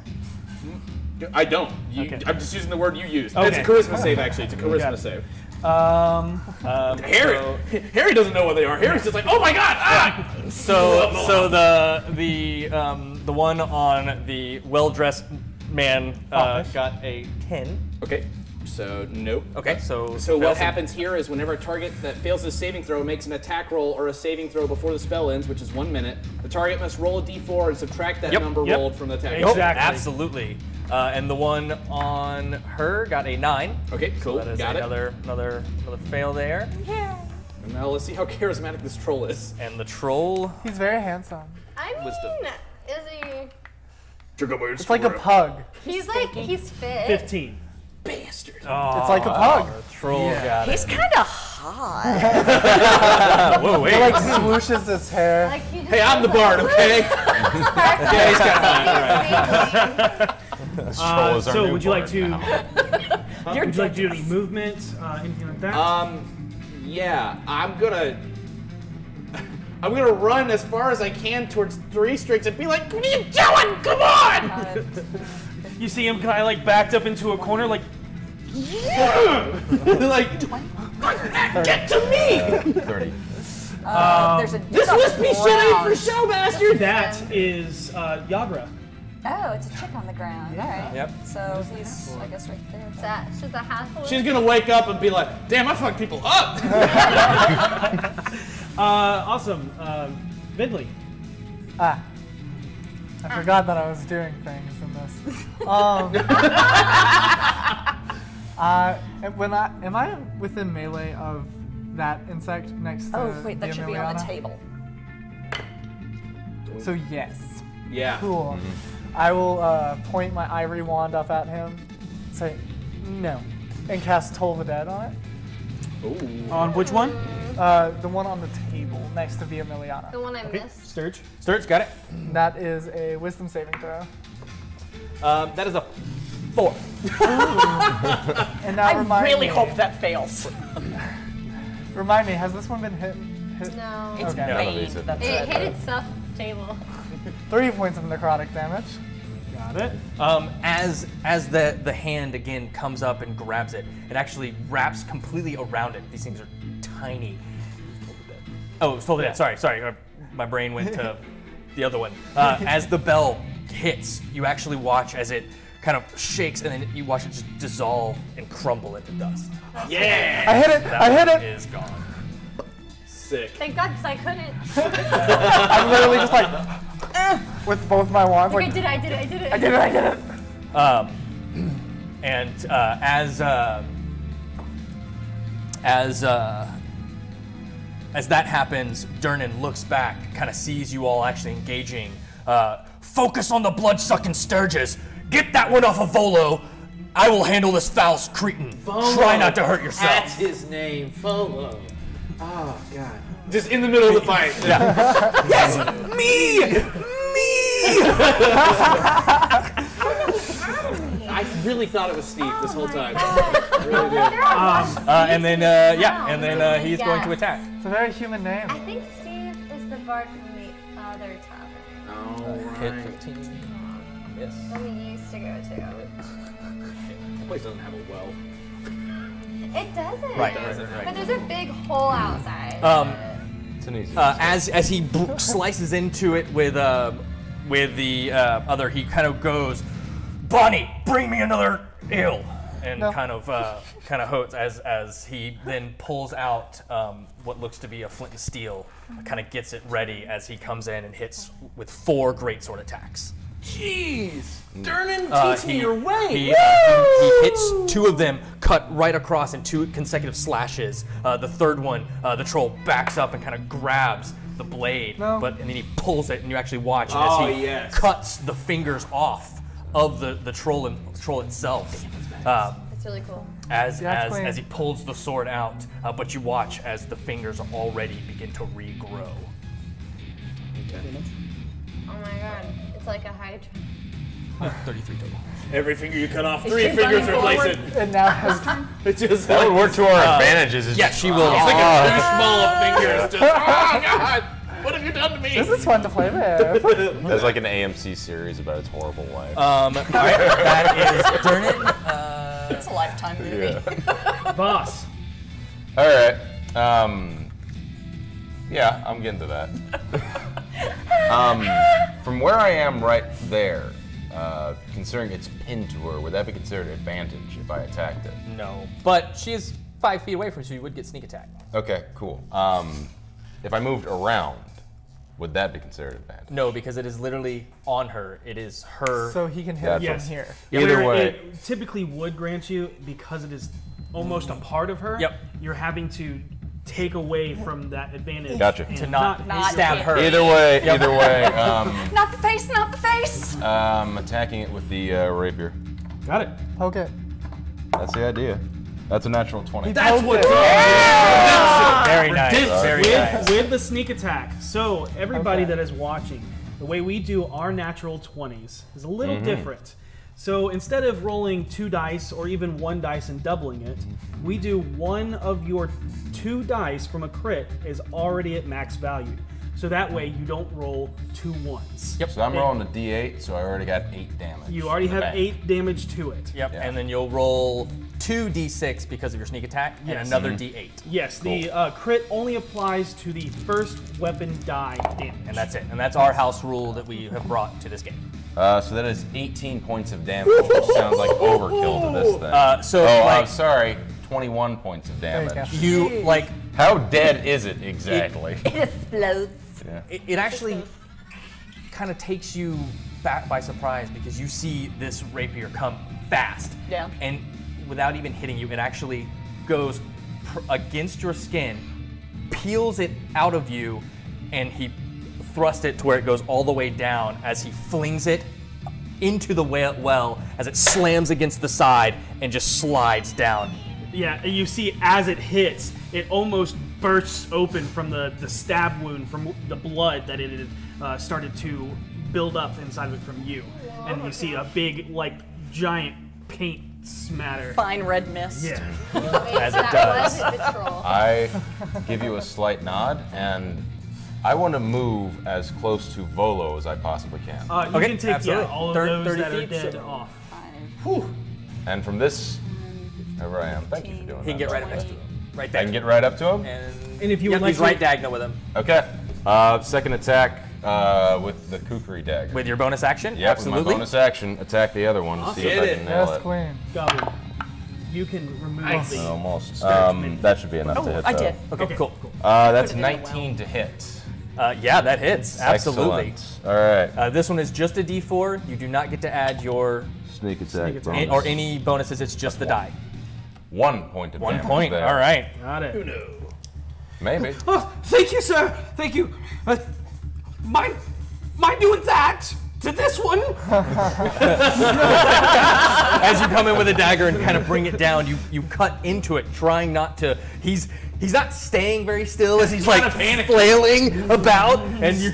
I don't. Okay. I'm just using the word you used. Okay. It's a charisma save, actually. It's a Got charisma it. save. Harry doesn't know what they are. Harry's just like, oh my god! Ah! So the one on the well-dressed man got a 10. Okay. So nope. Okay. So So what fails him. happens here is whenever a target that fails the saving throw makes an attack roll or a saving throw before the spell ends, which is 1 minute, the target must roll a d4 and subtract that number Yep. rolled from the attack. Nope, Exactly. absolutely. And the one on her got a 9. Okay, cool. That is Got it. another fail there. And now let's see how charismatic this troll is. And the troll. He's very handsome. I mean, Wisdom. is he? It's like a pug. He's fit. 15. Bastard. Oh, It's like a pug. the troll got He's it. kind of hot. Whoa, wait. He like swooshes his hair. Like he just Hey, I'm the bard, okay? Yeah, he's got hot. This troll is our So new would you like bard to? now. Would you like to do any movement? Anything like that? Yeah, I'm gonna run as far as I can towards 3 Strings and be like, what are you doing? Come on! You see him kind of like backed up into a corner, like like, get to me! 30. There's a This wispy shit ain't for show, bastard! that is Yagra. Oh, it's a chick on the ground. All right. Yep. So he's, I guess, right there. She's a half. She's gonna wake up and be like, damn, I fucked people up! Awesome. Vidley. I forgot that I was doing things in this. Am I within melee of that insect next to Oh, wait, that the should be on the Emiliana? table. So yes. Yeah. Cool. I will point my ivory wand up at him, say no, and cast Toll the Dead on it. Ooh. On which one? The one on the table next to the Emiliana. The one I Okay. missed. Sturge. Sturge, got it. That is a Wisdom saving throw. That is a 4. And now I remind really me, hope that fails. Remind me, has this one been hit? No. It's Okay. None of Bane. these have- That's It it. hit itself table. 3 points of necrotic damage. Got it. As the hand again comes up and grabs it, it actually wraps completely around it. These things are tiny. Oh, it's totally dead. Sorry. My brain went to the other one. As the bell hits, you actually watch as it kind of shakes, and then you watch it just dissolve and crumble into dust. Yeah! I hit it! I hit That it! is gone. Sick. Thank God, because I couldn't. I'm literally just like, with both my wands. Like, Like, I did it. I did it. And as that happens, Durnan looks back, kind of sees you all actually engaging. Focus on the blood-sucking Sturgis. Get that one off of Volo. I will handle this Faust cretin. Try not to hurt yourself. That's his name, Volo. Oh, God. Just in the middle of the fight. Yes, me. I really thought it was Steve this whole time. I really did. And then he's going to attack. It's a very human name. I think Steve is the bard from the other tavern Hit 15. Yes. that we used to go to. The place doesn't have a well. It doesn't. Right. But there's a big hole outside. It's an easy As he slices into it with the other, he kind of goes, Bonnie, bring me another ale, and kind of hotes as he then pulls out what looks to be a flint and steel, kind of gets it ready as he comes in and hits with 4 greatsword attacks. Jeez. Durnan, teach me He- your way. He hits 2 of them, cut right across in 2 consecutive slashes. The third one, the troll backs up and kind of grabs the blade, and then he pulls it, and you actually watch as he cuts the fingers off of the troll itself. It's really cool. As he pulls the sword out, but you watch as the fingers already begin to regrow. Oh my god. It's like a hydra. 33 total. Every finger you cut off, Is 3 she fingers running replace forward? it. And now has It just That would work to our advantages. Yeah, she will. It's like a fishbowl of fingers. Just, oh god, what have you done to me? this is fun to play with. That's like an AMC series about its horrible life. All right, that is Durnan. It's a Lifetime movie. Boss. All right. Yeah, I'm getting to that. From where I am right there, considering it's pinned to her, would that be considered an advantage if I attacked it? No, but she is 5 feet away from you, so you would get sneak attack. Okay, cool. If I moved around, would that be considered an advantage? No, because it is literally on her. It is her. So he can hit Yes. from here. Either Where way, it typically would grant you, because it is almost a part of her. Yep. You're having to take away from that advantage. Gotcha. and to not Not stab hit. her. either way, Not the face, not the face! attacking it with the rapier. Got it. Poke it. That's the idea. That's a natural 20. That's what's Very nice. Very nice. With the sneak attack. So everybody that is watching, the way we do our natural 20s is a little different. So instead of rolling 2 dice or even 1 dice and doubling it, we do one of your 2 dice from a crit is already at max value. So that way you don't roll 2 ones. Yep. So I'm rolling a d8, so I already got 8 damage. You already in the have bank. 8 damage to it. Yep. Yeah. And then you'll roll 2 d6 because of your sneak attack, and Yes. another d8, Yes, the crit only applies to the first weapon die damage. and that's it. And that's our house rule that we have brought to this game. So that is 18 points of damage, which sounds like overkill to this thing. I'm sorry, 21 points of damage. You like How dead is it exactly? It explodes. Yeah. it actually kind of takes you back by surprise because you see this rapier come fast. Yeah. And without even hitting you, it actually goes against your skin, peels it out of you, and he thrusts it to where it goes all the way down as he flings it into the well as it slams against the side and just slides down. Yeah, and you see as it hits, it almost bursts open from the stab wound, from the blood that it had started to build up inside of it from you. And you see a big, like, giant paint smatter. Fine red mist. Yeah. As it That does. was the troll. I give you a slight nod, and I want to move as close to Volo as I possibly can. You Okay, can take absolutely. all of 30 those that are feet, dead so- off. And from this, wherever I am, thank you for doing that. He can get right up next to him. Right I there. can get right up to him? And if you Yep, would like he's to, right diagonal with him. Okay. Second attack with the kukri dagger. With your bonus action? Yep, Absolutely. with my bonus action, attack the other one to see if I can nail Yes, it. queen. Goblin, you can remove the. Almost. Sturge minion. That should be enough to hit. I though. did. Okay, cool. That's 19 to hit. Yeah, that hits. Absolutely. Excellent. All right. This one is just a D4. You do not get to add your Sneak attack bonus. or any bonuses. It's just the die. 1 point of 1 damage point. there. All right. Got it. Maybe. Oh, thank you, sir. Thank you. Mind doing that to this one? As you come in with a dagger and kind of bring it down, you cut into it, trying not to. He's not staying very still as he's like flailing about, and you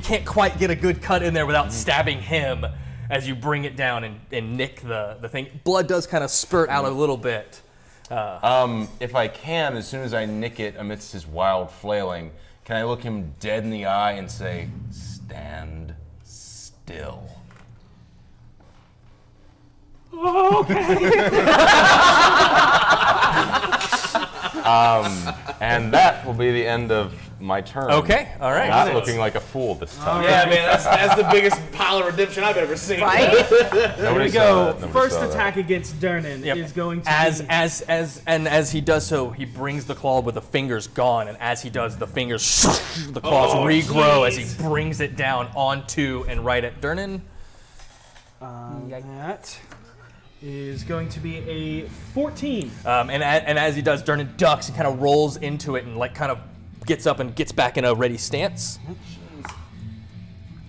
can't quite get a good cut in there without stabbing him as you bring it down and nick the thing. Blood does kind of spurt out a little bit. If I can, as soon as I nick it amidst his wild flailing, can I look him dead in the eye and say, "Stand still"? And that will be the end of my turn. Okay, all right. Not looking like a fool this time. Yeah, man, that's the biggest pile of redemption I've ever seen. Right? Here we go. First attack against Durnan is going to be... As he does so, he brings the claw with the fingers gone, and as he does, the claws regrow as he brings it down onto and right at Durnan. That is going to be a 14. And as he does, Durnan ducks and kind of rolls into it and like kind of gets up and gets back in a ready stance.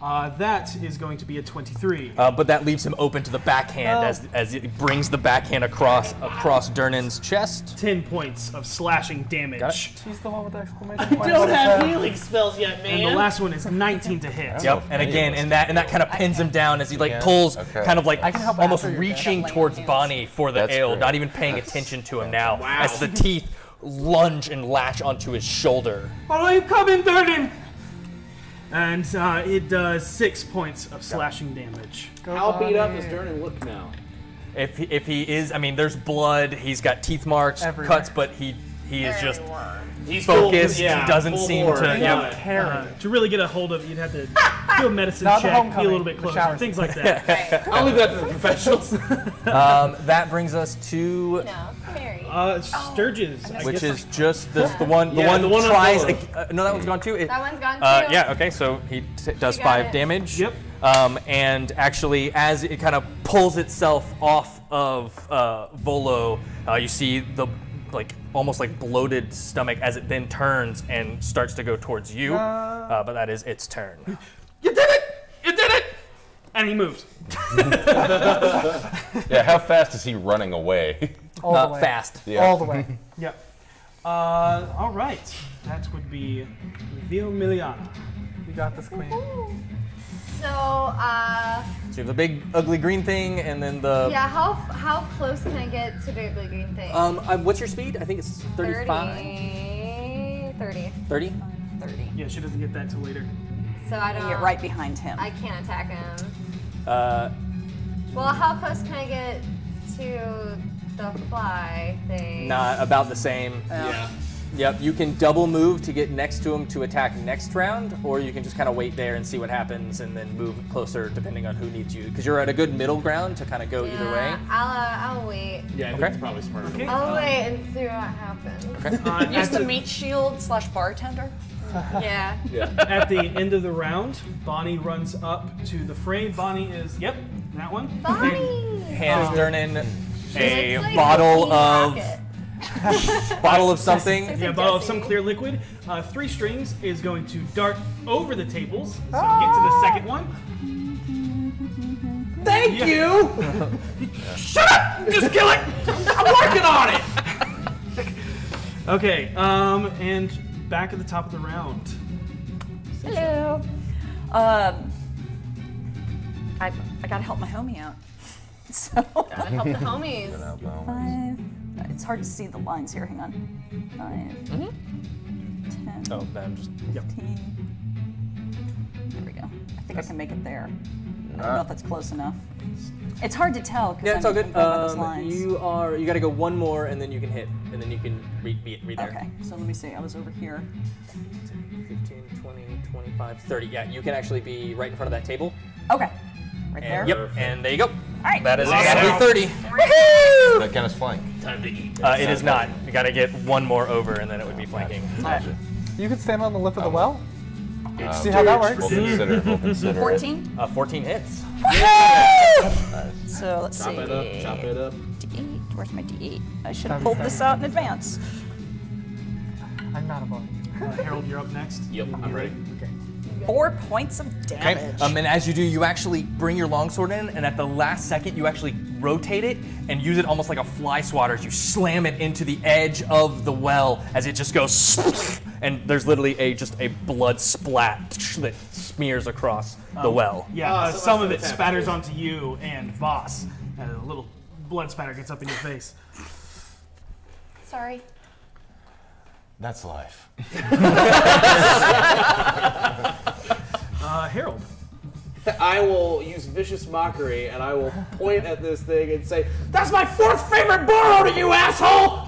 That is going to be a 23. But that leaves him open to the backhand as he brings the backhand across Durnan's chest. 10 points of slashing damage. She's the one with the exclamation I don't have healing spells yet, man. And the last one is 19 to hit. Yep, and again, and that kind of pins him down as he like pulls, kind of like almost reaching towards Bonnie for the ale, not even paying attention to him now, as the teeth lunge and lash onto his shoulder. I'm coming, Durnan! And it does 6 points of slashing damage. How beat up does Durnan look now? If he is, I mean, there's blood. He's got teeth marks, cuts, but he is just focused. He doesn't seem to. To really get a hold of it, you'd have to do a medicine check, be a little bit closer, things like that. I'll leave that to the professionals. That brings us to Mary. Sturges, which is just the one. The one tries. No, that one's gone too. That one's gone too. Yeah. Okay. So he does 5 damage. Yep. And actually, as it kind of pulls itself off of Volo, you see the almost like bloated stomach as it then turns and starts to go towards you. But that is its turn. You did it! You did it! And he moves. Yeah, how fast is he running away? All the way. Fast. Yeah. All the way. Yep. All right. That would be Vilmiliana. You got this, queen. So, So you have the big ugly green thing, and then the. yeah, how close can I get to the ugly green thing? What's your speed? I think it's 35. 30. 30? 30. Yeah, she doesn't get that till later. So I don't. Get right behind him. I can't attack him. Well, how close can I get to the fly thing? Not about the same. Yeah. Yep, you can double move to get next to him to attack next round, or you can just kind of wait there and see what happens and then move closer depending on who needs you. Because you're at a good middle ground to kind of go either way. I'll wait. Yeah, I think it's probably smarter. Okay. I'll wait and see what happens. Use the meat shield / bartender. Yeah. At the end of the round, Bonnie runs up to the fray. Bonnie is, yep, that one. Bonnie! Hands Durnan a It's like bottle a of rocket. bottle of something. Yeah, bottle of some clear liquid. 3 strings is going to dart over the tables. So get to the second one. Thank you! Shut up! Just kill it! I'm working on it! Okay, and back at the top of the round. Hello. I gotta help my homie out. So Gotta help the homies. 5. It's hard to see the lines here. Hang on. 5. 10. Oh, I'm just. 15. There we go. I think I can make it there. I don't know if that's close enough. It's hard to tell because Yeah, it's all good. I'm going by those lines. You got to go one more, and then you can hit, and then you can read there. Okay, so let me see. I was over here. 15, 20, 25, 30. Yeah, you can actually be right in front of that table. Okay, right there. And, yep, and there you go. All right. That is exactly 30. That kind of flank. Time to eat. It is not. You got to get one more over, and then it would be flanking. You could stand on the lip of the well? See how that works? We'll consider 14? 14 hits. So let's see. Chop it up. D8. Where's my D8? I should have pulled this out in advance. I'm not above. Harold, you're up next. Yep, I'm ready. Okay. 4 points of Okay. damage. And as you do, you actually bring your longsword in, and at the last second, you actually rotate it and use it almost like a fly swatter as you slam it into the edge of the well as it just goes, and there's literally just a blood splat that smears across the well. Yeah, some of it spatters onto you and Voss. And a little blood spatter gets up in your face. Sorry. That's life. Harold. I will use vicious mockery, and I will point at this thing and say, "That's my 4th favorite bar owner, you asshole!"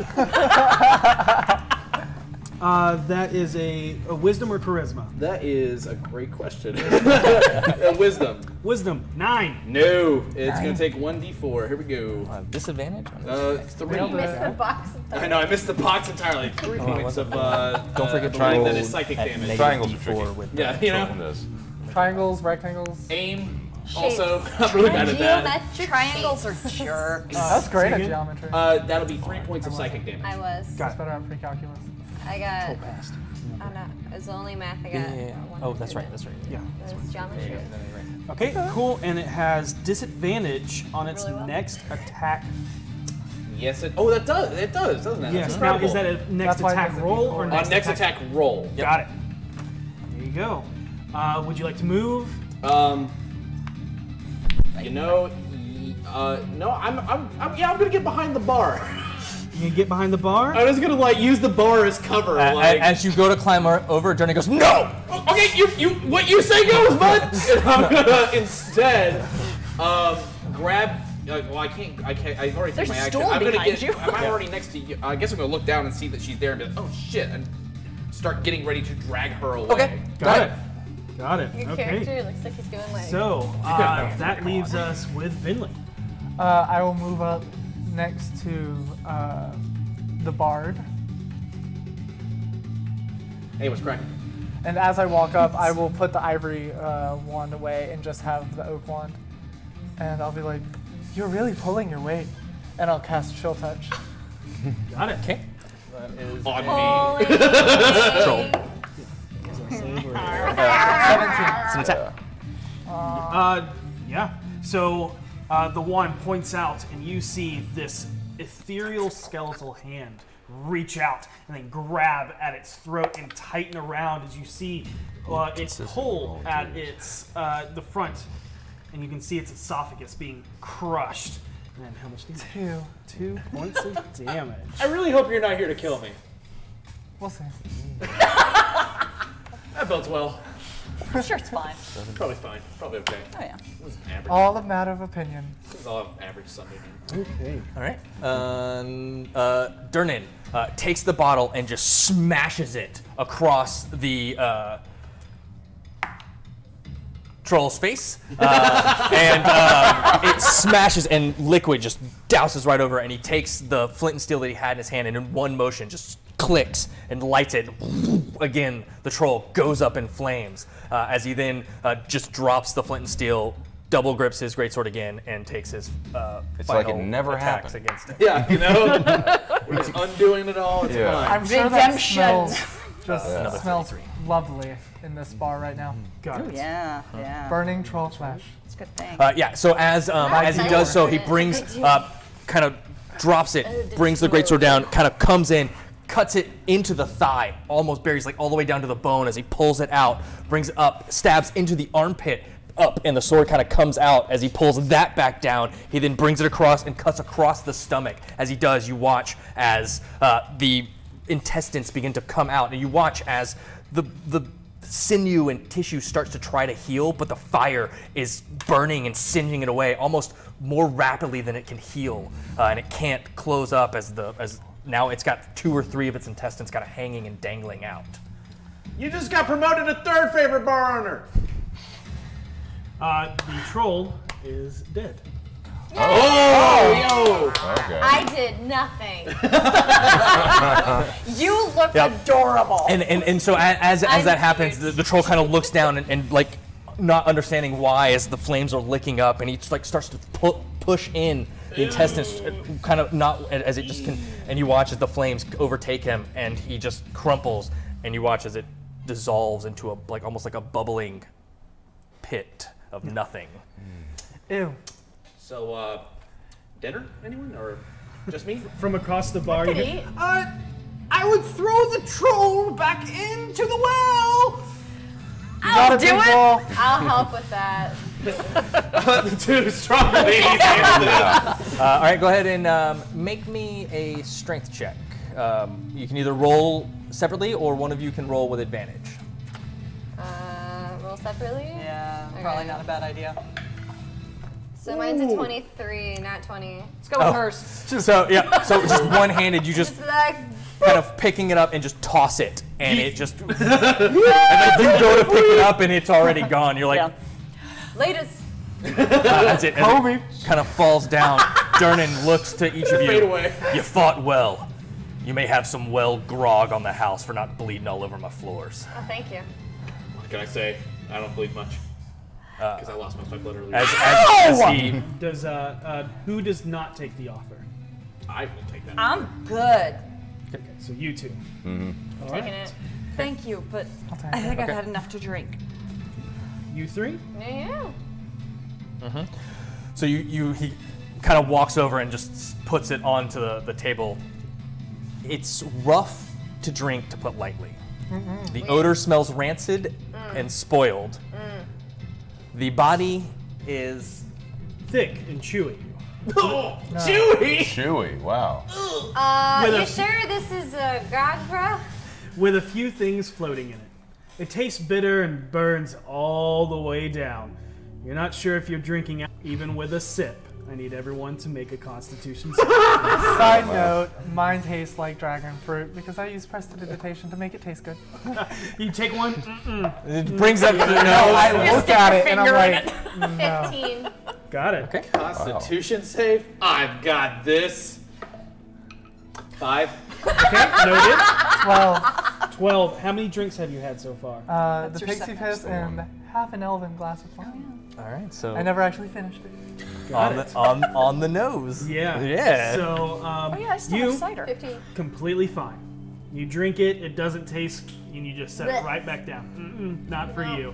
That is a wisdom or charisma? That is a great question. Wisdom. Wisdom, 9. No, it's gonna take 1d4. Here we go. Disadvantage? 3. You missed the box. I know, I missed the box entirely. 3 points of Don't forget the to one roll that is psychic at damage. negative Triangles are D4 tricky. with Yeah, you know. Does. Triangles, rectangles. Aim. Shapes. Also, I'm really bad at that. Geometric Triangles are shapes. jerks. That's great at again? geometry. That'll be 3 points of psychic damage. I was. That's better at pre-calculus. I got. Passed. I don't know. It was the only math I got. Yeah. one Oh, of that's it. right. That's right. Yeah. It was geometry. Okay, cool. And it has disadvantage on its Really well. next attack. Yes, it. Oh, that does. It does, doesn't it? Yes. That's Now, incredible. is that a next That's why it attack has a roll D4. or next next attack roll? Yep. Got it. There you go. Would you like to move? You know, no, I'm gonna get behind the bar. You can get behind the bar. I'm just gonna like use the bar as cover. Like, As you go to climb over, Journey goes, "No!" okay, what you say goes, bud. And I'm gonna instead grab. Well, I can't. I've already There's taken my a action. stool I'm gonna behind get. you. I'm already next to you. I guess I'm gonna look down and see that she's there and be like, "Oh shit!" and start getting ready to drag her away. Okay. Got it. Got it. Your Okay. character looks like he's going like. So that leaves us with Vinley. I will move up next to the bard. Hey, what's cracking? And as I walk up, I will put the ivory wand away and just have the oak wand. And I'll be like, "You're really pulling your weight." And I'll cast Chill Touch. Got it. Okay. On me. Holy. Troll. It's an attack. Yeah. So the wand points out, and you see this ethereal skeletal hand reach out and then grab at its throat and tighten around as you see it pull at its the front, and you can see its esophagus being crushed. And then how much damage? 2 points of damage. I really hope you're not here to kill me. We'll see. That bodes well. I'm sure it's fine. Probably fine. Probably okay. Oh yeah. It was average. All a matter of opinion. This is all average Sunday night. Okay. All right. Durnan takes the bottle and just smashes it across the troll's face, and it smashes, and liquid just douses right over, and he takes the flint and steel that he had in his hand, and in one motion just clicks and lights it. Again, the troll goes up in flames as he then just drops the flint and steel, double grips his greatsword again, and takes his It's like it final never attacks happened. against it. Yeah, you know, we're just undoing it all. It's Yeah. fine. I'm sure that Redemption. smells just Another smells 33. lovely in this bar right now. Got it. Yeah, yeah. Burning troll flesh. It's a good thing. Yeah, so as he does so, he brings, kind of drops it, brings the greatsword down, kind of comes in, cuts it into the thigh, almost buries like all the way down to the bone as he pulls it out, brings it up, stabs into the armpit, up, and the sword kind of comes out as he pulls that back down. He then brings it across and cuts across the stomach. As he does, you watch as the intestines begin to come out, and you watch as the sinew and tissue starts to try to heal, but the fire is burning and singeing it away almost more rapidly than it can heal, and it can't close up as now it's got 2 or 3 of its intestines kind of hanging and dangling out. You just got promoted to 3rd favorite bar owner. The troll is dead. Oh, Okay. I did nothing. You look adorable. And so as I'm that happens, cute. the troll kind of looks down and like not understanding why as the flames are licking up, and he just like starts to push in the intestines, kind of not as it just can, and you watch as the flames overtake him, and he just crumples, and you watch as it dissolves into a like almost like a bubbling pit of nothing. Ew. So, dinner? Anyone? Or just me? From across the bar, you hear, I would throw the troll back into the well. I'll do it. I'll help with that. The two strong ladies. All right, go ahead and make me a strength check. You can either roll separately, or one of you can roll with advantage. Roll separately? Yeah, Okay. probably not a bad idea. So mine's a 23, not 20. Let's go with hers. So yeah, so just one-handed, you just It's like, kind of picking it up and just toss it, and it just, and then you go to pick it up and it's already gone. You're like, latest. as it kind of falls down. Durnan looks to each of you. Fade away. You fought well. You may have some well grog on the house for not bleeding all over my floors. Oh, thank you. What can I say? I don't bleed much. Because I lost most of my blood earlier. As he, does who does not take the offer? I will take that. I'm good. Okay, so you two. All Taking right. it. Thank you, but I think I've had enough to drink. You three. Yeah. so he kind of walks over and just puts it onto the table. It's rough to drink, to put lightly. The odor smells rancid and spoiled. The body is Thick and chewy. Chewy. Wow. With You a- sure this is a Gagra? With a few things floating in it. It tastes bitter and burns all the way down. You're not sure if you're drinking even with a sip. I need everyone to make a constitution save. Side note, mine tastes like dragon fruit because I use prestidigitation to make it taste good. You take one. it brings up your nose. I look at it and I'm like, no. 15. Got it. Okay. Constitution save? I've got this. 5. Okay, noted. 12. 12. How many drinks have you had so far? The your pixie second. piss and half an elven glass of wine. All right, so I never actually finished it. on the nose. Yeah. Yeah. So Oh yeah, I still you have cider. 15. completely fine. You drink it, it doesn't taste, and you just set it Blech. right back down. Not for you.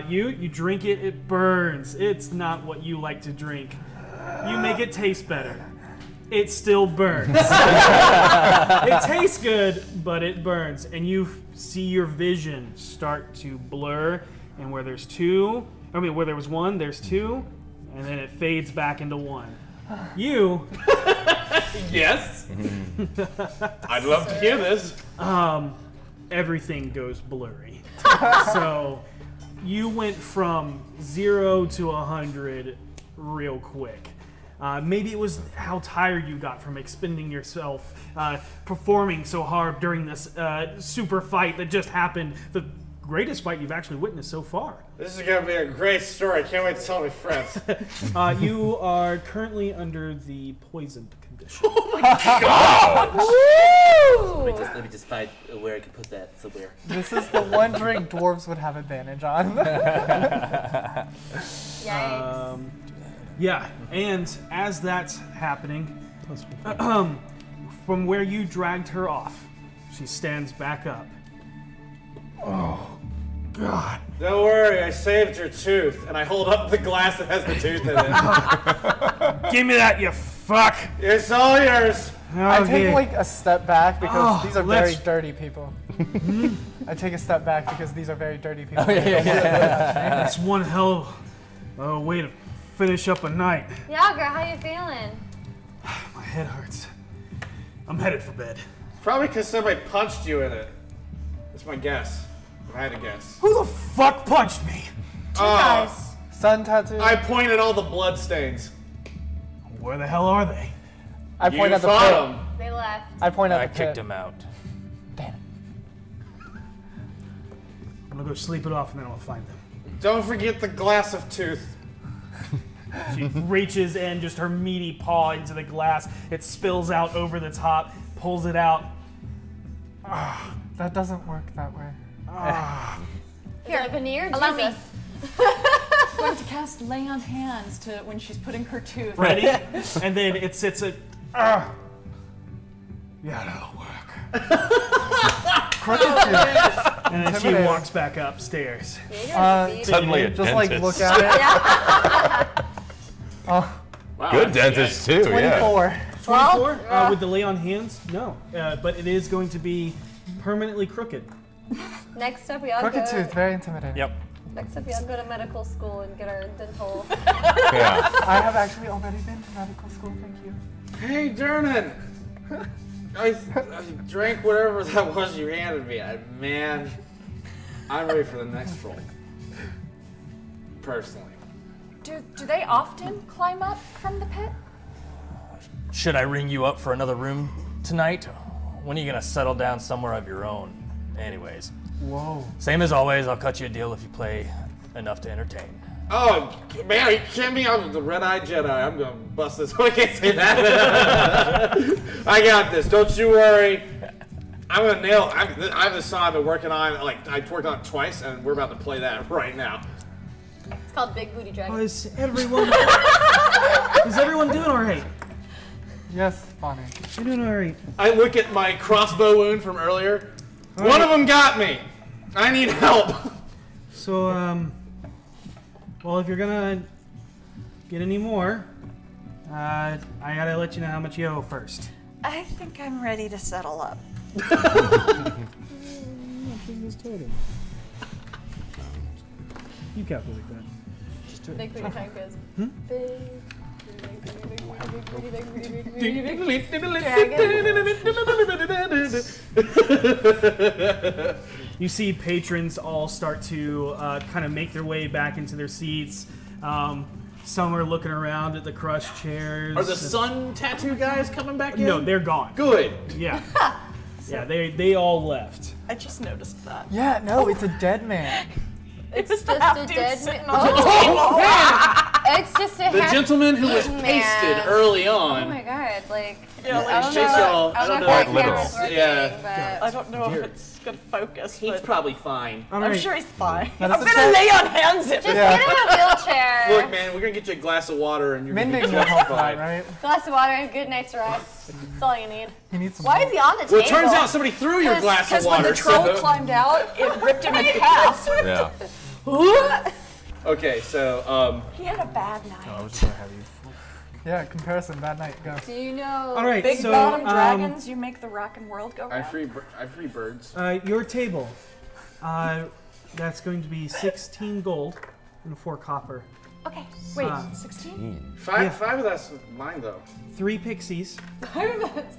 You drink it, it burns. It's not what you like to drink. You make it taste better. It still burns. It tastes good, but it burns. And you see your vision start to blur, and where there was one, there's two, and then it fades back into one. You, Yes. I'd love to hear this. everything goes blurry. So you went from 0 to 100 real quick. Maybe it was how tired you got from expending yourself, performing so hard during this super fight that just happened. The greatest fight you've actually witnessed so far. This is gonna be a great story. I can't wait to tell my friends. You are currently under the poisoned condition. Let me just find where I can put that somewhere. This is the one drink dwarves would have advantage on. Yikes. Yeah, and as that's happening, from where you dragged her off, she stands back up. Don't worry, I saved your tooth, and I hold up the glass that has the tooth in it. Give me that, you fuck! It's all yours. I take like a step back because these are very let's- dirty people. I take a step back because these are very dirty people. That's one hell of a way to finish up a night. Yagra, how you feeling? My head hurts. I'm headed for bed. Probably because somebody punched you in it. That's my guess. If I had to guess. Who the fuck punched me? Sun tattoo. I pointed all the blood stains. Where the hell are they? I You point at the fought pit. them. They left. I point at I the kicked pit. him out. I'm gonna go sleep it off and then I'll find them. Don't forget the glass of tooth. She reaches in, just her meaty paw into the glass. It spills out over the top, pulls it out. That doesn't work that way. Here, veneer, allow me. Jesus. I'm going to cast Lay on Hands to when she's putting her tooth. Ready? And then it sits at. Yeah, that'll work. And then she walks back upstairs. Suddenly a just dentist. like look at it. Oh, Wow, good dentist too. 24. Yeah. 24 with the lay on hands? No, but it is going to be permanently crooked. Next up, we all Crooked go. tooth, very intimidating. Yep. Next up, we all go to medical school and get our dental. Yeah. I have actually already been to medical school. Thank you. Hey, Dernan. I drank whatever that was you handed me. Man, I'm ready for the next roll. Personally. Do they often climb up from the pit? Should I ring you up for another room tonight? When are you gonna settle down somewhere of your own? Anyways. Whoa. Same as always, I'll cut you a deal if you play enough to entertain. Oh, man, are you kidding me? I'm the red-eyed Jedi. I'm gonna bust this. I can't say that. I got this. Don't you worry. I'm gonna nail it. I have this song I've been working on. Like, I worked on it twice, and we're about to play that right now. It's called Big Booty Dragon. Is everyone doing all right? Yes, Bonnie. You're doing all right. I look at my crossbow wound from earlier. One of them got me. I need help. So, well, if you're gonna get any more, I gotta let you know how much you owe first. I think I'm ready to settle up. You calculate that. Just do it. Big Booty Dragon goes. You see patrons all start to kind of make their way back into their seats. Some are looking around at the crushed chairs. Are the sun tattoo guys coming back in? No, they're gone. Good. Yeah. Yeah, they all left. I just noticed that. Yeah, no, it's a dead man. It's just a dead man. It's just a The gentleman who was man. pasted early on. Oh my god, like. Yeah, I like don't Chase y'all. know. I don't know Quite if that camera's literal. working, Yeah. but I don't know if it's gonna focus, He's but probably fine. All I'm right. sure he's fine. That I'm is gonna a- lay on hands it. just get him a wheelchair. Look, man, we're gonna get you a glass of water and you're gonna Mending be will just help fine. that, right? Glass of water and a good night's rest. That's all you need. He needs some. Why is he on the table? Well, it turns out somebody threw your glass of Because when water. the troll so- climbed out, it ripped him in half. Yeah. Okay, so He had a bad night. Oh, Yeah, comparison, bad night, go. Do you know? All right, Big so bottom dragons, you make the rockin' world go I round. free birds. your table, that's going to be 16 gold and 4 copper. Okay, wait, Uh, 16? Five of that's mine though. 3 pixies.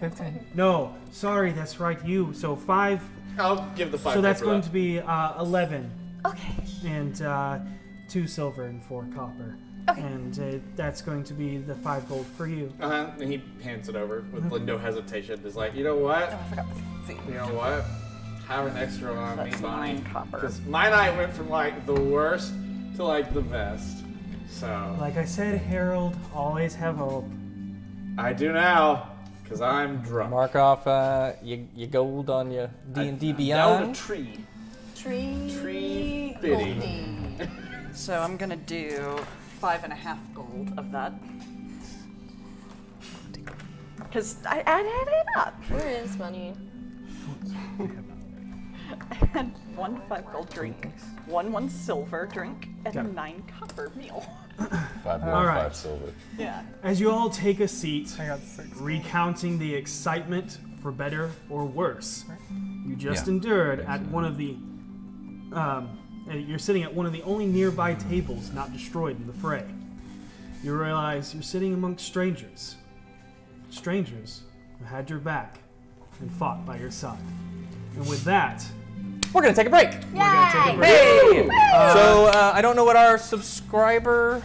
15. No, sorry, that's right. So 5. I'll give the 5. So that's for going that. to be 11, Okay. and 2 silver and 4 copper. Okay. And that's going to be the 5 gold for you. And he hands it over with no hesitation. He's like, you know what? Oh, I forgot the You know what? Have an extra on me, That's Bonnie. 9 copper. Because my night went from like the worst to like the best. So Like I said, Harold, always have hope. I do now, because I'm drunk. Mark off your gold on your D&D Down Beyond. a tree. Tree fitting. Goldie. So I'm gonna do 5.5 gold of that. Because I added it up. Where is money? I had 1 5 gold drink, 1 silver drink, and a 9 copper meal. 5 gold, All right. 5 silver. Yeah. As you all take a seat, I got 6. recounting the excitement for better or worse you just Yeah. endured at one of the you're sitting at one of the only nearby tables not destroyed in the fray. You realize you're sitting amongst strangers who had your back and fought by your side. And with that, We're gonna take a break. we're going to take a break. Hey! So I don't know what our subscriber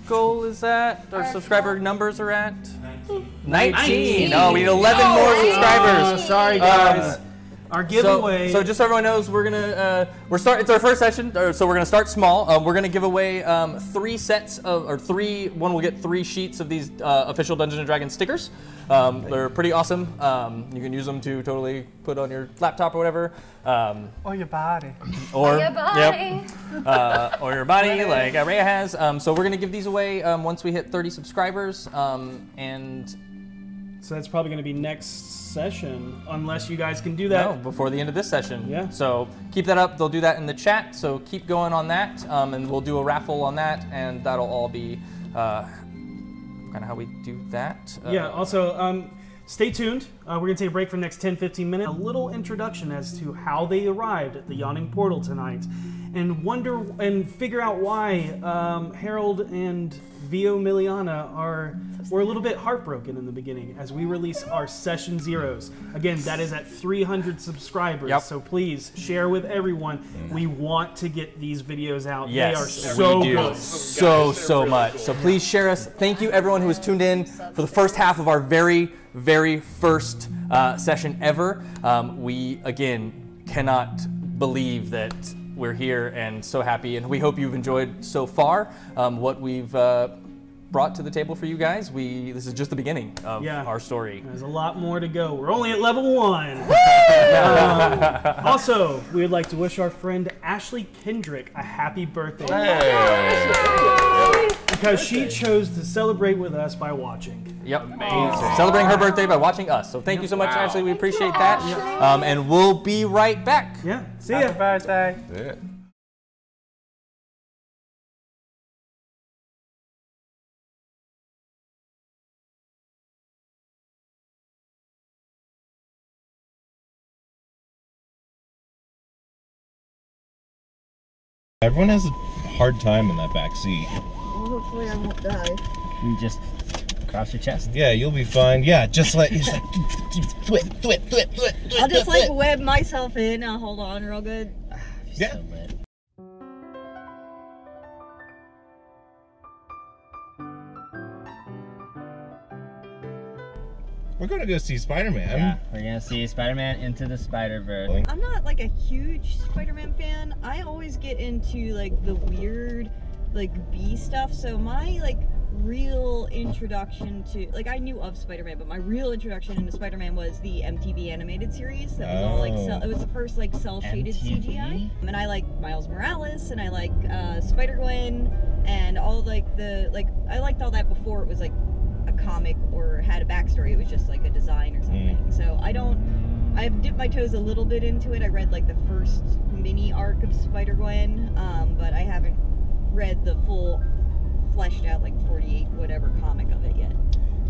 goal is at. Our subscriber numbers are at 19. Oh, we need 11 more subscribers. Sorry, guys. Our giveaway. So just so everyone knows, it's our first session, so we're gonna start small. We're gonna give away 3 sets of, one will get 3 sheets of these official Dungeons & Dragons stickers. They're pretty awesome. You can use them to totally put on your laptop or whatever. Or your body. Or your body. Yep. Or your body, like Rhea has. So we're gonna give these away once we hit 30 subscribers, and so that's probably gonna be next session, unless you guys can do that. No, before the end of this session. Yeah. So keep that up. They'll do that in the chat. So keep going on that, and we'll do a raffle on that, and that'll all be kind of how we do that. Yeah. Also, stay tuned. We're gonna take a break for the next 10-15 minutes. A little introduction as to how they arrived at the Yawning Portal tonight, and figure out why Harold and Vio Miliana were a little bit heartbroken in the beginning as we release our Session Zeros. Again, that is at 300 subscribers, so please share with everyone. We want to get these videos out. Yes, they are so good. So much. So please share us. Thank you everyone who was tuned in for the first half of our very, very first session ever. We, again, cannot believe that we're here and so happy, and we hope you've enjoyed so far what we've brought to the table for you guys. This is just the beginning of our story. There's a lot more to go. We're only at level 1. Also, we would like to wish our friend Ashley Kendrick a happy birthday. Because she chose to celebrate with us by watching. Yep. Amazing. Celebrating her birthday by watching us. So thank you so much, Ashley. We appreciate that. And we'll be right back. Yeah. See ya. Happy birthday. Yeah. Everyone has a hard time in that back seat. Well, hopefully I won't die. You just cross your chest. Yeah, you'll be fine. Yeah, just like I'll just like web myself in. I'll hold on real good. Yeah. So lit. We're gonna go see Spider-Man. Yeah, we're gonna see Spider-Man Into the Spider-Verse. I'm not like a huge Spider-Man fan. I always get into like the weird, like B stuff. So my like real introduction to, like, I knew of Spider-Man, but my real introduction into Spider-Man was the MTV animated series. That was all like it was the first like cell-shaded CGI. And I like Miles Morales, and I like Spider-Gwen, and all like I liked all that before it was like a comic or had a backstory. It was just like a design or something. So I've dipped my toes a little bit into it. I read like the first mini arc of Spider-Gwen, but I haven't read the full fleshed out like 48 whatever comic of it yet.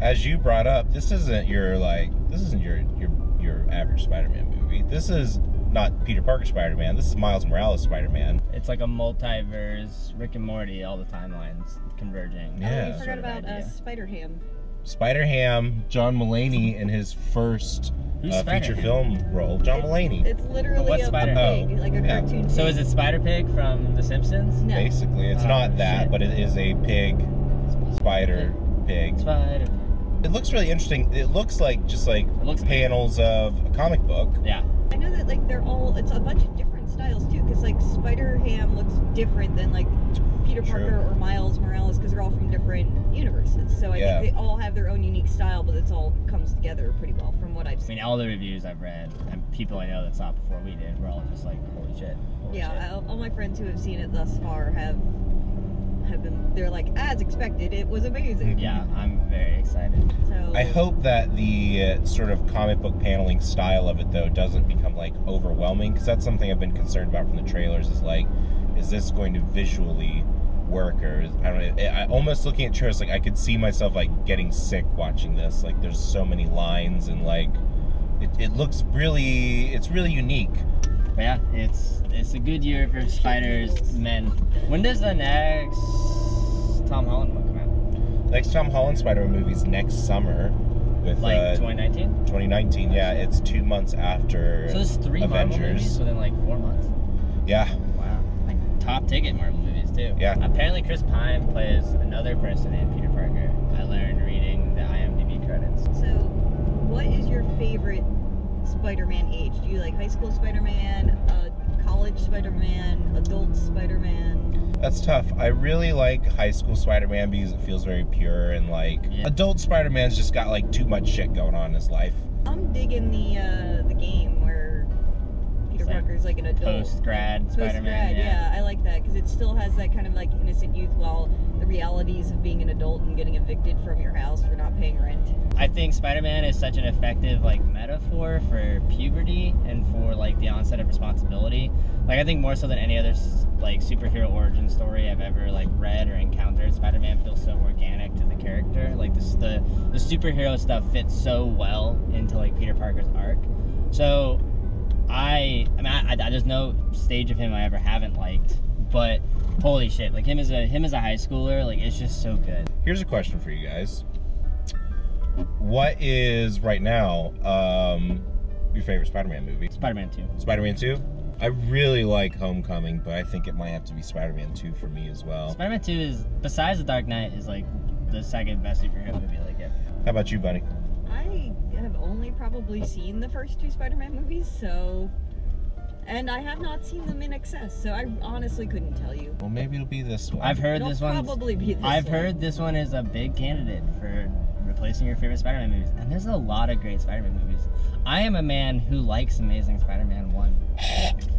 As you brought up, this isn't your average Spider-Man movie. This is not Peter Parker Spider-Man. This is Miles Morales Spider-Man. It's like a multiverse, Rick and Morty, all the timelines converging. Yeah. Oh, you forgot about Spider-Ham. Spider-Ham, John Mulaney in his first feature film role. John Mulaney. It's literally a pig, like a cartoon pig. So is it Spider-Pig from The Simpsons? No. Basically, it's not that, but it is a pig, spider, pig. Spider. It looks really interesting. It looks like just like panels of a comic book. Yeah. I know that like it's a bunch of different styles too, because like Spider-Ham looks different than like Peter Parker or Miles Morales, because they're all from different universes. So I think they all have their own unique style, but it's all comes together pretty well from what I've seen. I mean, all the reviews I've read and people I know that saw it before we did, we're all just like, holy shit. All my friends who have seen it thus far have been, they're like, as expected, it was amazing. Yeah, I'm very excited. So I hope that the sort of comic book paneling style of it, though, doesn't become like overwhelming, because that's something I've been concerned about from the trailers. Is like, is this going to visually work, or I don't know? I almost looking at trailers, like I could see myself like getting sick watching this. Like, there's so many lines, and like it looks really, it's really unique. But yeah, it's a good year for Spider-Man. When does the next Tom Holland one come out? Next Tom Holland Spider-Man movie's next summer. With, like 2019? 2019, yeah. It's 2 months after So it's 3 Marvel movies Avengers. within like 4 months? Yeah. Wow. Like top ticket Marvel movies too. Yeah. Apparently Chris Pine plays another person in Peter Parker. I learned reading the IMDb credits. So, what is your favorite Spider-Man age? Do you like high school Spider-Man, college Spider-Man, adult Spider-Man? That's tough. I really like high school Spider-Man because it feels very pure, and like adult Spider-Man's just got like too much shit going on in his life. I'm digging the game where Peter Parker's like an adult. Post-grad Spider-Man. Post-grad, yeah. I like that because it still has that kind of like innocent youth while the realities of being an adult and getting evicted from your house for not paying rent. I think Spider-Man is such an effective like metaphor for puberty and for like the onset of responsibility. Like I think more so than any other like superhero origin story I've ever like read or encountered, Spider-Man feels so organic to the character. Like the superhero stuff fits so well into like Peter Parker's arc. So I mean there's no stage of him I ever haven't liked, but holy shit, like him as a high schooler, like it's just so good. Here's a question for you guys. What is right now your favorite Spider-Man movie? Spider-Man 2. Spider-Man 2? I really like Homecoming, but I think it might have to be Spider-Man 2 for me as well. Spider-Man 2 is, besides The Dark Knight, is like the second best superhero movie like ever. How about you, Bunny? I have only probably seen the first 2 Spider-Man movies, and I have not seen them in excess, so I honestly couldn't tell you. Well, maybe it'll be this one. I've heard this one. Probably be this I've one. heard this one is a big candidate for replacing your favorite Spider-Man movies, and there's a lot of great Spider-Man movies. I am a man who likes Amazing Spider-Man 1.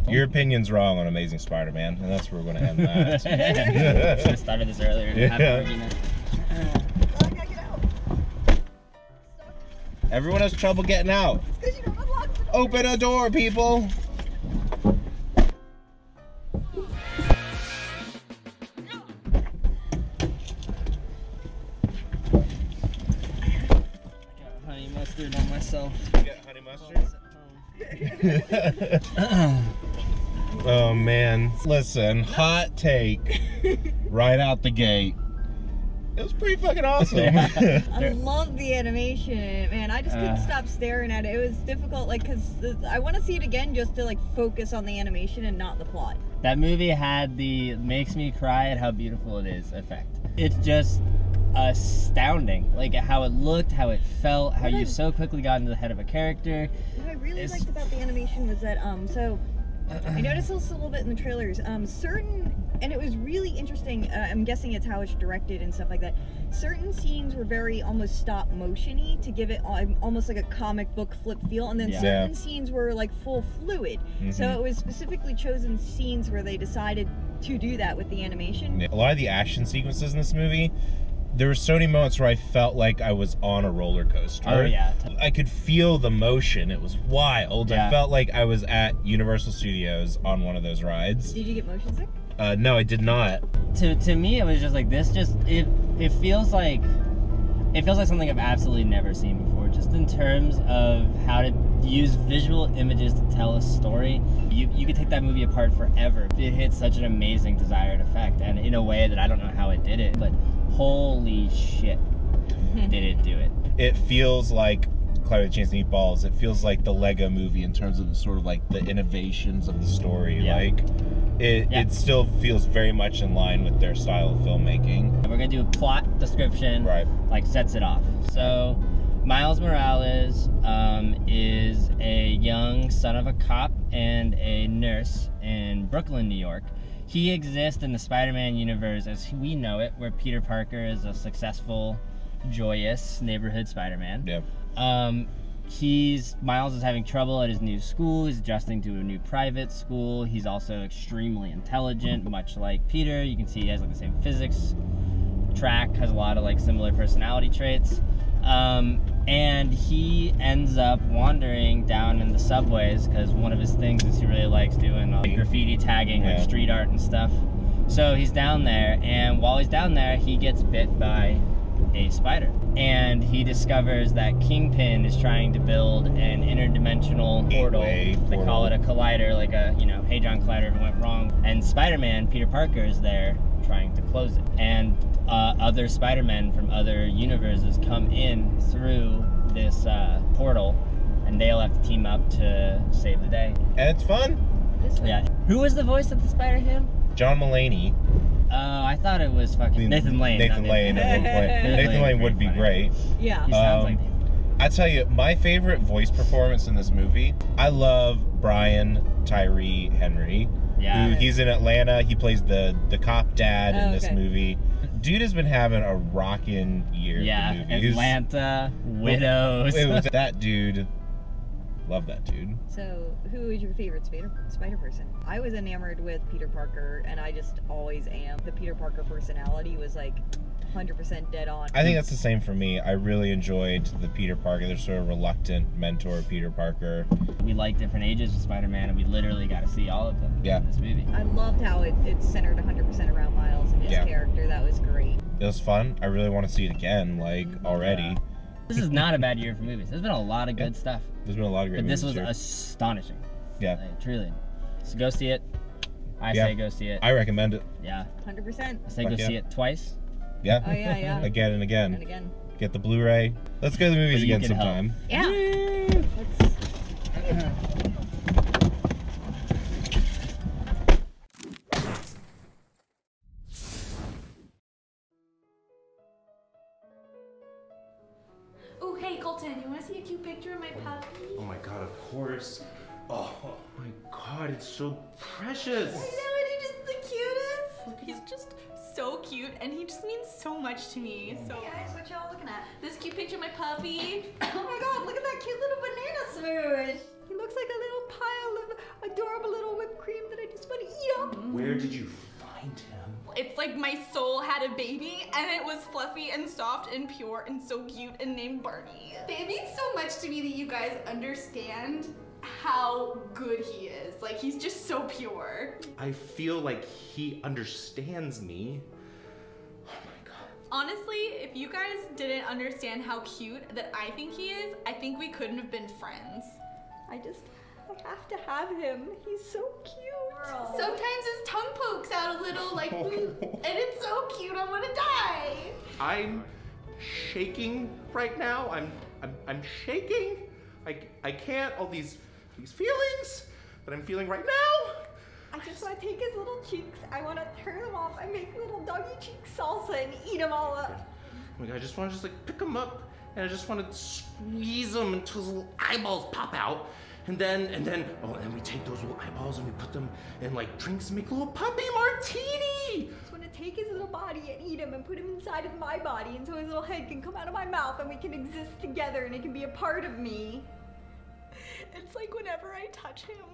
Your opinion's wrong on Amazing Spider-Man, and that's where we're going to end that. Should have started this earlier to have an argument. Everyone has trouble getting out. Open a door, people. Honey mustard on myself. You got honey mustard? Oh man. Listen, hot take right out the gate. It was pretty fucking awesome. I love the animation, man. I just couldn't stop staring at it. It was difficult, like, because I want to see it again just to, like, focus on the animation and not the plot. That movie had the makes me cry at how beautiful it is effect. It's just astounding, like how it looked, how it felt, how you so quickly got into the head of a character. What I really liked about the animation was that, so I noticed this a little bit in the trailers, and it was really interesting, I'm guessing it's how it's directed and stuff like that. Certain scenes were very almost stop motion-y to give it almost like a comic book flip feel, and then certain scenes were like full fluid. So it was specifically chosen scenes where they decided to do that with the animation. A lot of the action sequences in this movie, there were so many moments where I felt like I was on a roller coaster. Oh yeah. I could feel the motion. It was wild. Yeah. I felt like I was at Universal Studios on one of those rides. Did you get motion sick? No, I did not. To me, it was just like this. It feels like something I've absolutely never seen before. Just in terms of how to use visual images to tell a story, you could take that movie apart forever. It hit such an amazing desired effect, and in a way that I don't know how it did it, but holy shit, did it do it? It feels like Cloudy with a Chance of Meatballs. It feels like the Lego movie in terms of the sort of like the innovations of the story. Yeah. Like it still feels very much in line with their style of filmmaking. We're gonna do a plot description, right? Like sets it off. So Miles Morales is a young son of a cop and a nurse in Brooklyn, New York. He exists in the Spider-Man universe as we know it, where Peter Parker is a successful, joyous neighborhood Spider-Man. Yep. Miles is having trouble at his new school. He's adjusting to a new private school. He's also extremely intelligent, much like Peter. You can see he has like the same physics track, has a lot of like similar personality traits. And he ends up wandering down in the subways because one of his things is he really likes doing graffiti tagging, like street art and stuff. So he's down there, and while he's down there, he gets bit by a spider. And he discovers that Kingpin is trying to build an interdimensional portal. They call it a collider, like a, Hadron Collider if it went wrong. And Spider-Man, Peter Parker, is there trying to close it. And other Spider-Men from other universes come in through this portal, and they all have to team up to save the day. And it's fun. Yeah. Who was the voice of the Spider-Ham? John Mulaney. I thought it was fucking Nathan Lane. Nathan Lane at one point. Nathan Lane would be great. Yeah. He sounds like I tell you, my favorite voice performance in this movie, I love Brian Tyree Henry. Yeah. He's in Atlanta. He plays the cop dad in this movie. Dude has been having a rockin' year. Yeah, in movies. Atlanta, Widows. That dude. Love that dude. So, who is your favorite Spider-Person? I was enamored with Peter Parker, and I just always am. The Peter Parker personality was like 100% dead on. I think that's the same for me. I really enjoyed the Peter Parker, the sort of reluctant mentor Peter Parker. We like different ages of Spider-Man, and we literally got to see all of them in this movie. I loved how it's centered 100% around Miles and his character. That was great. It was fun. I really want to see it again, like, already. Yeah. This is not a bad year for movies. There's been a lot of good stuff. There's been a lot of great movies. But this was here. astonishing. Yeah. Like, truly. So go see it. I say go see it. I recommend it. Yeah. 100%. I say go see it twice. Yeah. Oh, yeah. Again and again. And again. Get the Blu-ray. Let's go to the movies again sometime. Yeah. Oh, hey, Colton, you want to see a cute picture of my puppy? Oh my god, of course. Oh my god, it's so precious. I know, and he's just the cutest. He's just so cute, and he just means so much to me. So, hey guys, what y'all looking at? This cute picture of my puppy. Oh my god, look at that cute little banana smoosh. He looks like a little pile of adorable little whipped cream that I just want to eat up. Where did you find him? It's like my soul had a baby, and it was fluffy and soft and pure and so cute and named Barney. It means so much to me that you guys understand how good he is. Like, he's just so pure. I feel like he understands me. Honestly, if you guys didn't understand how cute that I think he is, I think we couldn't have been friends. I have to have him. He's so cute. Sometimes his tongue pokes out a little, like, and it's so cute, I want to die. I'm shaking right now. I'm shaking. I can't. All these feelings that I'm feeling right now. I just want to take his little cheeks. I want to turn them off. I make little doggy cheek salsa and eat them all up. Oh my god, I just want to like pick him up and I just want to squeeze him until his little eyeballs pop out. And then we take those little eyeballs and we put them in like drinks and make a little puppy martini. I just want to take his little body and eat him and put him inside of my body and so his little head can come out of my mouth and we can exist together and it can be a part of me. It's like whenever I touch him,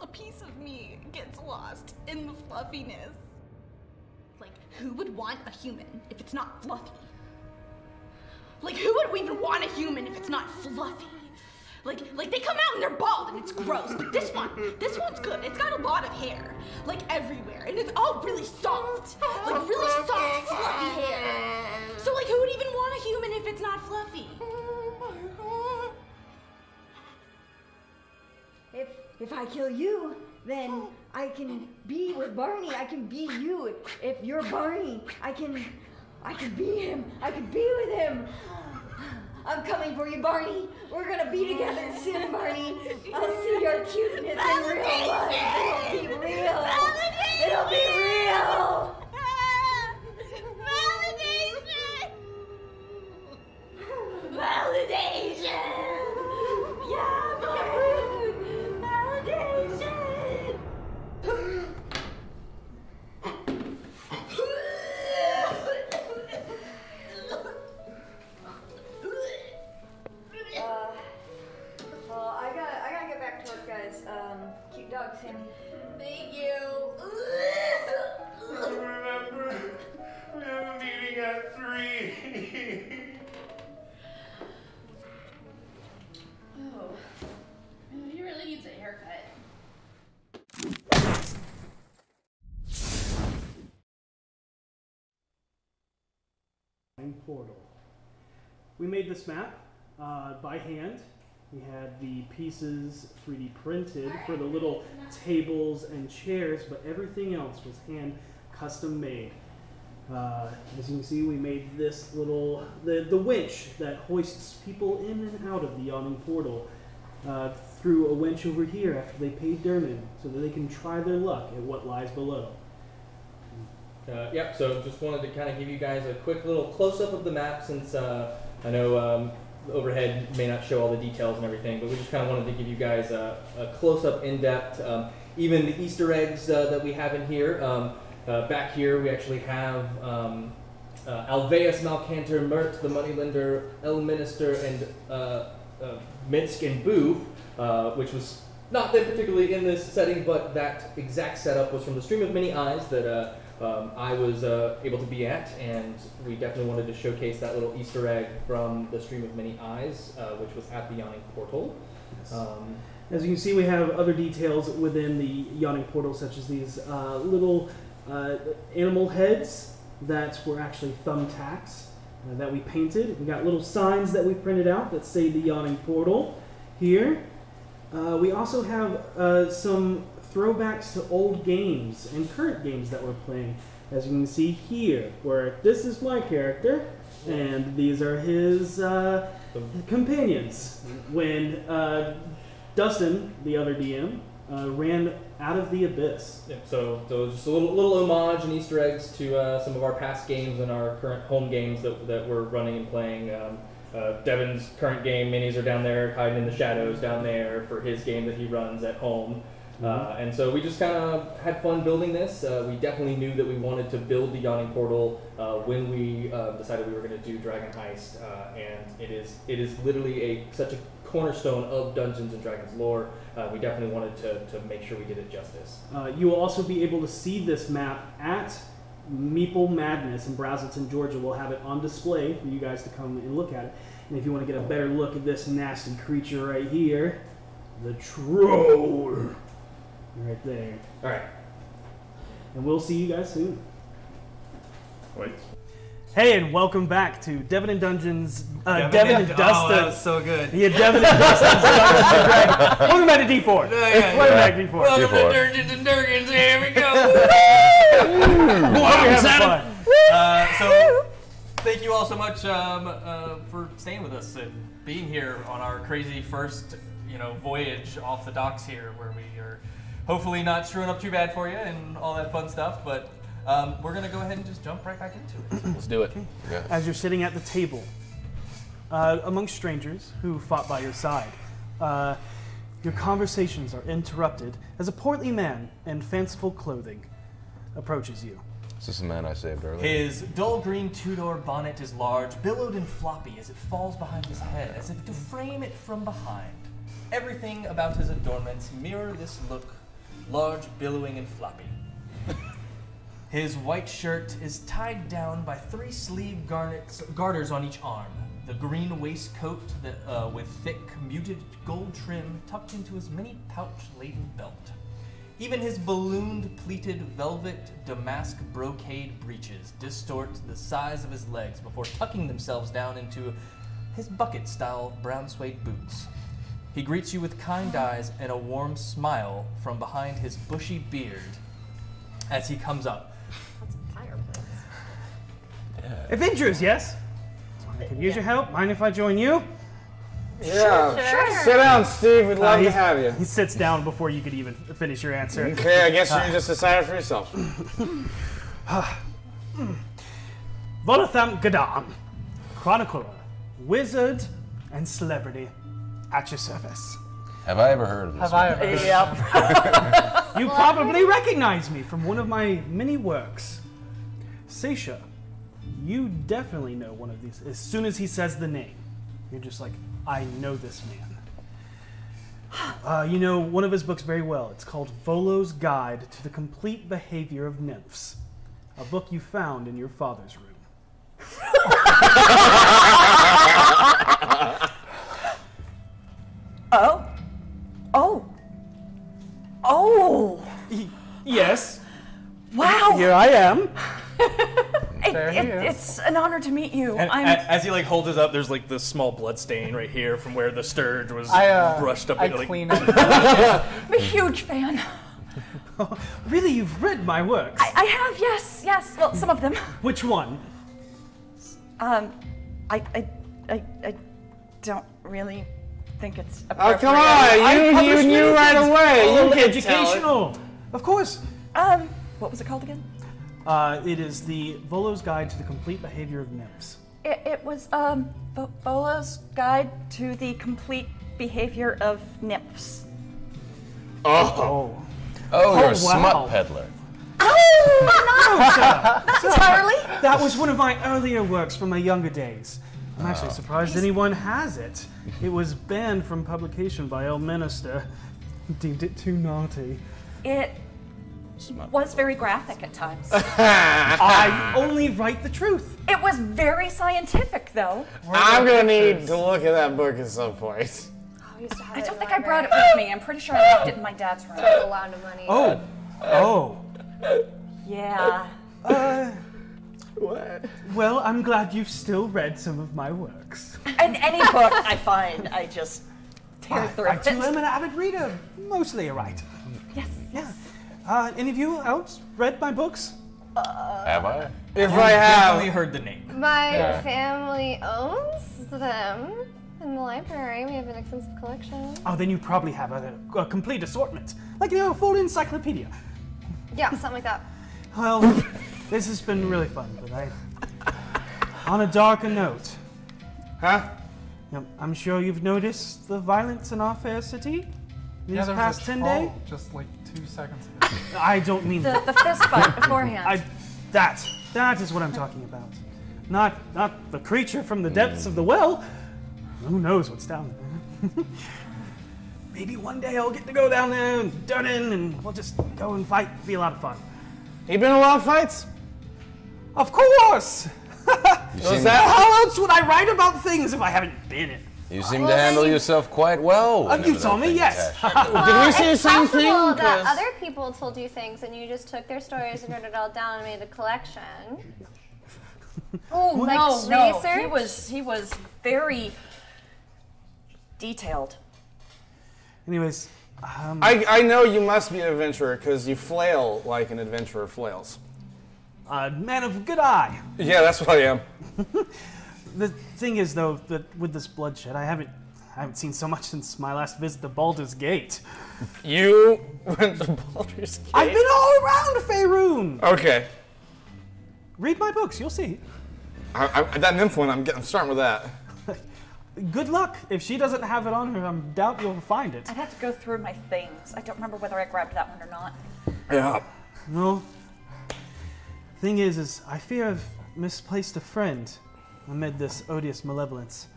a piece of me gets lost in the fluffiness. Like, who would want a human if it's not fluffy? Like, who would even want a human if it's not fluffy? Like they come out and they're bald and it's gross, but this one's good. It's got a lot of hair, like everywhere, and it's all really soft, like really soft, fluffy hair. So like, who would even want a human if it's not fluffy? If I kill you, then I can be with Barney. I can be you. If you're Barney, I can be him. I can be with him. I'm coming for you, Barney. We're gonna be together soon, Barney. I'll see your cuteness in real life. It'll be real. It'll be real. Validation. Yeah, Barney. Validation. Well, I gotta get back to work, guys. Cute dog, Sammy. Thank you. Remember, we have a meeting at 3. Oh, he really needs a haircut. Portal. We made this map by hand. We had the pieces 3D printed for the little tables and chairs, but everything else was hand custom made. As you can see, we made this little, the winch that hoists people in and out of the yawning portal through a winch over here after they paid Durnan so that they can try their luck at what lies below. Yep, so just wanted to kind of give you guys a quick little close-up of the map since I know overhead may not show all the details and everything, but we just kind of wanted to give you guys a close-up, in-depth, even the Easter eggs that we have in here. Back here, we actually have Alveus Malcantor, Mert, the Moneylender, Elminster, and Minsk and Booth, which was not that particularly in this setting, but that exact setup was from the Stream of Many Eyes that I was able to be at, and we definitely wanted to showcase that little Easter egg from the Stream of Many Eyes, which was at the Yawning Portal. As you can see, we have other details within the Yawning Portal, such as these little animal heads that were actually thumbtacks that we painted. We got little signs that we printed out that say the Yawning Portal here. We also have some throwbacks to old games and current games that we're playing. As you can see here, where this is my character, and these are his companions. When Dustin, the other DM, ran out of the abyss. Yeah, so just a little homage and Easter eggs to some of our past games and our current home games that we're running and playing. Devin's current game, minis are down there, hiding in the shadows down there for his game that he runs at home. And so we just kind of had fun building this. We definitely knew that we wanted to build the Yawning Portal when we decided we were going to do Dragon Heist, and it is literally such a cornerstone of Dungeons and Dragons lore. We definitely wanted to make sure we did it justice. You will also be able to see this map at Meeple Madness in Brazelton, Georgia. We'll have it on display for you guys to come and look at it. And if you want to get a better look at this nasty creature right here, the Troll. Right there. All right. And we'll see you guys soon. Wait. Hey, and welcome back to Devin and Dungeons. Devin and Dustin. Oh, that was so good. Yeah, Devin and Dustin's Dungeons and Dragons. Welcome back to D4. Welcome back to D4. Welcome to Dungeons and Dragons. Here we go. So, thank you all so much for staying with us and being here on our crazy first, voyage off the docks here, where we are hopefully not screwing up too bad for you and all that fun stuff. But we're gonna go ahead and just jump right back into it. Let's do it. Yeah. As you're sitting at the table, amongst strangers who fought by your side, your conversations are interrupted as a portly man in fanciful clothing approaches you. Is this the man I saved earlier? His dull green two-door bonnet is large, billowed and floppy as it falls behind his head, as if to frame it from behind. Everything about his adornments mirror this look, large, billowing, and floppy. His white shirt is tied down by 3 sleeve garters on each arm. The green waistcoat with thick, muted gold trim tucked into his mini pouch-laden belt. Even his ballooned, pleated, velvet, damask brocade breeches distort the size of his legs before tucking themselves down into his bucket-style brown suede boots. He greets you with kind eyes and a warm smile from behind his bushy beard as he comes up. That's a fireplace. Adventurers, yes? I could use your help. Mind if I join you? Yeah. Sure. Sit down, Steve. We'd love to have you. He sits down before you could even finish your answer. Okay, I guess you just decided for yourself. Volotham Gadam, chronicler, wizard, and celebrity at your service. Have I ever heard of this? Have I ever? Yep. You probably recognize me from one of my many works. Seisha, you definitely know one of these. As soon as he says the name, you're just like, I know this man. You know one of his books very well. It's called Volo's Guide to the Complete Behavior of Nymphs, a book you found in your father's room. Oh. Yes. Wow. Here I am. It's an honor to meet you. And as he holds his up, there's this small blood stain right here from where the scourge was brushed up. I clean it. I'm a huge fan. Really, you've read my works? I have, yes. Well, some of them. Which one? I don't really think it's Oh, appropriate. come on! You knew right away. You can educational. Of course. What was it called again? It is the Volo's Guide to the Complete Behavior of Nymphs. It was Bola's Guide to the Complete Behavior of Nymphs. Oh, you're a wow. smut peddler. Entirely? That was one of my earlier works from my younger days. I'm actually surprised anyone has it. It was banned from publication by Elminster. Deemed it too naughty. It was very graphic at times. I only write the truth. It was very scientific, though. I'm gonna need to look at that book at some point. I don't think I brought it with me. I'm pretty sure I left it in my dad's room. Took a lot of money. Oh. Yeah. What? Well, I'm glad you've still read some of my works. And any book I find, I just tear through I it. too am an avid reader, mostly a writer. Yes. Yeah. Any of you else read my books? Have I? If I have, Definitely heard the name. My family owns them in the library. We have an extensive collection. Oh, then you probably have a complete assortment, like a full encyclopedia. Yeah, something like that. Well, this has been really fun, but on a darker note. Huh? I'm sure you've noticed the violence in our fair city these there was past a 10 troll days. just like 2 seconds ago. I don't mean that. The fist fight beforehand. That is what I'm talking about. Not the creature from the depths of the well. Who knows what's down there? Maybe one day I'll get to go down there and done in, and we'll just go and fight. It'll be a lot of fun. You been in a lot of fights? Of course! Was that How else would I write about things if I haven't been in? You seem to handle yourself quite well. You whenever saw that me, thing yes. attached. Did we see the same Possible thing? that 'Cause- other people told you things and you just took their stories and wrote it all down and made a collection. Oh Like no! research? He was very detailed. Anyways, I know you must be an adventurer because you flail like an adventurer flails. man of good eye. Yeah, that's what I am. The thing is, though, that with this bloodshed, I haven't seen so much since my last visit to Baldur's Gate. You went to Baldur's Gate? I've been all around Faerun. Okay. Read my books, you'll see. That nymph one, I'm starting with that. Good luck. If she doesn't have it on her, I doubt you'll find it. I'd have to go through my things. I don't remember whether I grabbed that one or not. Yeah. No. Thing is I fear I've misplaced a friend amid this odious malevolence.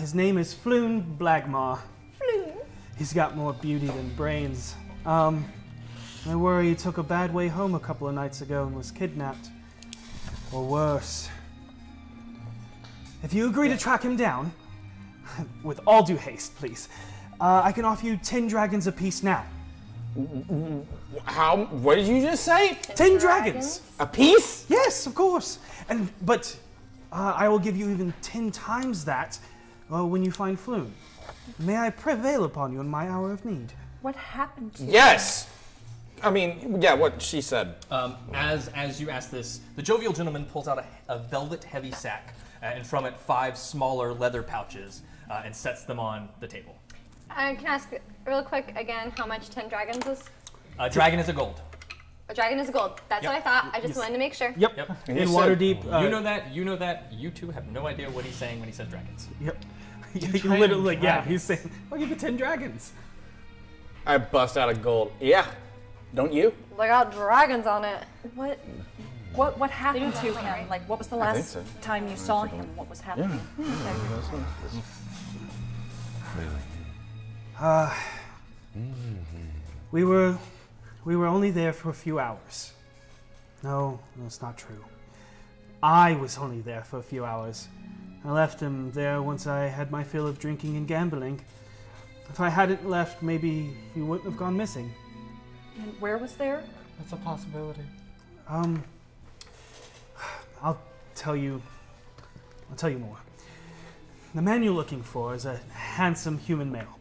His name is Floon Blagmar. Floon? He's got more beauty than brains. I worry he took a bad way home a couple of nights ago and was kidnapped. Or worse. If you agree to track him down, with all due haste, please, I can offer you 10 dragons apiece now. How? What did you just say? 10 dragons. A piece? Yes, of course. But I will give you even 10 times that when you find Floon. May I prevail upon you in my hour of need? What happened to Yes. I mean, yeah, what she said. As you ask this, the jovial gentleman pulls out a velvet heavy sack, and from it 5 smaller leather pouches, and sets them on the table. Can I ask real quick again how much 10 dragons is? A dragon is a gold. A dragon is gold. That's what I thought. I just wanted to make sure. Yep. In Waterdeep. You know that. You know that. You two have no idea what he's saying when he says dragons. Yep. train Literally, yeah. dragons. He's saying, I'll give you 10 dragons. I bust out of gold. Yeah. Don't you? They got dragons on it. What happened to him? Like, what was the I think last so. time you saw him? What was happening? We were only there for a few hours. No, it's not true. I was only there for a few hours. I left him there once I had my fill of drinking and gambling. If I hadn't left, maybe he wouldn't have gone missing. And where was there? That's a possibility. I'll tell you more. The man you're looking for is a handsome human male.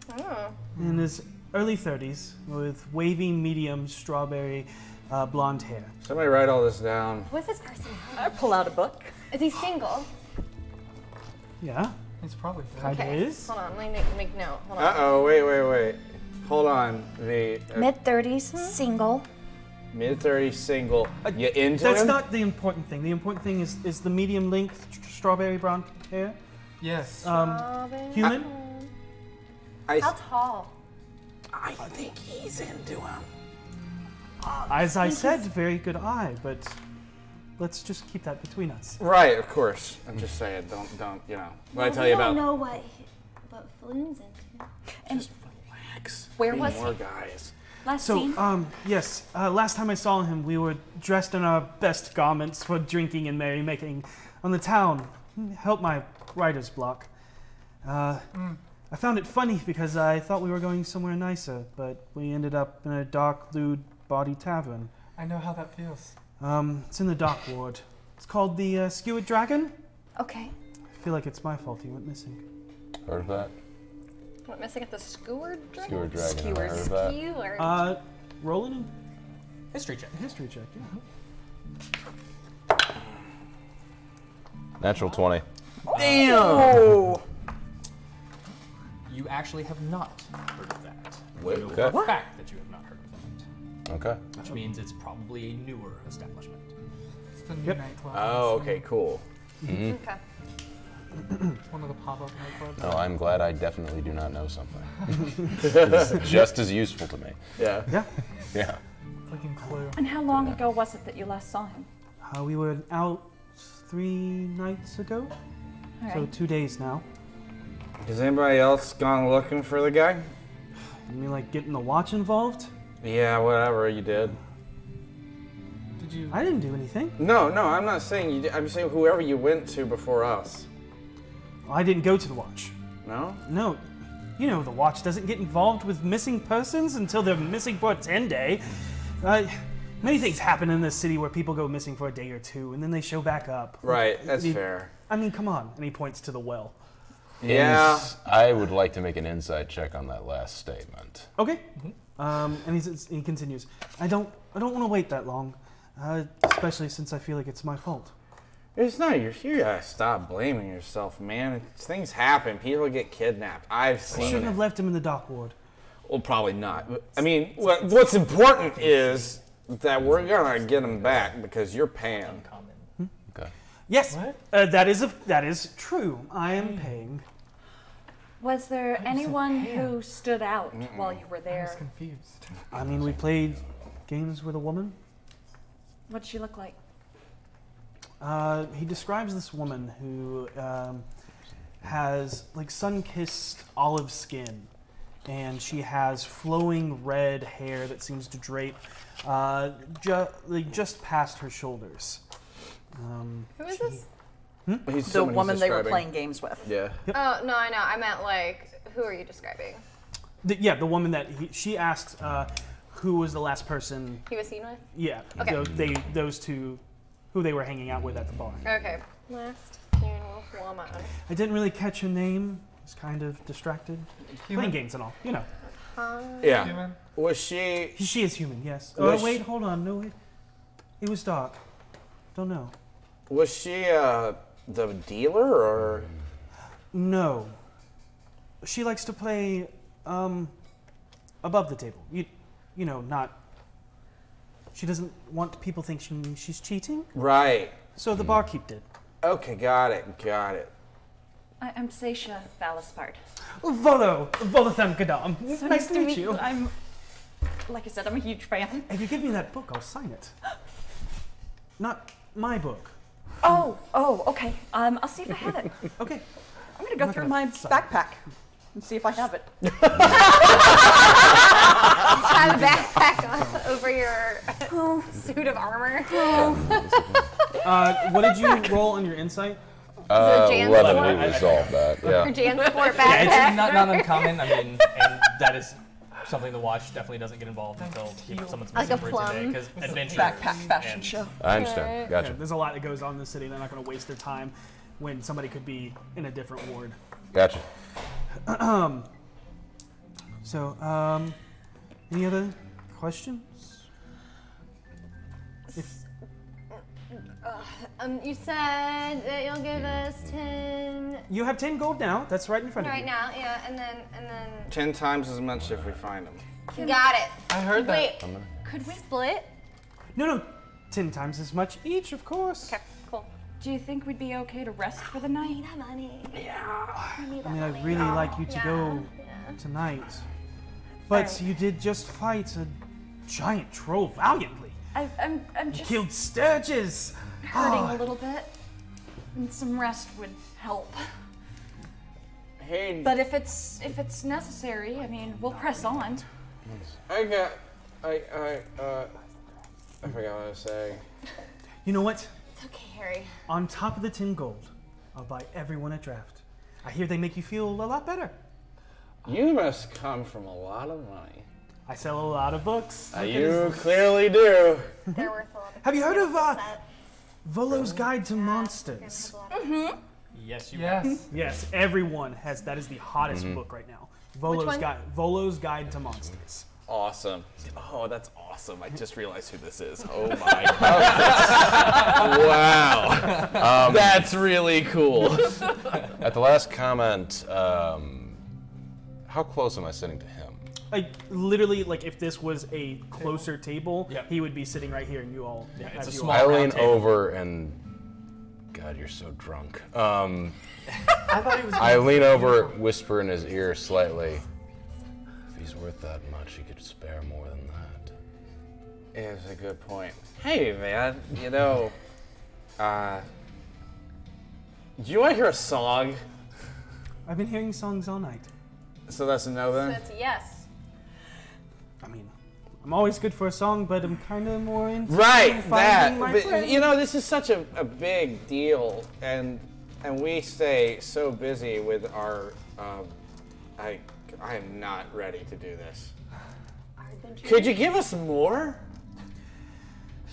In his early 30s, with wavy, medium, strawberry, blonde hair. Somebody write all this down. What's this person? I pull out a book. Is he single? Yeah, He's probably dead. kinda Okay. is. Hold on. Let me make note. Hold on. Uh-oh, wait. Hold on, V. Mid-30s, single. Mid-30 single. You into That's him? not the important thing. The important thing is the medium length strawberry brown hair. Yes. Human. How tall? I think he's into him. As I said, very good eye, but let's just keep that between us. Right, of course. I'm just saying, don't, you know. What I tell you about. I don't know what Floon's into. Just relax. Where Be was more he? guys. Last So, scene? yes, last time I saw him, we were dressed in our best garments for drinking and merrymaking on the town. Help my writer's block. I found it funny because I thought we were going somewhere nicer, but we ended up in a dark, lewd body tavern. I know how that feels. It's in the dock ward. It's called the Skewered Dragon. Okay. I feel like it's my fault he went missing. Heard of that? What, missing at the Skewered Dragon? Skewered Dragon. Have I heard of that? Skewered. Rolling in history check. History check, yeah. Natural 20. Damn! Oh. You actually have not heard of that. Wait, You know okay. for a fact that you have not heard of that. Okay. Which means it's probably a newer establishment. It's the new nightclub. Oh, okay, cool. Mhm. Okay. It's one of the pop-up nightclubs. Oh, I'm glad I definitely do not know something. It's just as useful to me. Yeah. Yeah. Yeah. It's like in Clue. And how long ago was it that you last saw him? We were out 3 nights ago, All so right. 2 days now. Has anybody else gone looking for the guy? You mean like getting the watch involved? Yeah, whatever you did. Did you? I didn't do anything. No, I'm not saying you did. I'm saying whoever you went to before us. I didn't go to the watch. No? No. You know the watch doesn't get involved with missing persons until they're missing for a 10-day. Many things happen in this city where people go missing for a day or two and then they show back up. Right, that's I mean- fair. I mean, come on. And he points to the well. Yeah. I would like to make an insight check on that last statement. Okay. And he continues. I don't want to wait that long, especially since I feel like it's my fault. It's not your. You gotta stop blaming yourself, man. Things happen. People get kidnapped. I've I seen shouldn't it. have left him in the dock ward. Well, probably not. I mean, what's important is that we're gonna get him back because you're paying. Okay. Yes, that is true. I am paying. Was there anyone who stood out while you were I was there? confused. I mean, we played games with a woman. What did she look like? He describes this woman who has like sun-kissed olive skin, and she has flowing red hair that seems to drape just past her shoulders. Who is this? The woman they were playing games with. Yeah. Oh, no, I know. I meant, like, who are you describing? The woman that she asked who was the last person. He was seen with? Yeah. Okay. Those two, who they were hanging out with at the bar. Okay. Last seen with woman. I didn't really catch her name. I was kind of distracted. Human? Playing games and all, you know. Yeah. Human? Was she? She is human, yes. Was Oh, wait, she- hold on. No, it was dark. Don't know. Was she the dealer or? No. She likes to play above the table. You know, not. She doesn't want people to think she's cheating. Right. So the barkeep did. Okay, got it. I'm Seisha Valaspard. Volotham Gadam. So Nice to meet you. Like I said, I'm a huge fan. If you give me that book, I'll sign it. Not my book. Oh, okay. I'll see if I have it. Okay. I'm gonna go through my backpack and see if I have it. Have a backpack on over your suit of armor. What did you roll on your insight? 11 we resolved that. Or Yeah. Jansport backpack. Yeah, it's not uncommon. I mean, and that is something the watch definitely doesn't get involved until someone's Like missing a for today. plum. Because adventure Backpack fashion and- show. I understand. Right. Gotcha. Yeah, there's a lot that goes on in the city. They're not going to waste their time when somebody could be in a different ward. Gotcha. So, any other questions? You said that you'll give us 10 You have 10 gold now. That's right in front of right you. now, yeah, and then 10 times as much if we find him. got it. I heard that. Wait, could we split? No, 10 times as much each, of course. Okay, cool. Do you think we'd be okay to rest for the night? We need that money. I mean, I'd really like you to go tonight. But you did just fight a giant troll valiantly. I'm You just killed Sturges. hurting a little bit, and some rest would help. Hey. But if it's necessary, I mean, we'll press on. I forgot what I was saying. You know what? It's okay, Harry. On top of the 10 gold, I'll buy everyone a draft. I hear they make you feel a lot better. You must come from a lot of money. I sell a lot of books. You clearly do. They're worth a lot. Have you heard of Volo's Guide to Monsters? Mm-hmm. Yes, you Yes, everyone has. That is the hottest Mhm. book right now. Which one? Volo's Guide to Monsters. Awesome. Oh, that's awesome. I just realized who this is. Oh my god. Wow. That's really cool. At the last comment, how close am I sitting to him? Like literally, like if this was a closer table, he would be sitting right here, and you all. Yeah, it's as a you small all- I lean over and. God, you're so drunk. I thought he was. I lean over, whisper in his ear slightly. If he's worth that much, he could spare more than that. Yeah, that's a good point. Hey, man, you know, do you want to hear a song? I've been hearing songs all night. So that's a no then? That's a yes. I mean, I'm always good for a song, but I'm kind of more into Right, finding that. my But, friend. you know, this is such a big deal, and we stay so busy with our. I am not ready to do this. Could you give us more?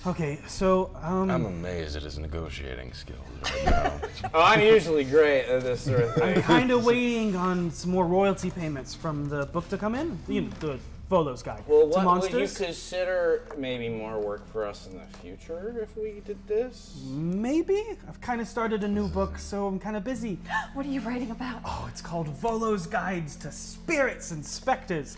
Okay, so I'm amazed at his negotiating skills right now. Oh, I'm usually great at this sort of thing. I'm kind of waiting on some more royalty payments from the book to come in. You know, the Volo's Guide Well, to what would you Monsters. consider maybe more work for us in the future if we did this? Maybe. I've kind of started a new book, so I'm kind of busy. What are you writing about? Oh, it's called Volo's Guides to Spirits and Specters.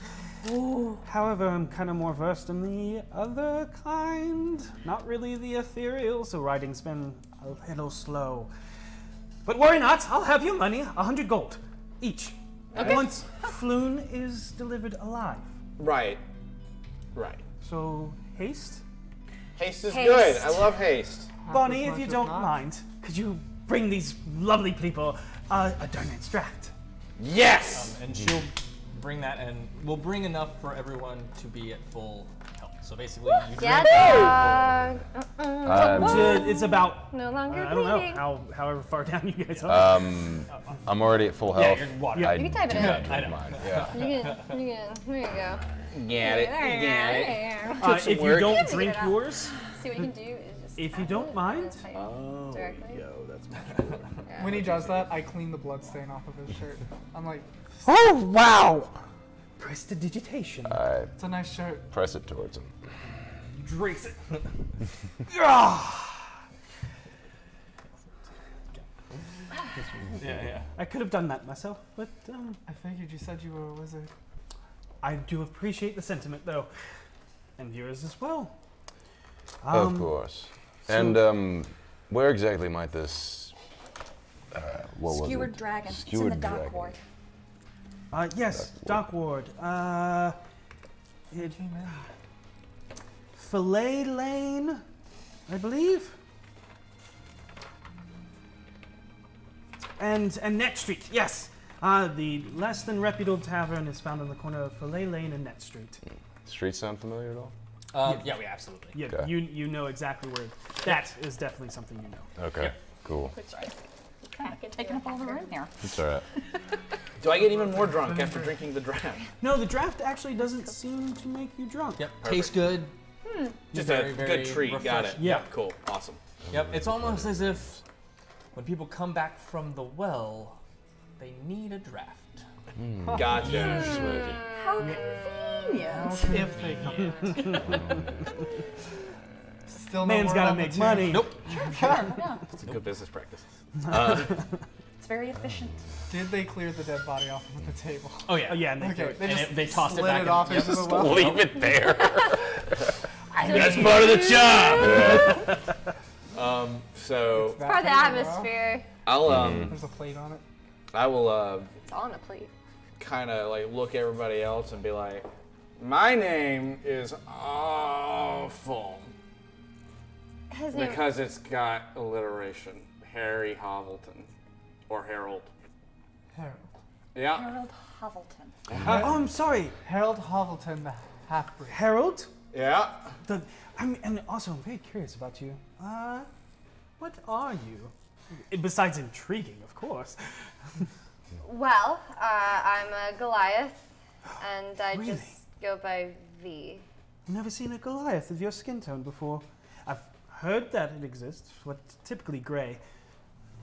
However, I'm kind of more versed in the other kind. Not really the ethereal, so writing's been a little slow. But worry not, I'll have your money, 100 gold each. Okay. Once Floon is delivered alive. Right. Right. So, haste? Haste is good. I love haste. Bonnie, if you don't mind, could you bring these lovely people a Darnet's draft? Yes! And she'll bring that, and we'll bring enough for everyone to be at full health. So basically, you drink. It's about No longer I don't bleeding. know however far down you guys are. I'm already at full Yeah, health. you're water. I You can type it do in. not drink mine. Yeah. There you go. Get it. Get it. If you don't drink yours, See what you can do is just. if you don't mind, directly. When he does that, I clean the blood stain off of his shirt. I'm like, oh wow! Prestidigitation. it's a nice shirt. Press it towards him. Drinks it. Yeah. I could have done that myself, but I figured you said you were a wizard. I do appreciate the sentiment, though, and yours as well. Of course. And where exactly might this? What was Skewered it? Dragon. It's in Skewered the dock Dragon. ward. Yes, Dock Ward. Fillet Lane, I believe. And Net Street, yes. The less than reputable tavern is found on the corner of Fillet Lane and Net Street. Streets sound familiar at all? Yeah, we absolutely. Yeah, Okay. you know exactly where. That is definitely something you know. Okay, cool. Taking up all the room here. It's alright. Do I get even more drunk after drinking the draft? No, the draft actually doesn't seem to make you drunk. Yep. Tastes good. Just Very, a very good treat. Got it. refreshing. Yeah. Cool. Awesome. Yep. It's almost as if when people come back from the well, they need a draft. Gotcha. How convenient. If they come. Still no Man's word gotta on the make two. money. Nope. Sure, yeah. It's a good business practice. It's very efficient. Did they clear the dead body off of the table? Oh yeah. Yeah, and they, Okay, And just they tossed it slid back it in. off Yep. into the well. Leave it there. That's part of the job. So It's part of the atmosphere. I'll There's a plate on it. I will It's all on a plate. kind of like look at everybody else and be like, my name is awful. His name. Because it's got alliteration. Harry Hovelton. Or Harold. Harold. Yeah. Harold Hovelton. Oh, I'm sorry. Harold Hovelton, the half-breed. Harold? Yeah. And also, I'm very curious about you. What are you? Besides intriguing, of course. Well, I'm a Goliath, and I Really? just go by V. I've never seen a Goliath of your skin tone before. I've heard that it exists, what's typically gray.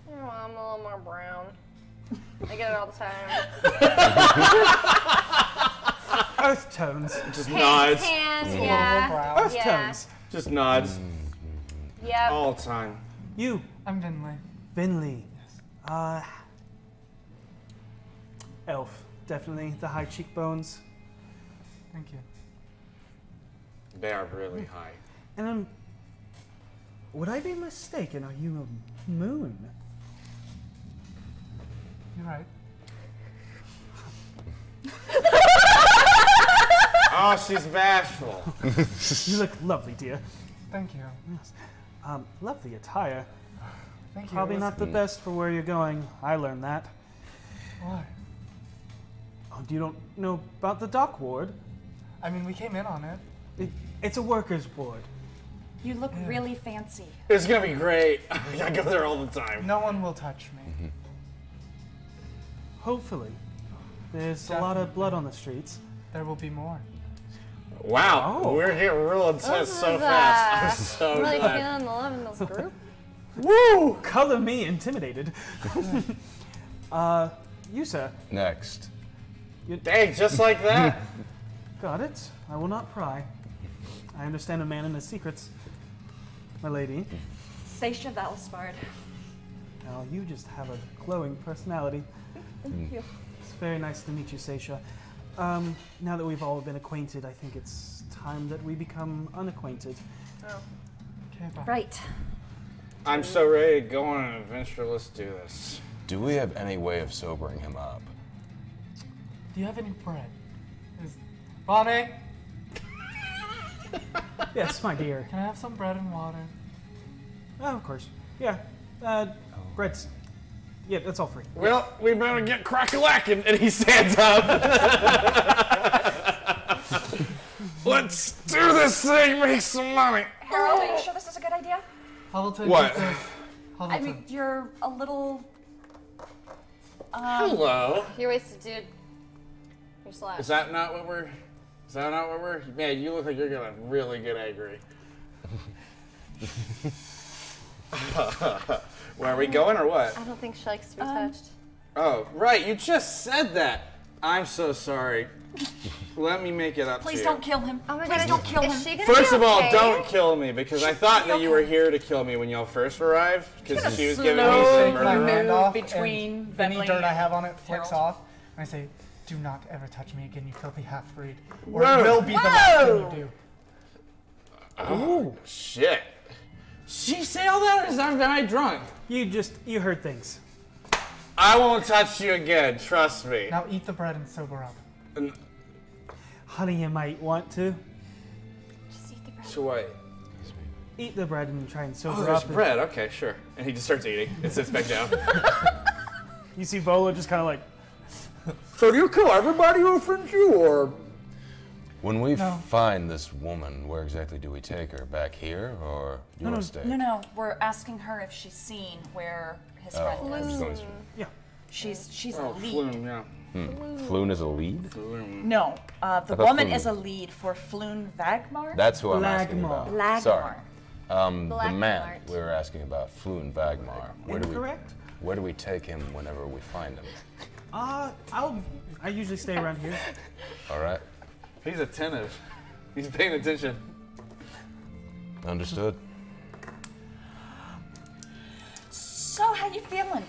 Oh, I'm a little more brown. I get it all the time. Earth tones. Just nods. Tan, yeah. Earth tones. Just nods. Yep. All the time. You. I'm Vinley. Vinley. Elf. Definitely. The high cheekbones. Thank you. They are really high. And would I be mistaken? Are you a moon? You're right. Oh, she's bashful. You look lovely, dear. Thank you. Yes. Lovely attire. Thank you. Probably It was- not the best for where you're going. I learned that. Why? Oh, you don't know about the dock ward? I mean, we came in on it. It's a workers' ward. You look really fancy. It's gonna be great. I go there all the time. No one will touch me. Hopefully. There's a lot of blood on the streets. There will be more. Wow, Oh. we're getting real intense This so is, fast. I'm so really glad. feeling the love in this group. Woo! Color me intimidated. You, sir. next. Dang, just like that. Got it. I will not pry. I understand a man and his secrets. My lady. Seisha Valspard. Now, you just have a glowing personality. Thank you. It's very nice to meet you, Seisha. Now that we've all been acquainted, I think it's time that we become unacquainted. Oh. Okay, bye. Right. I'm so ready to go on an adventure. Let's do this. Do we have any way of sobering him up? Do you have any bread? Bonnie, Yes, my dear. can I have some bread and water? Oh, of course. Yeah. Breads. Yeah, that's all free. Well, we better get crack-a-lackin', and he stands up. Let's do this thing, make some money. Harold, are you sure this is a good idea? Hovelton. What? Hovelton. I mean, you're a little. Hello. You're wasted, dude. You're slack. Is that not what we're? Man, you look like you're gonna really get angry. Where are we going or what? I don't think she likes to be touched. Oh, right. You just said that. I'm so sorry. Let me make it up Please to don't kill him. Oh my Please God, don't kill is him. she gonna First be of all, okay? don't kill me because I thought that you were here to kill me when y'all first arrived because she was giving me Take some my murder. hand off, between and any Bentley dirt I and have on it flicks Harold. off, and I say, "Do not ever touch me again, you filthy half-breed, or Whoa. it will be the last thing you do." Oh, shit. She say all that or am I drunk? You heard things. I won't touch you again, trust me. Now eat the bread and sober up. Honey, you might want to. Just eat the bread. So what? Eat the bread and try and sober Oh, there's up. bread. Okay, sure. And he just starts eating and sits back down. You see Vola just kind of like. So do you kill everybody who offends you, or? When we find this woman, where exactly do we take her? Back here or your estate? No. We're asking her if she's seen where his friend is. Yeah. She's Oh, a lead. Floon, yeah. Floon is a lead? No, the I thought woman Floon- is a lead for Floon Vagmar. That's who I'm asking about. Lagmar. Sorry. The Blackmart. man we were asking about, Floon Vagmar. Incorrect. Where do we take him whenever we find him? I usually stay around here. All right. He's attentive. He's paying attention. Understood. So how you feeling?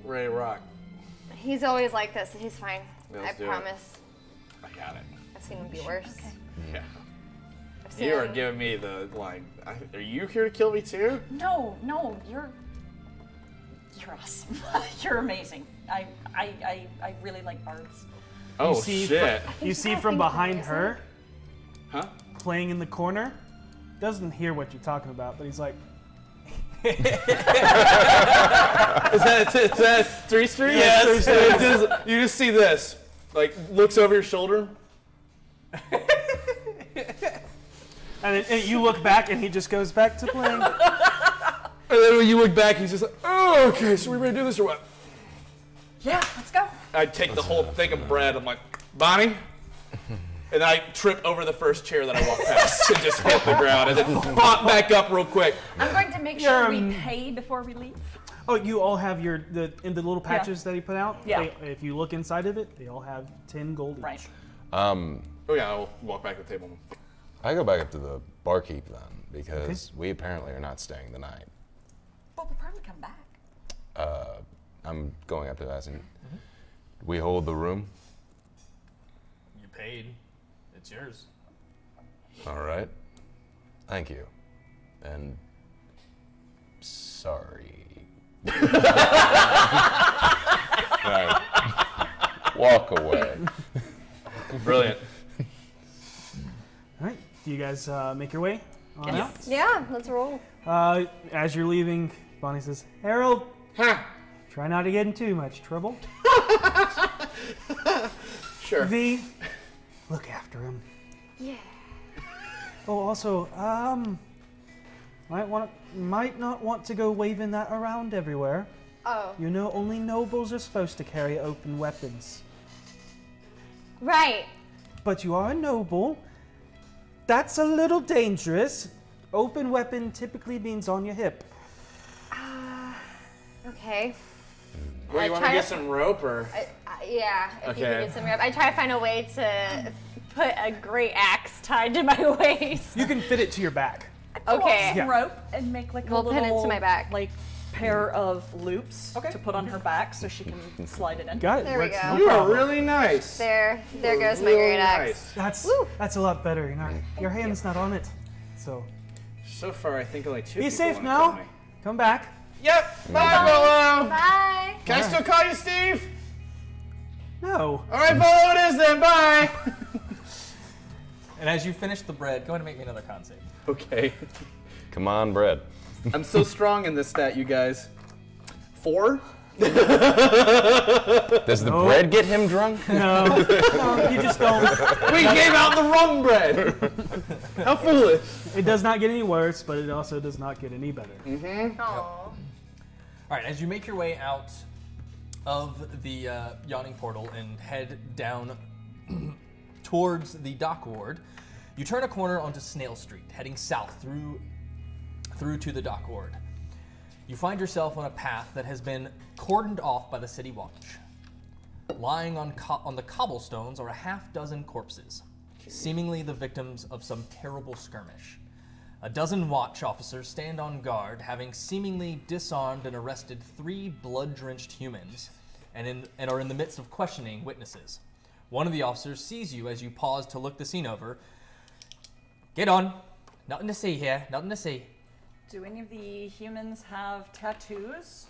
Ready to rock. He's always like this, and he's fine. Let's I do it. promise. I got it. I've seen him be worse. Yeah. You are giving me the line. Are you here to kill me too? No, you're awesome. You're amazing. I really like bards. Oh, you see shit. You see from behind her, huh? Playing in the corner, doesn't hear what you're talking about, but he's like, Is that 3 Street? Yes. You just see this. Like, looks over your shoulder. and you look back, and he just goes back to playing. And then when you look back, he's just like, oh, okay, so we ready to do this or what? Yeah, let's go. I take the whole thing of bread. I'm like, Bonnie? And I trip over the first chair that I walk past and just hit the ground and then pop back up real quick. I'm going to make sure we pay before we leave. Oh, you all have in the little patches that he put out? Yeah. If you look inside of it, they all have 10 gold each. Right. Oh yeah, I'll walk back to the table. I go back up to the barkeep then, because we apparently are not staying the night. But we'll probably come back. I'm going up to asking, we hold the room? You paid. It's yours. All right. Thank you. And sorry. Right. Walk away. Brilliant. All right. Do you guys make your way on out? Yeah, let's roll. As you're leaving, Bonnie says, Harold, try not to get in too much trouble. Sure. V, look after him. Yeah. Oh, also, might not want to go waving that around everywhere. Oh. You know, only nobles are supposed to carry open weapons. Right. But you are a noble. That's a little dangerous. Open weapon typically means on your hip. Okay. Well, you want to get some rope or? Yeah, if you Okay. can get some rope. I try to find a way to put a great axe tied to my waist. You can fit it to your back. Okay. Some rope and make like We'll a pin little it to my back. like pair of loops to put on her back so she can slide it in. Got it. There we Works, go. no You are problem. really nice. There goes my Real great axe. That's a lot better. You know, your hand's not on it, so. So far, I think only 2 Be people safe wanna now. kill me. Come back. Yep. Bye, Willow. Bye. Can I still call you Steve? No. All right, Willow, it is then. Bye. And as you finish the bread, go ahead and make me another con save. Okay. Come on, bread. I'm so strong in this stat, you guys. 4? Does the bread get him drunk? No, you just don't. We gave out the wrong bread. How foolish. It does not get any worse, but it also does not get any better. Aww. All right, as you make your way out of the yawning portal and head down towards the dock ward, you turn a corner onto Snail Street, heading south through to the dock ward. You find yourself on a path that has been cordoned off by the city watch. Lying on the cobblestones are a half-dozen corpses, seemingly the victims of some terrible skirmish. A dozen watch officers stand on guard, having seemingly disarmed and arrested 3 blood-drenched humans, and are in the midst of questioning witnesses. One of the officers sees you as you pause to look the scene over. Get on. Nothing to see here. Nothing to see. Do any of the humans have tattoos?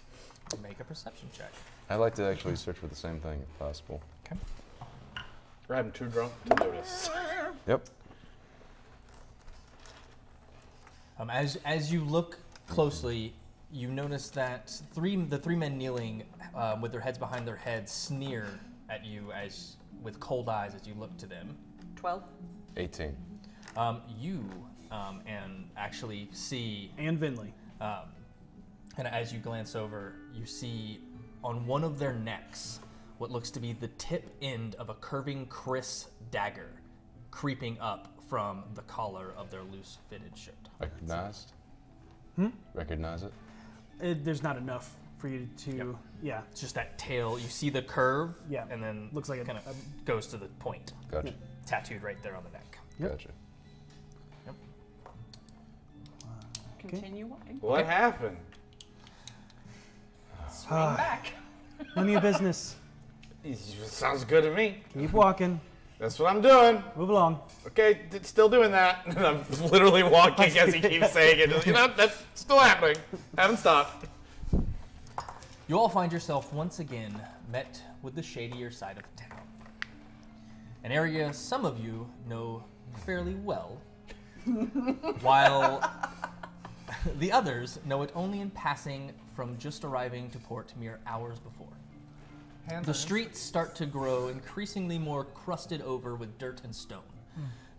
Make a perception check. I'd like to actually search for the same thing if possible. Okay. I'm too drunk to notice. Yep. As you look closely, you notice that the three men kneeling with their heads behind their heads sneer at you with cold eyes as you look to them. 12. 18. You and actually see... And Vinley. And as you glance over, you see on one of their necks what looks to be the tip end of a curving Chris dagger creeping up from the collar of their loose-fitted shirt. Recognized? Hmm? Recognize it? There's not enough for you to, yeah. It's just that tail. You see the curve, Yeah. and then Looks like it kind of goes to the point. Gotcha. Tattooed right there on the neck. Yep. Gotcha. Continue walking. What happened? Swing back. None of your business. Sounds good to me. Keep walking. That's what I'm doing. Move along. Okay, still doing that. And I'm literally walking as he keeps saying it. You know, that's still happening. Haven't stopped. You all find yourself once again met with the shadier side of town. An area some of you know fairly well, while the others know it only in passing from just arriving to port mere hours before. The streets start to grow increasingly more crusted over with dirt and stone.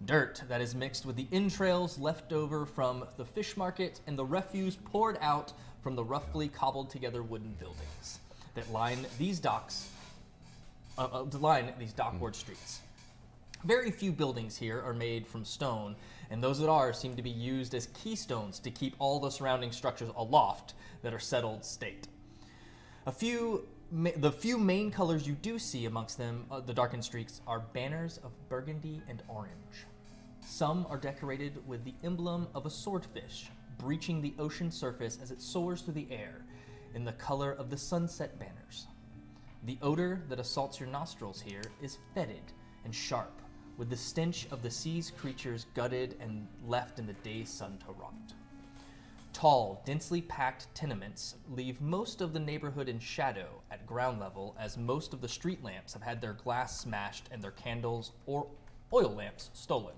Dirt that is mixed with the entrails left over from the fish market and the refuse poured out from the roughly cobbled together wooden buildings that line these docks, dockward streets. Very few buildings here are made from stone, and those that are seem to be used as keystones to keep all the surrounding structures aloft that are settled state. The few main colors you do see amongst them, the darkened streaks, are banners of burgundy and orange. Some are decorated with the emblem of a swordfish breaching the ocean surface as it soars through the air in the color of the sunset banners. The odor that assaults your nostrils here is fetid and sharp, with the stench of the sea's creatures gutted and left in the day's sun to rot. Tall, densely packed tenements leave most of the neighborhood in shadow at ground level, as most of the street lamps have had their glass smashed and their candles or oil lamps stolen.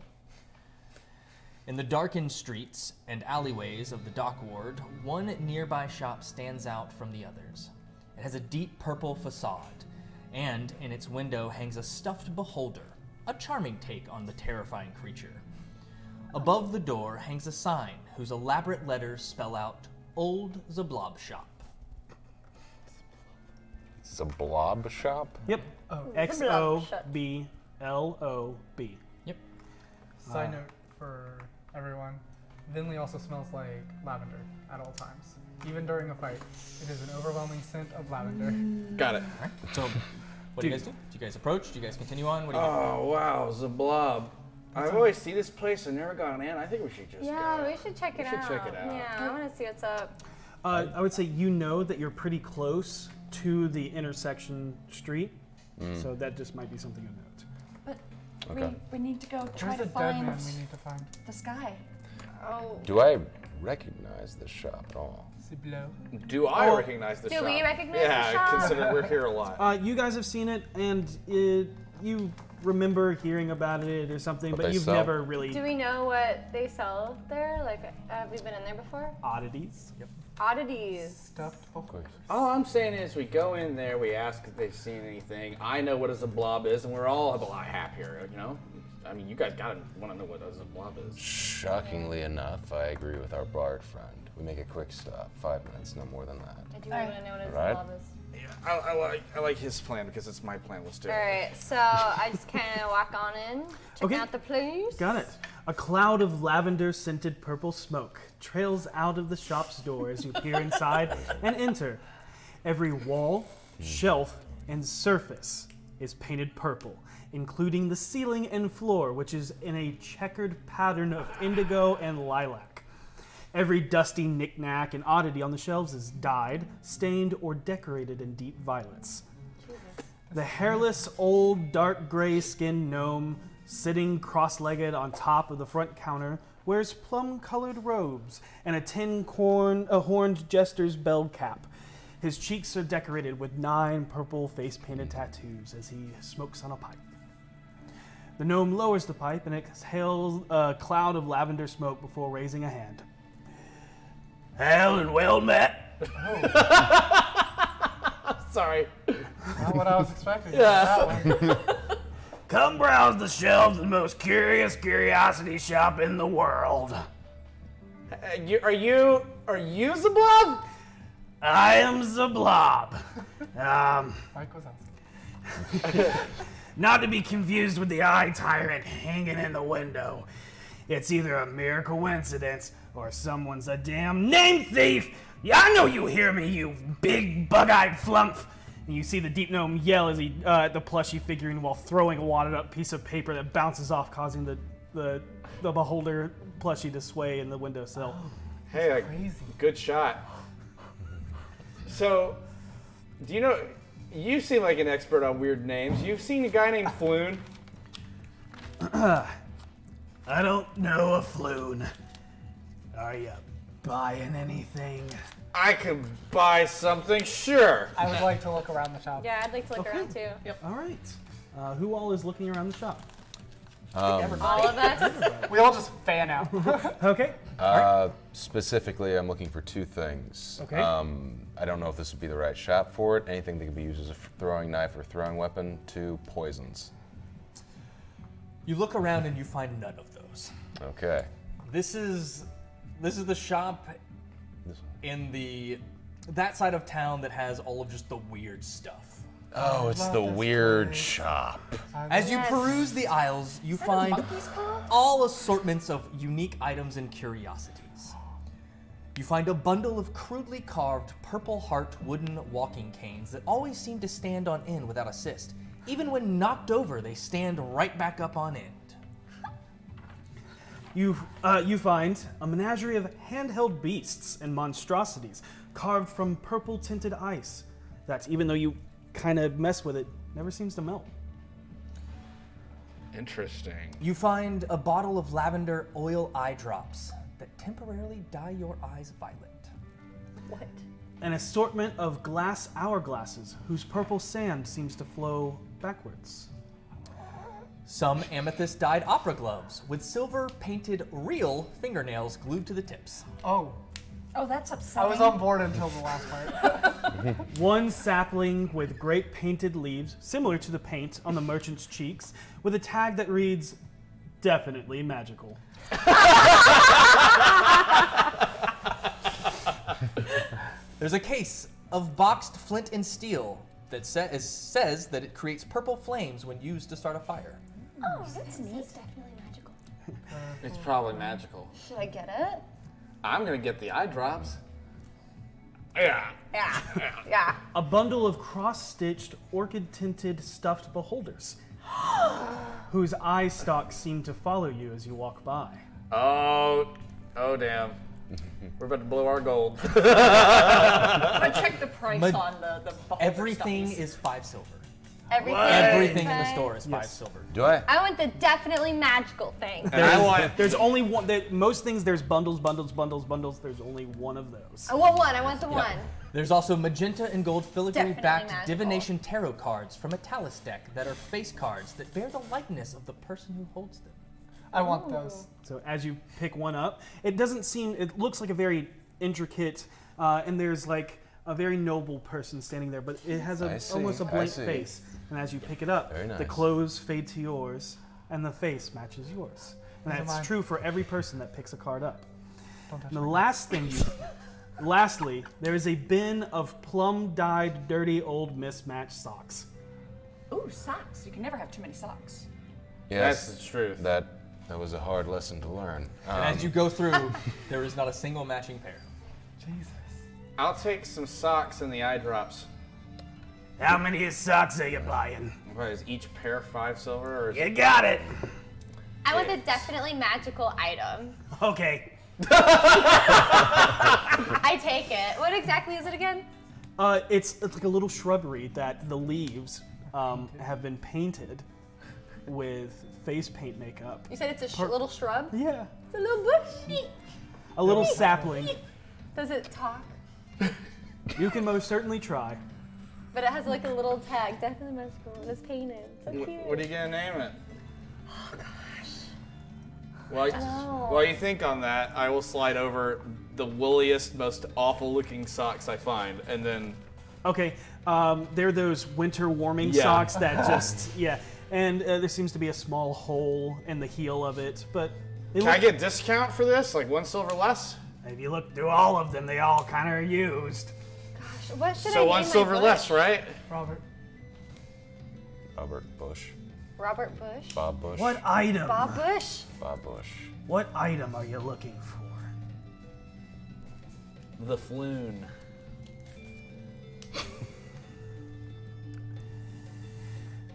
In the darkened streets and alleyways of the dock ward, one nearby shop stands out from the others. It has a deep purple facade, and in its window hangs a stuffed beholder, a charming take on the terrifying creature. Above the door hangs a sign whose elaborate letters spell out Old Zablob Shop. Zablob Shop? Yep. Xoblob. Yep. Side note for everyone, Vinley also smells like lavender at all times. Even during a fight, it is an overwhelming scent of lavender. Got it. All right. So, what do you guys do? Do you guys approach? Do you guys continue on? What do you do? Oh, wow, Zablob. I've always seen this place and never gone in. I think we should just go. We should check it out. Yeah, I want to see what's up. I would say you know that you're pretty close to the intersection street, so that just might be something to note. But we need to go try to There's a find dead man we need to find. this guy. Oh. Do I recognize this shop at all? Do I recognize the shop? Do we recognize the Yeah, shop? considering we're here a lot. You guys have seen it, and you remember hearing about it or something, but they you've sell? never really... Do we know what they sell there? Like, have we been in there before? Oddities. Yep. Oddities. Stuffed All I'm saying is we go in there, we ask if they've seen anything. I know what a Zablob is, and we're all a lot happier, you know? I mean, you guys gotta want to know what a Zablob is. Shockingly enough, I agree with our bard friend. We make a quick stop, 5 minutes, no more than that. I do want to know what a Right. Zablob is. Yeah, I like his plan because it's my plan. Let's do it. All right, so I just kind of walk on in, check out the place. Got it. A cloud of lavender-scented purple smoke trails out of the shop's door as you peer inside and enter. Every wall, shelf, and surface is painted purple, including the ceiling and floor, which is in a checkered pattern of indigo and lilac. Every dusty knick-knack and oddity on the shelves is dyed, stained, or decorated in deep violets. The hairless, old, dark gray-skinned gnome, sitting cross-legged on top of the front counter, wears plum-colored robes and a horned jester's bell cap. His cheeks are decorated with 9 purple face-painted tattoos as he smokes on a pipe. The gnome lowers the pipe and exhales a cloud of lavender smoke before raising a hand. Hail and well met. Sorry. Not what I was expecting. That one. Come browse the shelves of the most curious curiosity shop in the world. Are you Zablob? I am Zablob. Mike was asking. Not to be confused with the eye tyrant hanging in the window. It's either a mere coincidence or someone's a damn name thief. Yeah, I know you hear me, you big bug-eyed flump. And you see the deep gnome yell as he at the plushy figurine while throwing a wadded up piece of paper that bounces off, causing the beholder plushie to sway in the windowsill. Hey, good shot. So, do you know? You seem like an expert on weird names. You've seen a guy named Floon? I don't know a floon. Are you buying anything? I could buy something, sure. I would like to look around the shop. Yeah, I'd like to look around too. Yep. All right. Who all is looking around the shop? All of us. We all just fan out. Okay. Specifically, I'm looking for two things. Okay. I don't know if this would be the right shop for it. Anything that could be used as a throwing knife or throwing weapon. Two, poisons. You look around and you find none of those. Okay. This is the shop in that side of town that has all of just the weird stuff. Oh, it's the weird shop. As you peruse the aisles, you find all assortments of unique items and curiosities. You find a bundle of crudely carved Purple Heart wooden walking canes that always seem to stand on end without assist. Even when knocked over, they stand right back up on end. You find a menagerie of handheld beasts and monstrosities carved from purple-tinted ice that, even though you kind of mess with it, never seems to melt. Interesting. You find a bottle of lavender oil eye drops that temporarily dye your eyes violet. What? An assortment of glass hourglasses whose purple sand seems to flow backwards. Some amethyst-dyed opera gloves with silver-painted real fingernails glued to the tips. Oh. Oh, that's I upsetting. was on board until the last part. One sapling with great painted leaves, similar to the paint on the merchant's cheeks, with a tag that reads, "Definitely magical." There's a case of boxed flint and steel that says that it creates purple flames when used to start a fire. Oh, that's neat. It's definitely magical. It's probably magical. Should I get it? I'm gonna get the eye drops. Yeah. Yeah. Yeah. A bundle of cross-stitched, orchid-tinted stuffed beholders, whose eye stalks seem to follow you as you walk by. Oh damn. We're about to blow our gold. I checked the price on the beholder Everything stuffies. is 5 silver. Everything in the is store is 5 Yes. silver. Do I? I want the definitely magical thing. There's only one. Most things there's bundles. There's only one of those. I want one. I want the one. There's also magenta and gold filigree-backed Definitely magical. divination tarot cards from a Talus deck that are face cards that bear the likeness of the person who holds them. I want those. So as you pick one up, it doesn't seem. It looks like a very intricate, and there's like a very noble person standing there, but it has almost a blank face. And as you pick it up, Very nice. the clothes fade to yours, and the face matches yours. And Those are that's mine. true for every person that picks a card up. Don't touch And the me. last thing lastly, there is a bin of plum-dyed, dirty old mismatched socks. Ooh, socks. You can never have too many socks. Yes, That's the truth. That was a hard lesson to learn. And as you go through, there is not a single matching pair. Jesus. I'll take some socks and the eye drops. How many socks are you buying? What is each pair 5 silver? Or is You got it. I want the definitely magical item. Okay. I take it. What exactly is it again? It's like a little shrubbery that the leaves have been painted with face paint makeup. You said it's a little shrub? Yeah. It's a little bush. A little sapling. Does it talk? You can most certainly try. But it has like a little tag, definitely magical, and it's painted. So cute. What are you gonna name it? Oh gosh. While you think on that, I will slide over the wooliest, most awful-looking socks I find, and then. Okay, they're those winter warming Yeah. socks that just and there seems to be a small hole in the heel of it, but they Can I get discount for this? Like 1 silver less? If you look through all of them, they all kind of are used. Gosh, what should I So name 1 my silver bush? less, right? Robert. Robert Bush. Robert Bush. Bob Bush. What item? Bob Bush. Bob Bush. What item are you looking for? The floon.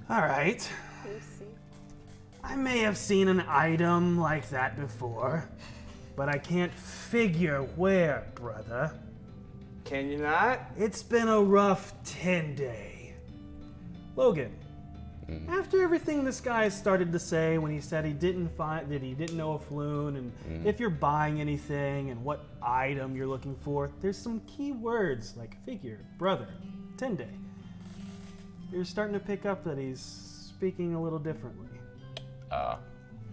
All right. I may have seen an item like that before, but I can't figure where, brother. Can you not? It's been a rough 10-day. Logan, After everything this guy started to say when he said he didn't know a Floon, and if you're buying anything and what item you're looking for, there's some key words like figure, brother, 10-day. You're starting to pick up that he's speaking a little differently.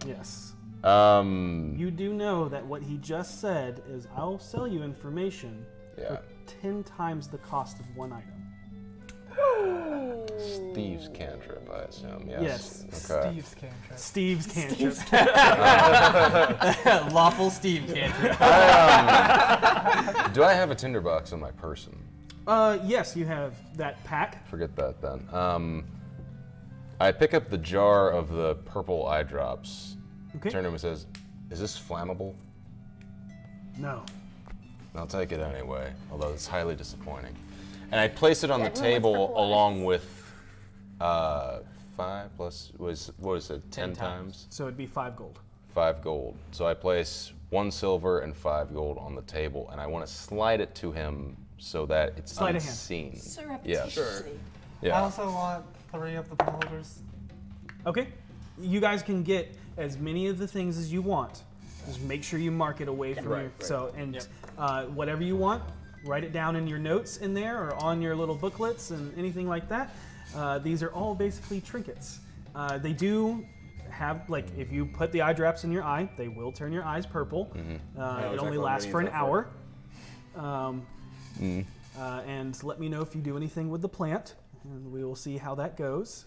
Yes. You do know that what he just said is, I'll sell you information for 10 times the cost of one item. Steve's cantrip, I assume. Yes. Okay. Steve's cantrip. Steve's cantrip. Lawful Steve cantrip. Do I have a tinderbox in my person? Yes, you have that pack. Forget that then. I pick up the jar of the purple eye drops. Okay. Turn to him and says, "Is this flammable?" No. I'll take it anyway, although it's highly disappointing. And I place it on the table along with 5 plus, what is it, 10 times? So it'd be 5 gold. 5 gold. So I place 1 silver and 5 gold on the table, and I want to slide it to him so that it's unseen. Yeah, sure. Yeah. I also want 3 of the beholders. Okay. You guys can get as many of the things as you want. Just make sure you mark it away from you. So, and whatever you want, write it down in your notes in there or on your little booklets and anything like that. These are all basically trinkets. They do have, like, if you put the eye drops in your eye, they will turn your eyes purple. It only lasts for an hour. And let me know if you do anything with the plant, and we will see how that goes.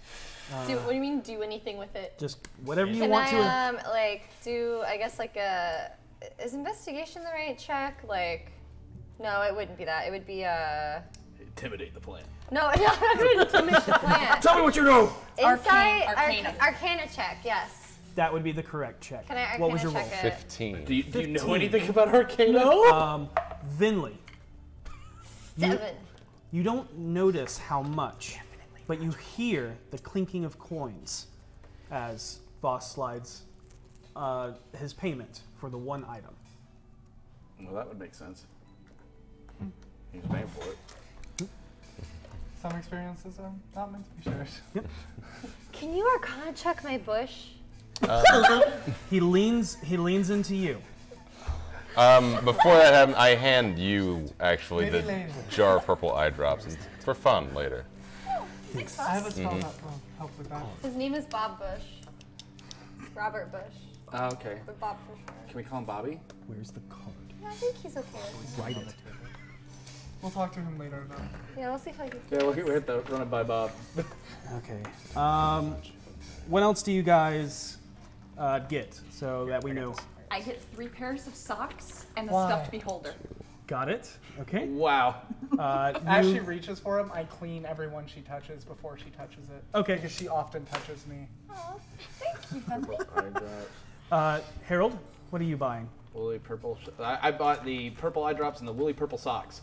What do you mean, do anything with it? Just whatever you want to. Can I, like, do, I guess, like a, is investigation the right check? Like, no, it wouldn't be that. It would be intimidate the plant. No, I'm not going to intimidate the plant. Tell me what you know. Insight, Arcana. Arcana check, yes. That would be the correct check. Can I Arcana what was your roll? check it? 15. Do you know anything about Arcana? No. Vinley. 7. You don't notice how much, but you hear the clinking of coins as Voss slides his payment for the one item. Well, that would make sense. He was paying for it. Some experiences are not meant to be shared. Yep. Can you Arcana check my bush? He leans into you. Before that happens, I hand you actually Maybe the later. jar of purple eye drops for fun later. I have a spell that will help with that. His name is Bob Bush. Robert Bush. Okay. But Bob for sure. Can we call him Bobby? Where's the card? Yeah, I think he's okay with it. Write it. We'll talk to him later about it. Yeah, we'll see if I can. Yeah, we're hit the run it by Bob. Okay. What else do you guys get so that we know? I get 3 pairs of socks and a Why? stuffed beholder. Got it. Okay. Wow. As she reaches for him, I clean everyone she touches before she touches it. Okay. Because she often touches me. Oh, thank you, Bentley. Harold, what are you buying? Woolly purple. I bought the purple eye drops and the woolly purple socks.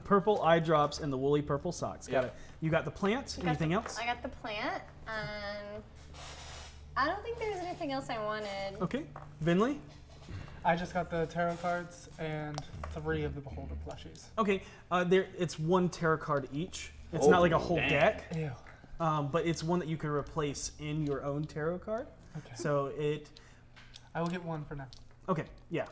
Purple eye drops and the woolly purple socks. Got it. You got the plant. Anything else? I got the plant, and I don't think there's anything else I wanted. Okay. Vinley? I just got the tarot cards and 3 of the beholder plushies. Okay. It's 1 tarot card each. It's not like a whole deck. Ew. But it's one that you can replace in your own tarot card. Okay. So it. I will get 1 for now. Okay. Yeah.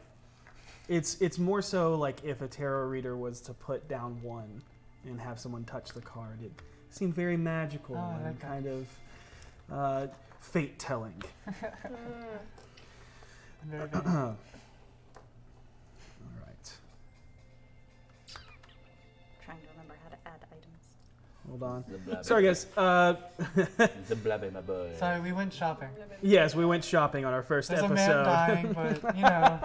It's more so like if a tarot reader was to put down 1 and have someone touch the card. It seemed very magical and kind of fate telling. Very good. All right. Trying to remember how to add items. Hold on. Sorry, guys. my boy. Sorry, we went shopping. Yes, we went shopping on our first There's episode. a man dying, but you know.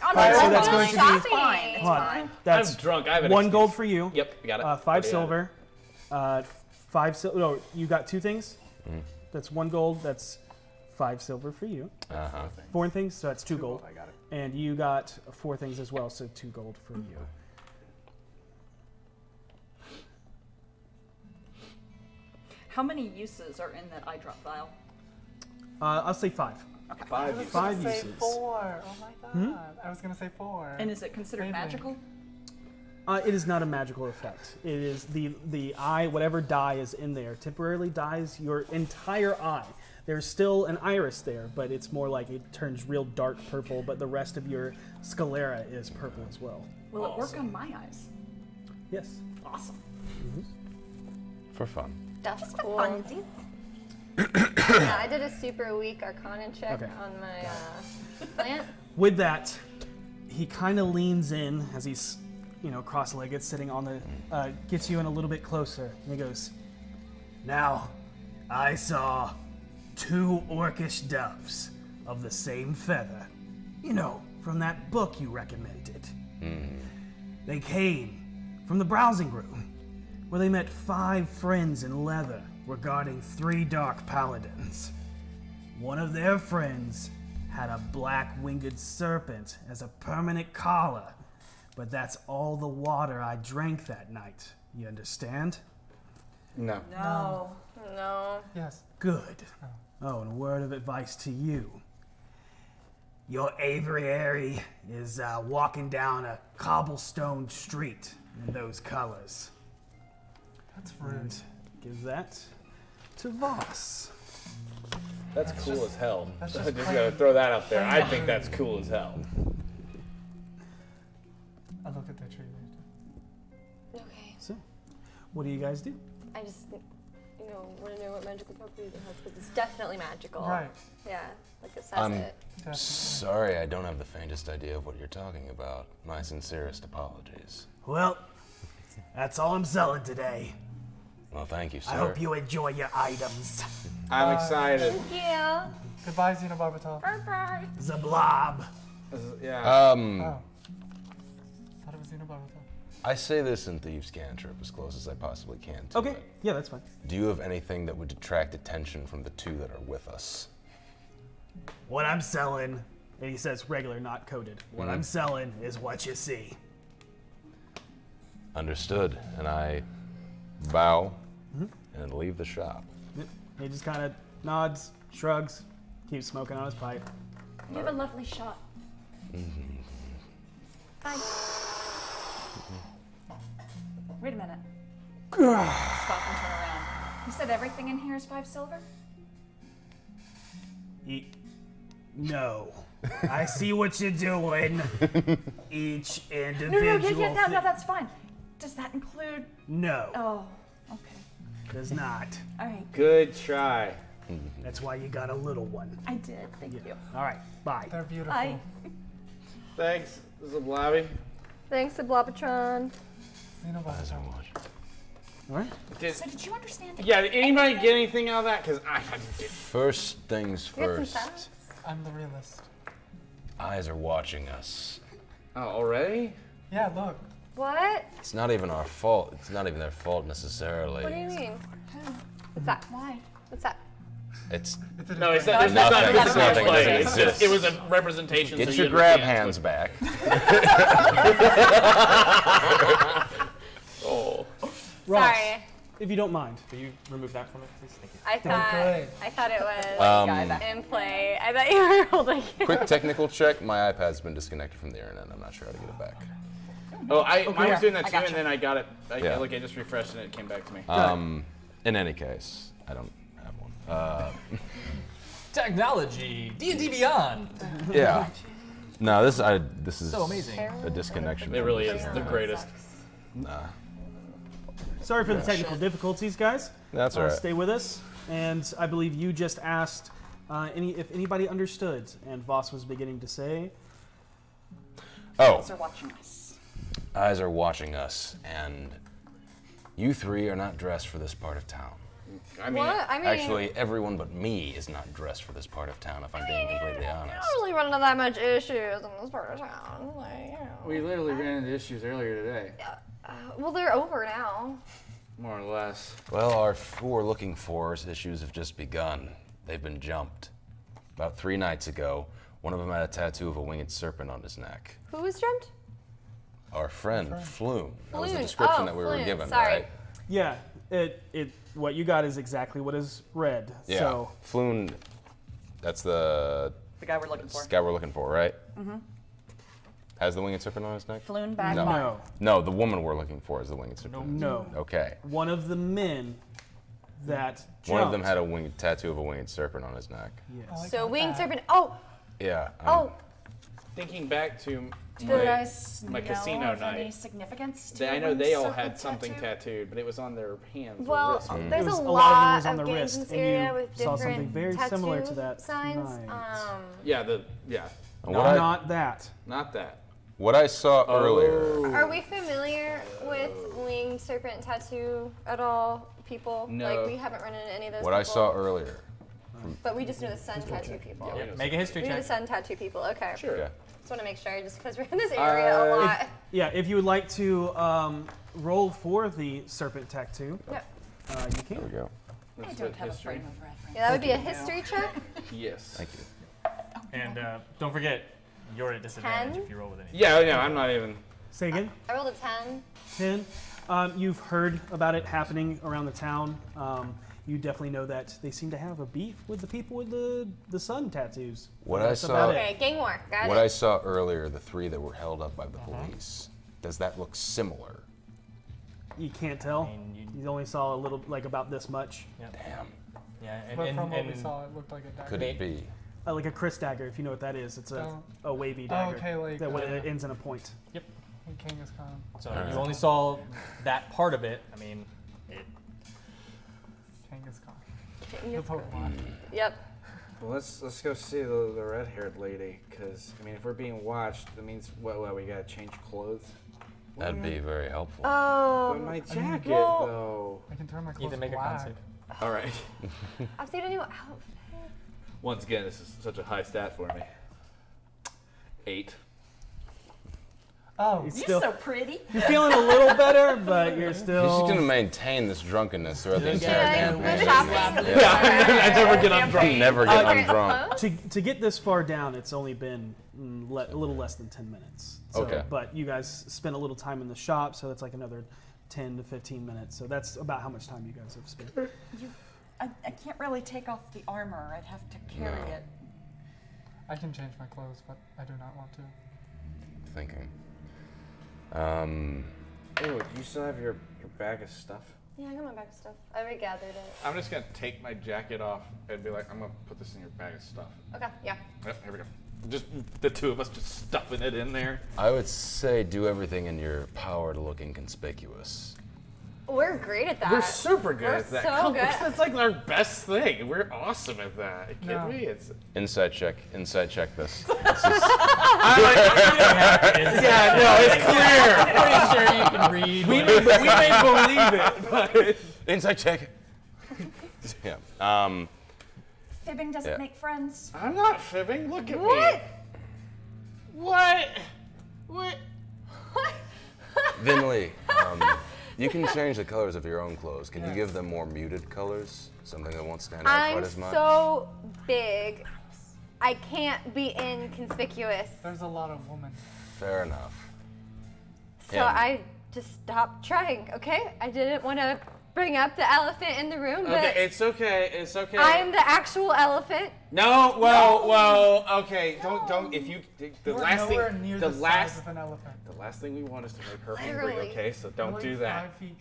Alright, so that's going to be fine. It's fine. That's I'm drunk. I have an 1 excuse. gold for you. Yep, you got it. 5 silver. 5 silver. No, you got 2 things. That's 1 gold. That's 5 silver for you. 4 things, so that's 2 gold. I got it. And you got 4 things as well, so 2 gold for you. How many uses are in that eye drop vial? I'll say 5. Okay. 5 uses. 5 Say uses. 4. Oh my god. I was gonna say 4. And is it considered Save me. magical? It is not a magical effect. It is the eye, whatever dye is in there, temporarily dyes your entire eye. There's still an iris there, but it's more like it turns real dark purple, but the rest of your sclera is purple as well. Will it work on my eyes? Yes. Awesome. For fun. That's cool. Yeah, I did a super weak Arcana check Okay. on my plant. With that, he kind of leans in as he's, cross-legged, sitting on the, gets you in a little bit closer, and he goes, "Now, I saw 2 orcish doves of the same feather. From that book you recommended. They came from the browsing room, where they met 5 friends in leather regarding 3 dark paladins. One of their friends had a black winged serpent as a permanent collar, but that's all the water I drank that night. You understand?" No. No. No. Yes. Good. Oh, and a word of advice to you. Your aviary is walking down a cobblestone street in those colors. That's rude. And give that to Voss. That's cool as hell. I that's just just gotta plain- throw that out there. plain I think rude. that's cool as hell. I look at the tree. Okay. So, what do you guys do? I just, want to know what magical properties it has because it's definitely magical. Right. Yeah, like it says I'm it. sorry, I don't have the faintest idea of what you're talking about. My sincerest apologies. Well, that's all I'm selling today. Well, thank you, sir. I hope you enjoy your items. I'm excited. Thank you. Goodbye, Xenobarbital. Bye-bye. Zablob. Yeah. Oh. Thought it was Xenobarbital. I say this in Thieves' Cantrip as close as I possibly can to Okay, it. yeah, that's fine. Do you have anything that would detract attention from the 2 that are with us? What I'm selling, and he says regular, not coded. What I'm selling is what you see. Understood. And I bow and leave the shop. He just kind of nods, shrugs, keeps smoking on his pipe. You have a lovely shot. Bye. Wait a minute. Stop and turn around. You said everything in here is 5 silver? No. I see what you're doing. Each individual. No, that's fine. Does that include? No, Oh, okay. does not. All right. Good try. That's why you got a little one. I did. Thank you. All right, bye. They're beautiful. Bye. Thanks, Zablobby. Thanks to Blobotron. Xenobarbital. All right. So did you understand? Yeah, did anybody get anything out of that? Because I did. First things Get some first. sounds. I'm the realist. Eyes are watching us. Oh, already? Yeah, look. What? It's not even our fault. It's not even their fault necessarily. What do you mean? What's that? Why? What's that? It's No, it's not. It's Nothing. not It's nothing. It doesn't It's just- exist. It was a representation. Get so your you grab understand. hands back. Oh. Ross, Sorry. if you don't mind. Will you remove that from it, please? Thank you. I thought it was in play. I thought you were holding it. Quick technical check. My iPad's been disconnected from the internet. I'm not sure how to get it back. Oh, mine was doing that I too, gotcha. and then I got it. Yeah. I just refreshed and it came back to me. In any case, I don't have one. Technology, D&D Beyond. Yeah. No, this is So amazing. a disconnection. It from really the is the internet. greatest. Sorry for the technical difficulties, guys. That's all right. Stay with us. And I believe you just asked if anybody understood, and Voss was beginning to say. Oh. Eyes are watching us. Eyes are watching us, and you 3 are not dressed for this part of town. I mean, What? I mean, Actually, everyone but me is not dressed for this part of town, if I'm being completely I honest. don't really run into that much issues in this part of town. we literally ran into issues earlier today, Well, they're over now. more or less. Well, our 4 looking for's issues have just begun. They've been jumped. About 3 nights ago, one of them had a tattoo of a winged serpent on his neck. Who was jumped? Our friend, Flume. That was the Flume. description Oh, that we were Flume. given, Sorry. right? Yeah, what you got is exactly what is read. Yeah. So Flume, that's the The guy we're looking for. guy we're looking for, right? Mm-hmm. Has the winged serpent on his neck? Floon back No. No. No, the woman we're looking for is the winged serpent. No. Okay. One of the men that One of them jumped- had a winged tattoo of a winged serpent on his neck. Yes. So winged serpent. Oh, Yeah. Thinking back to Do my, you guys my know casino of any night, significance to I know winged they all serpent had something tattooed, but it was on their hands well, or wrists. there's It was- a a lot of it lot was on the games wrist, in this and area you with saw different something very tattoo similar to that signs. Yeah, Not that. Not that. What I saw earlier. Are we familiar with winged serpent tattoo at all, people? No. Like we haven't run into any of those. What I people. saw earlier. But we just know the sun tattoo people. Yeah, make a history We know check. the sun tattoo people. Okay. Sure. Okay. Just want to make sure, just because we're in this area a lot. If you would like to roll for the serpent tattoo, Yep. You can. There we go. I don't have a frame of reference. Yeah, that would be a history check. Yes. Thank you. And don't forget, you're at a disadvantage 10? if you roll with anything. Yeah, no, I'm not even. Say again? I rolled a 10. 10. You've heard about it happening around the town. You definitely know that they seem to have a beef with the people with the sun tattoos. What I That's saw. about it. Okay, gang war. Got What it. I saw earlier, the 3 that were held up by the police. Does that look similar? You can't tell. You only saw a little, like about this much. Damn. Yeah, But from what we saw, it looked like a dagger. Could it be? Like a Chris dagger, if you know what that is. It's Don't- a wavy Oh, dagger. okay, like, that it ends in a point. Yep. And Genghis Khan. So you only saw that part of it. I mean, Genghis Khan. Genghis The Pokemon. Yep. Well, let's go see the red-haired lady, because I mean, if we're being watched, that means what? We gotta change clothes. That'd be very helpful. Oh. But my I mean, jacket, well- though. I can turn my clothes Ethan, make a black. con save. All right. I've seen a new outfit. Once again, this is such a high stat for me. 8. Oh, You're You're still- so pretty. You're feeling a little better, but you're still. He's just gonna maintain this drunkenness throughout the entire Yeah, campaign. shopping. I never get undrunk. Never get undrunk. To get this far down, it's only been a little less than 10 minutes. So, Okay. But you guys spent a little time in the shop, so that's like another 10 to 15 minutes. So that's about how much time you guys have spent. I can't really take off the armor. I'd have to carry it. I can change my clothes, but I do not want to. Thinking. Ooh, do you still have your bag of stuff? Yeah, I got my bag of stuff. I regathered it. I'm just gonna take my jacket off and be like, I'm gonna put this in your bag of stuff. Okay, yeah. Yep, here we go. Just the two of us just stuffing it in there. I would say do everything in your power to look inconspicuous. We're great at that. We're super good We're at that. so Come on, good. That's like our best thing. We're awesome at that. Are you kidding No. me? It's Insight check. Insight check this. yeah, no, it's clear. I'm pretty sure you can read. We may believe it, but Insight check. Yeah. Fibbing doesn't Yeah. make friends. I'm not fibbing. Look at What? me. What? What? Vinley, you can change the colors of your own clothes. Can you give them more muted colors? Something that won't stand out I'm quite as much? so big. I can't be inconspicuous. There's a lot of women. Fair enough. So Yeah. I just stopped trying, okay? I didn't want to bring up the elephant in the room, but Okay, it's okay. It's okay. I'm the actual elephant. No, well, okay. Don't. If you the We're last thing, nowhere near the the size last, of an elephant. the last thing we want is to make her hungry. Literally. Okay, so don't You're do like that. 5 feet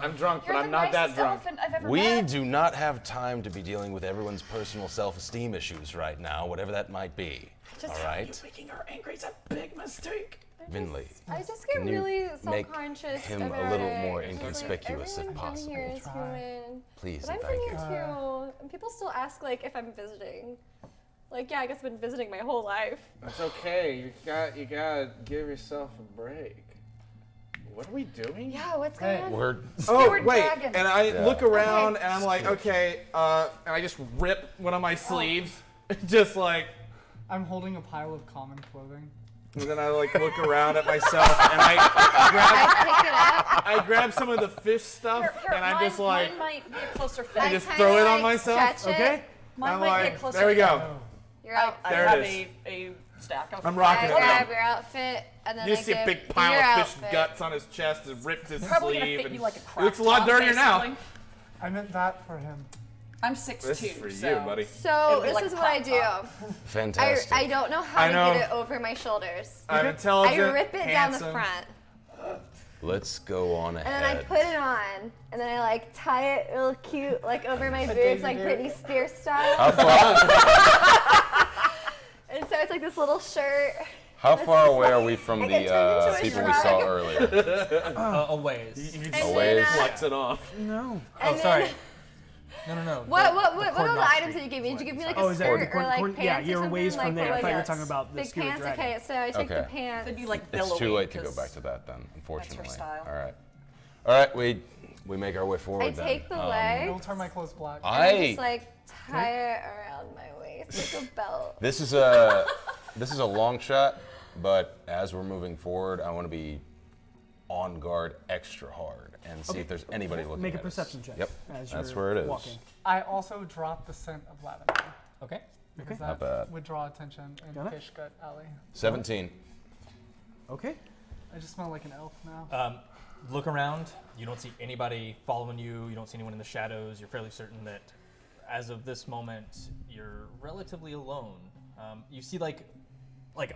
I'm drunk, You're but the I'm not that nicest drunk. elephant I've ever We met. do not have time to be dealing with everyone's personal self-esteem issues right now, whatever that might be. Just- All right? Making her angry is a big mistake. Vinley, I just get can you really make self-conscious him a about little it. more It's just inconspicuous if everyone down possible? here is human. Please But and I'm thank from you. here too. And people still ask like if I'm visiting. Like, yeah, I guess I've been visiting my whole life. It's okay. You gotta give yourself a break. What are we doing? Yeah, what's going on? We're Oh Steward wait, dragon. and I Yeah. look around Okay. and I'm like, okay, and I just rip one of my sleeves, just like, I'm holding a pile of common clothing. and then I like look around at myself and I Pick it up. grab some of the fish stuff Here, and I'm mine, just like, mine might be a closer fit. I I just kinda, throw it on like, myself. stretch it. Okay, Mine I'm might be like, a closer there we fit. go. You're out. I There have it is. a stack of. I'm I rocking it. grab your outfit and then You I see a give big pile your of fish outfit. guts on his chest, has ripped his Probably gonna sleeve, fit and you like a it crop looks a lot top, dirtier now. basically. I meant that for him. I'm 6'2". This is for so you, buddy. So it'll be this like is what I do. Fantastic. I don't know how I to know. get it over my shoulders. I'm intelligent, I rip it down the handsome. front. Let's go on And then I ahead. put it on, and then I like tie it real cute, like over my boobs, Daisy like Duke. Britney Spears style. How far, And so it's like this little shirt. how That's far just away are like- we from I get the turned into a people we saw shrug. earlier? A ways. A ways? Flex it off. No. Oh, And sorry. then- No. What The were all the Cordon items Street that you gave me? Did you give me like Oh, a is that skirt the or like pants yeah, or your something? ways from Like, there. I what thought you were was talking it? about the Big skewered pants. dragon. Okay, so I take the Okay. pants. They'd be like It's too billowy, late to go 'cause back to that then, unfortunately. style. All right. All right, we make our way forward I then. take the I'll legs. turn my clothes black. And I I just like tie it around my waist like a belt. This is a long shot, but as we're moving forward, I want to be on guard extra hard and see if there's anybody looking Make a at us. perception check. Yep, as that's you're where it is. walking. I also drop the scent of lavender. Okay. Because Not that bad. would draw attention in Got it? Fish Gut Alley. 17. Okay. I just smell like an elf now. Look around. You don't see anybody following you. You don't see anyone in the shadows. You're fairly certain that, as of this moment, you're relatively alone. You see, like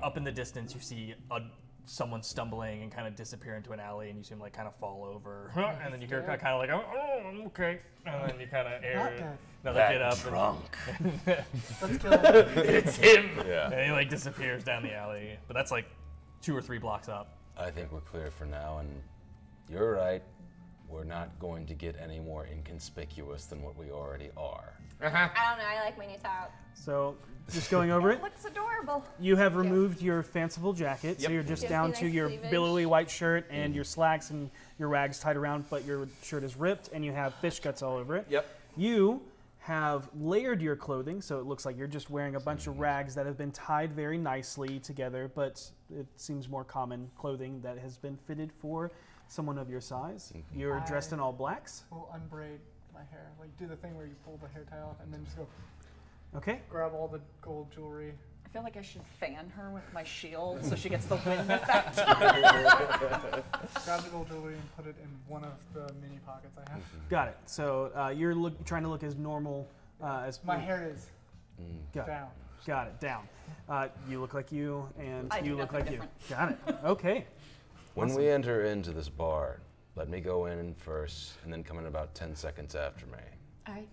up in the distance, you see someone stumbling and kind of disappear into an alley, and you see him like kind of fall over, and then you hear kind of like, "Oh, I'm okay," and then you kind of get up. Drunk. Let's kill him. It's him. Yeah. And he like disappears down the alley, but that's like 2 or 3 blocks up. I think we're clear for now, and you're right. We're not going to get any more inconspicuous than what we already are. I don't know. I like my new top. So, just going over it. Looks adorable. You have removed your fanciful jacket, so Yep. you're just Gives down me to nice your cleavage. billowy white shirt and your slacks and your rags tied around, but your shirt is ripped and you have fish guts all over it. Yep. You have layered your clothing, so it looks like you're just wearing a bunch of rags that have been tied very nicely together, but it seems more common clothing that has been fitted for someone of your size. You're dressed in all blacks. We'll unbraid my hair. Like do the thing where you pull the hair tie off and then just go Okay. grab all the gold jewelry. I feel like I should fan her with my shield so she gets the wind effect. Grab the gold jewelry and put it in one of the mini pockets I have. Got it. So you're trying to look as normal as My hair is Got it. down. Got it. Down. You look like you, and I do you look like nothing you. Got it. Okay. When we enter into this bar, let me go in first, and then come in about 10 seconds after me. All right.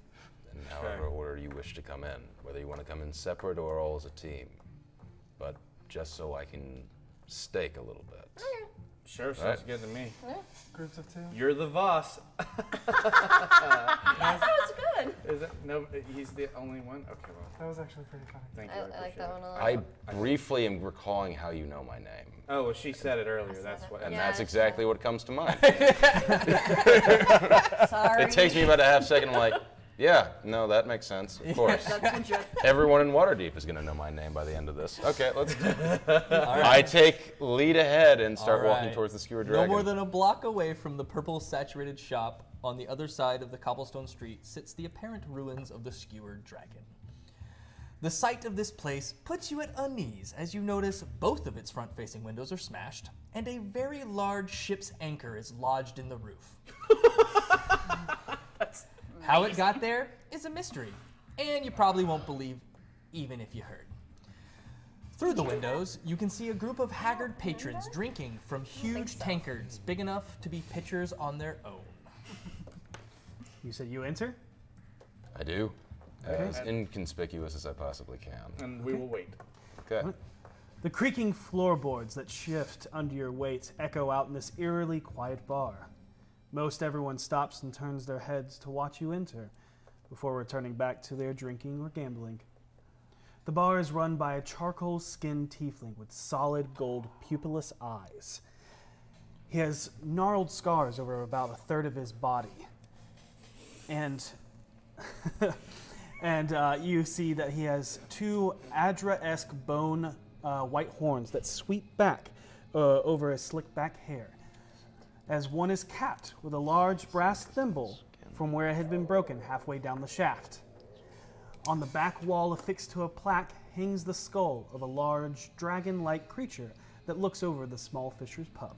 In however order you wish to come in, whether you want to come in separate or all as a team. But just so I can stake a little bit. Sure, sounds Right. good to me. Groups of 2. You're the boss. That was good. Is it? No, he's the only one. Okay, well, That was actually pretty funny. thank you. I like appreciate that it. one a lot. I briefly am recalling how you know my name. Oh, well, she said it earlier. That's it. what. And Yeah, that's it's exactly what comes to mind. Sorry. It takes me about a half second. I'm like, yeah, no, that makes sense. Of course. That's legit. Everyone in Waterdeep is going to know my name by the end of this. Okay, let's. I take lead ahead and start All walking right. towards the skewered No dragon. more than a block away from the purple saturated shop, on the other side of the cobblestone street sits the apparent ruins of the skewered dragon. The sight of this place puts you at unease as you notice both of its front-facing windows are smashed, and a very large ship's anchor is lodged in the roof. How it got there is a mystery, and you probably won't believe even if you heard. Through the windows, you can see a group of haggard patrons drinking from huge tankards big enough to be pitchers on their own. You said you enter? I do. Okay. As inconspicuous as I possibly can. And we will wait. Okay. The creaking floorboards that shift under your weight echo out in this eerily quiet bar. Most everyone stops and turns their heads to watch you enter before returning back to their drinking or gambling. The bar is run by a charcoal-skinned tiefling with solid gold pupilless eyes. He has gnarled scars over about a third of his body. And you see that he has 2 Adra-esque bone white horns that sweep back over his slick back hair, as one is capped with a large brass thimble from where it had been broken halfway down the shaft. On the back wall affixed to a plaque hangs the skull of a large dragon-like creature that looks over the small fisher's pub.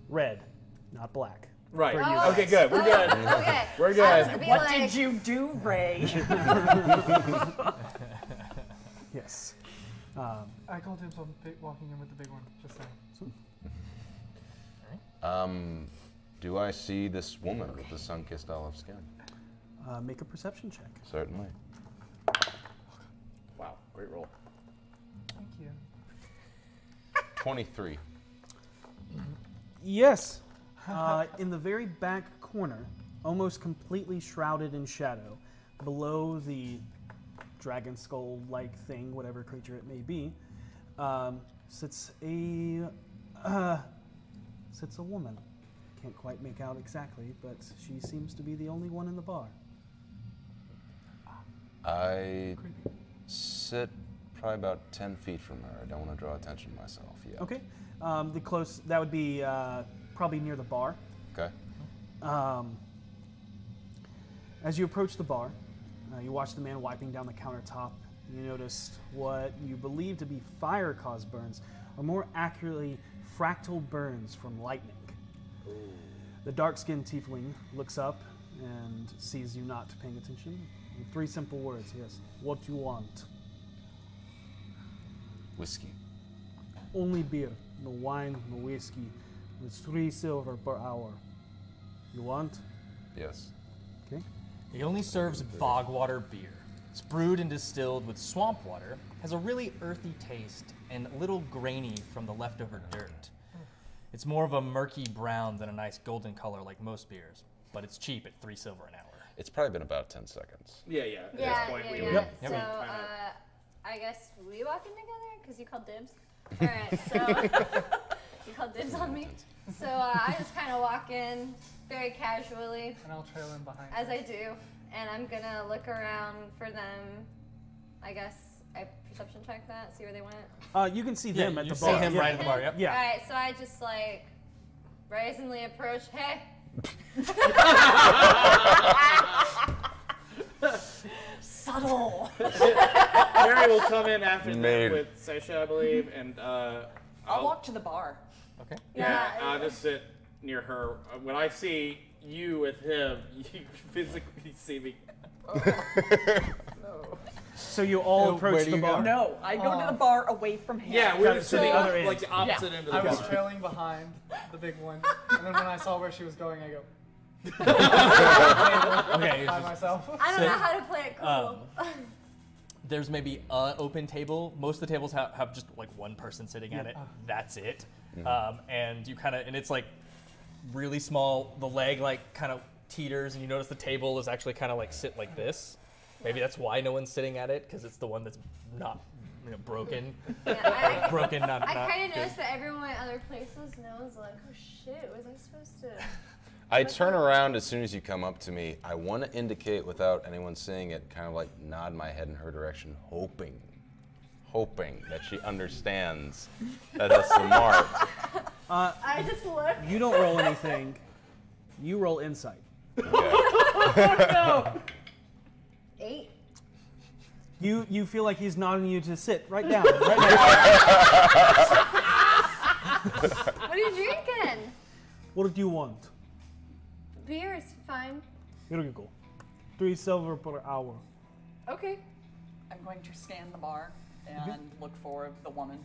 Red, not black. Right. For you Oh, okay, guys. good. We're good. Okay. We're I good. was gonna be What like, did you do, Ray? Yes. I called him walking in with the big one. Just saying. Do I see this woman with the sun-kissed olive skin? Make a perception check. Certainly. Wow, great roll. Thank you. 23. Yes. In the very back corner, almost completely shrouded in shadow, below the dragon skull-like thing, whatever creature it may be, sits a woman. Can't quite make out exactly, but she seems to be the only one in the bar. I sit probably about 10 feet from her. I don't want to draw attention to myself yet. Okay. That would be probably near the bar. Okay. As you approach the bar, you watch the man wiping down the countertop. You notice what you believe to be fire-caused burns, or more accurately, fractal burns from lightning. The dark-skinned tiefling looks up and sees you not paying attention. In 3 simple words, yes. What you want? Whiskey. Only beer, no wine, no whiskey. It's 3 silver per hour. You want? Yes. Okay. He only serves bog water beer. It's brewed and distilled with swamp water, has a really earthy taste, and a little grainy from the leftover dirt. It's more of a murky brown than a nice golden color like most beers, but it's cheap at 3 silver an hour. It's probably been about 10 seconds. Yeah, yeah. At Yeah, this point, yeah, we yeah. were Yep. So, kind of- I guess we walk in together because you called dibs. All right, so you called dibs on me. So I just kind of walk in very casually, And I'll trail in behind. as I do, and I'm gonna look around for them. I guess I perception check that, see where they went. You can see Yeah, them at you the see bar. him Yeah. right at the bar, yep. Yeah. All right, so I just like brazenly approach. Hey. Subtle. Mary will come in after them Made. with Seisha, I believe, and I'll walk to the bar. Okay. Yeah, I'll just sit near her. When I see you with him, you physically see me. So you all approach the bar? No, I go to the bar away from him. Yeah, we're to the other end. like the opposite end of the I was bar. trailing behind the big one, and then when I saw where she was going, I go. Okay, By myself. I don't know how to play it cool. There's maybe an open table. Most of the tables have just like one person sitting at it. That's it. And you kind of, and it's like really small. The leg like kind of teeters, and you notice the table is actually kind of like sit like this. Maybe that's why no one's sitting at it, because it's the one that's not, broken. Yeah, Broken, not. I not kind of good. noticed that everyone at other places knows, like, oh shit, was I supposed to? I turn around as soon as you come up to me. I want to indicate without anyone seeing it, kind of like nod my head in her direction, hoping that she understands that that's the mark. I just look. You don't roll anything. You roll insight. No. 8. You feel like he's nodding you to sit right down. What are you drinking? What do you want? Beer is fine. Here you go. 3 silver per hour. Okay. I'm going to scan the bar and look for the woman.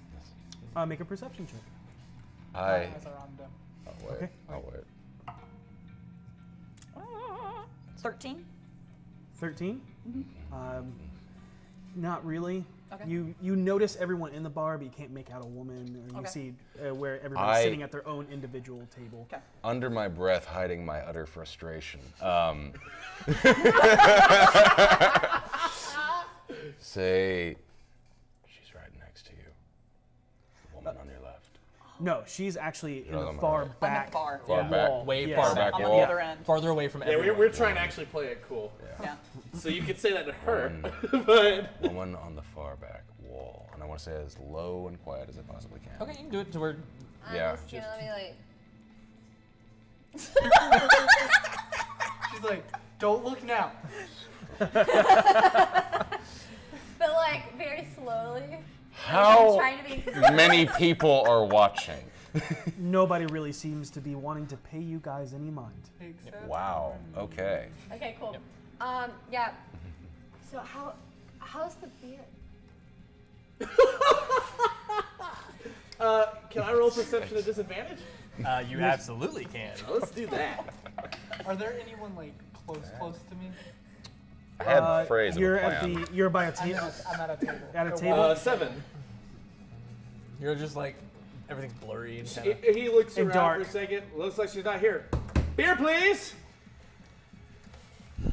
Make a perception check. I'll wait. Okay. I'll wait. 13. 13? Not really. Okay. You notice everyone in the bar, but you can't make out a woman. And you Okay. see where everybody's I- sitting at their own individual table. Okay. Under my breath, hiding my utter frustration. Say, she's right next to you. The woman on your left. No, she's actually in on the my far right. back Far back. wall. Way Yes. far back On the wall. other end. Farther away from Yeah, everyone. we're trying to actually play it cool. Yeah. So you could say that to her, Woman. but Woman on the far back wall. And I want to say it as low and quiet as I possibly can. Okay, you can do it to where. Yeah. Just gonna be like. She's like, don't look now. But like very slowly. How Trying to be many people are watching? nobody really seems to be wanting to pay you guys any mind. Wow. Okay. Okay, cool. Yeah. So how's the beer? Can I roll perception at disadvantage? You absolutely can. Let's do that. Are there anyone like close to me? I had phrase. You're of a at plan. you're by a table. I'm at a table. At a table. 7. You're just like everything's blurry and kind of. He looks And around dark. for a second. Looks like she's not here. Beer, please.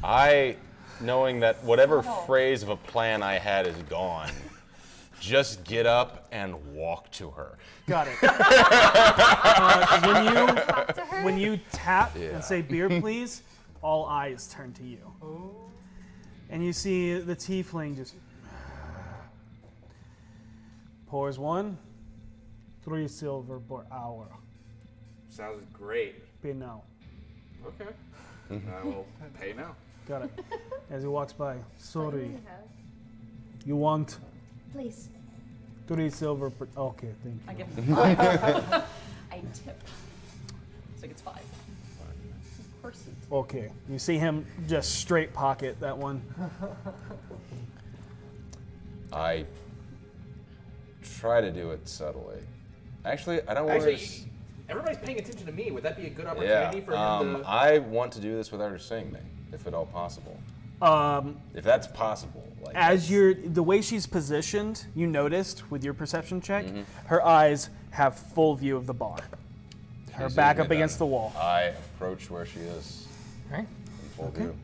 I, knowing that whatever phrase of a plan I had is gone, just get up and walk to her. Got it. When you tap Yeah. and say beer, please, all eyes turn to you. And you see the tiefling just pours 1, 3 silver per hour. Sounds great. Pay now. Okay. I will pay now. Got it. As he walks by, sorry. You want Please. 3 silver per. Okay, thank you. I give him 5. I tip. So it's 5. Of course you tip. Okay, you see him just straight pocket that one. I try to do it subtly. Actually, I don't want Actually, to. everybody's paying attention to me. Would that be a good Yeah. opportunity for him to? I want to do this without her seeing me, if at all possible. If that's possible. Like As the way she's positioned, you noticed with your perception check, her eyes have full view of the bar. Her She's back seeing up me against then. the wall. I approach where she is. Right. In full view.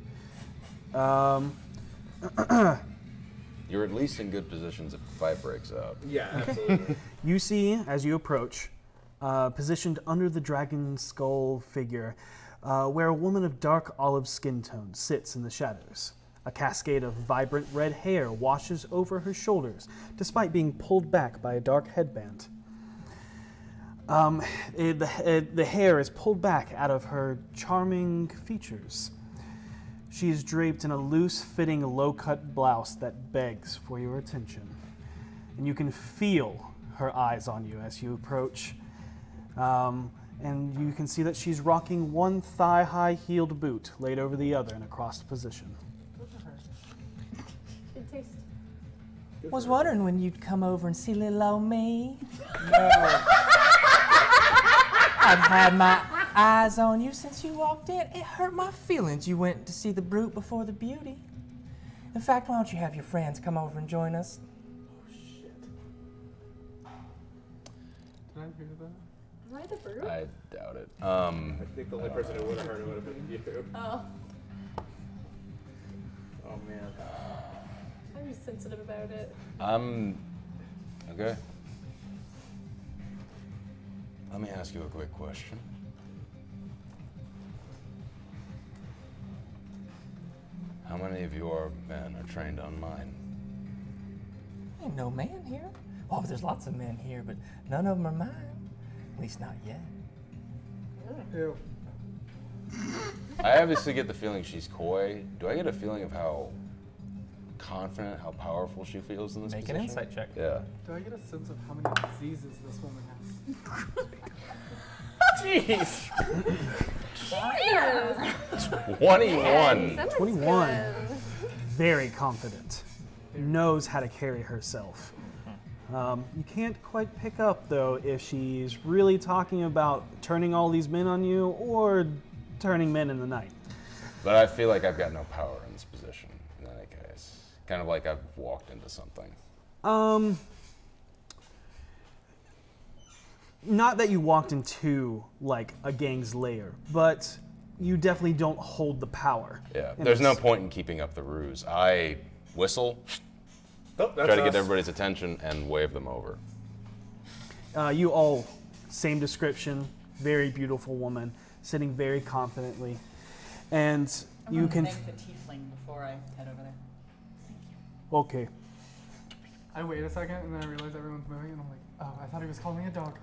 You're at least in good positions if a fight breaks out. Yeah, absolutely. You see, as you approach, positioned under the dragon skull figure, where a woman of dark olive skin tone sits in the shadows. A cascade of vibrant red hair washes over her shoulders, despite being pulled back by a dark headband. The hair is pulled back out of her charming features. She is draped in a loose-fitting, low-cut blouse that begs for your attention. And you can feel her eyes on you as you approach. And you can see that she's rocking one thigh-high heeled boot laid over the other in a crossed position. Good taste. Was wondering when you'd come over and see little old me. I've had my eyes on you since you walked in. It hurt my feelings you went to see the brute before the beauty. In fact, why don't you have your friends come over and join us? Did I hear that? Am I the brute? I doubt it. I think the only person who would have heard it would have been you. Oh. Oh man. I'm sensitive about it. Okay. Let me ask you a quick question. How many of your men are trained on mine? Ain't no man here. Oh, there's lots of men here, but none of them are mine. At least not yet. Ew. I obviously get the feeling she's coy. Do I get a feeling of how confident, how powerful she feels in this Make an position? insight check. Yeah. Do I get a sense of how many diseases this woman has? Jeez. 21. 21. Very confident. Knows how to carry herself. You can't quite pick up, though, if she's really talking about turning all these men on you or turning men in the night. But I feel like I've got no power in this position, in any case. Kind of like I've walked into something. Not that you walked into, like, a gang's lair, but you definitely don't hold the power. Yeah, in there's no this. point in keeping up the ruse. I whistle, Oh, that's try to get us. everybody's attention, and wave them over. You all, same description, very beautiful woman, sitting very confidently. And I'm you gonna can. thank the tiefling before I head over there. Okay. I wait a second and then I realize everyone's moving and I'm like, oh, I thought he was calling me a dog.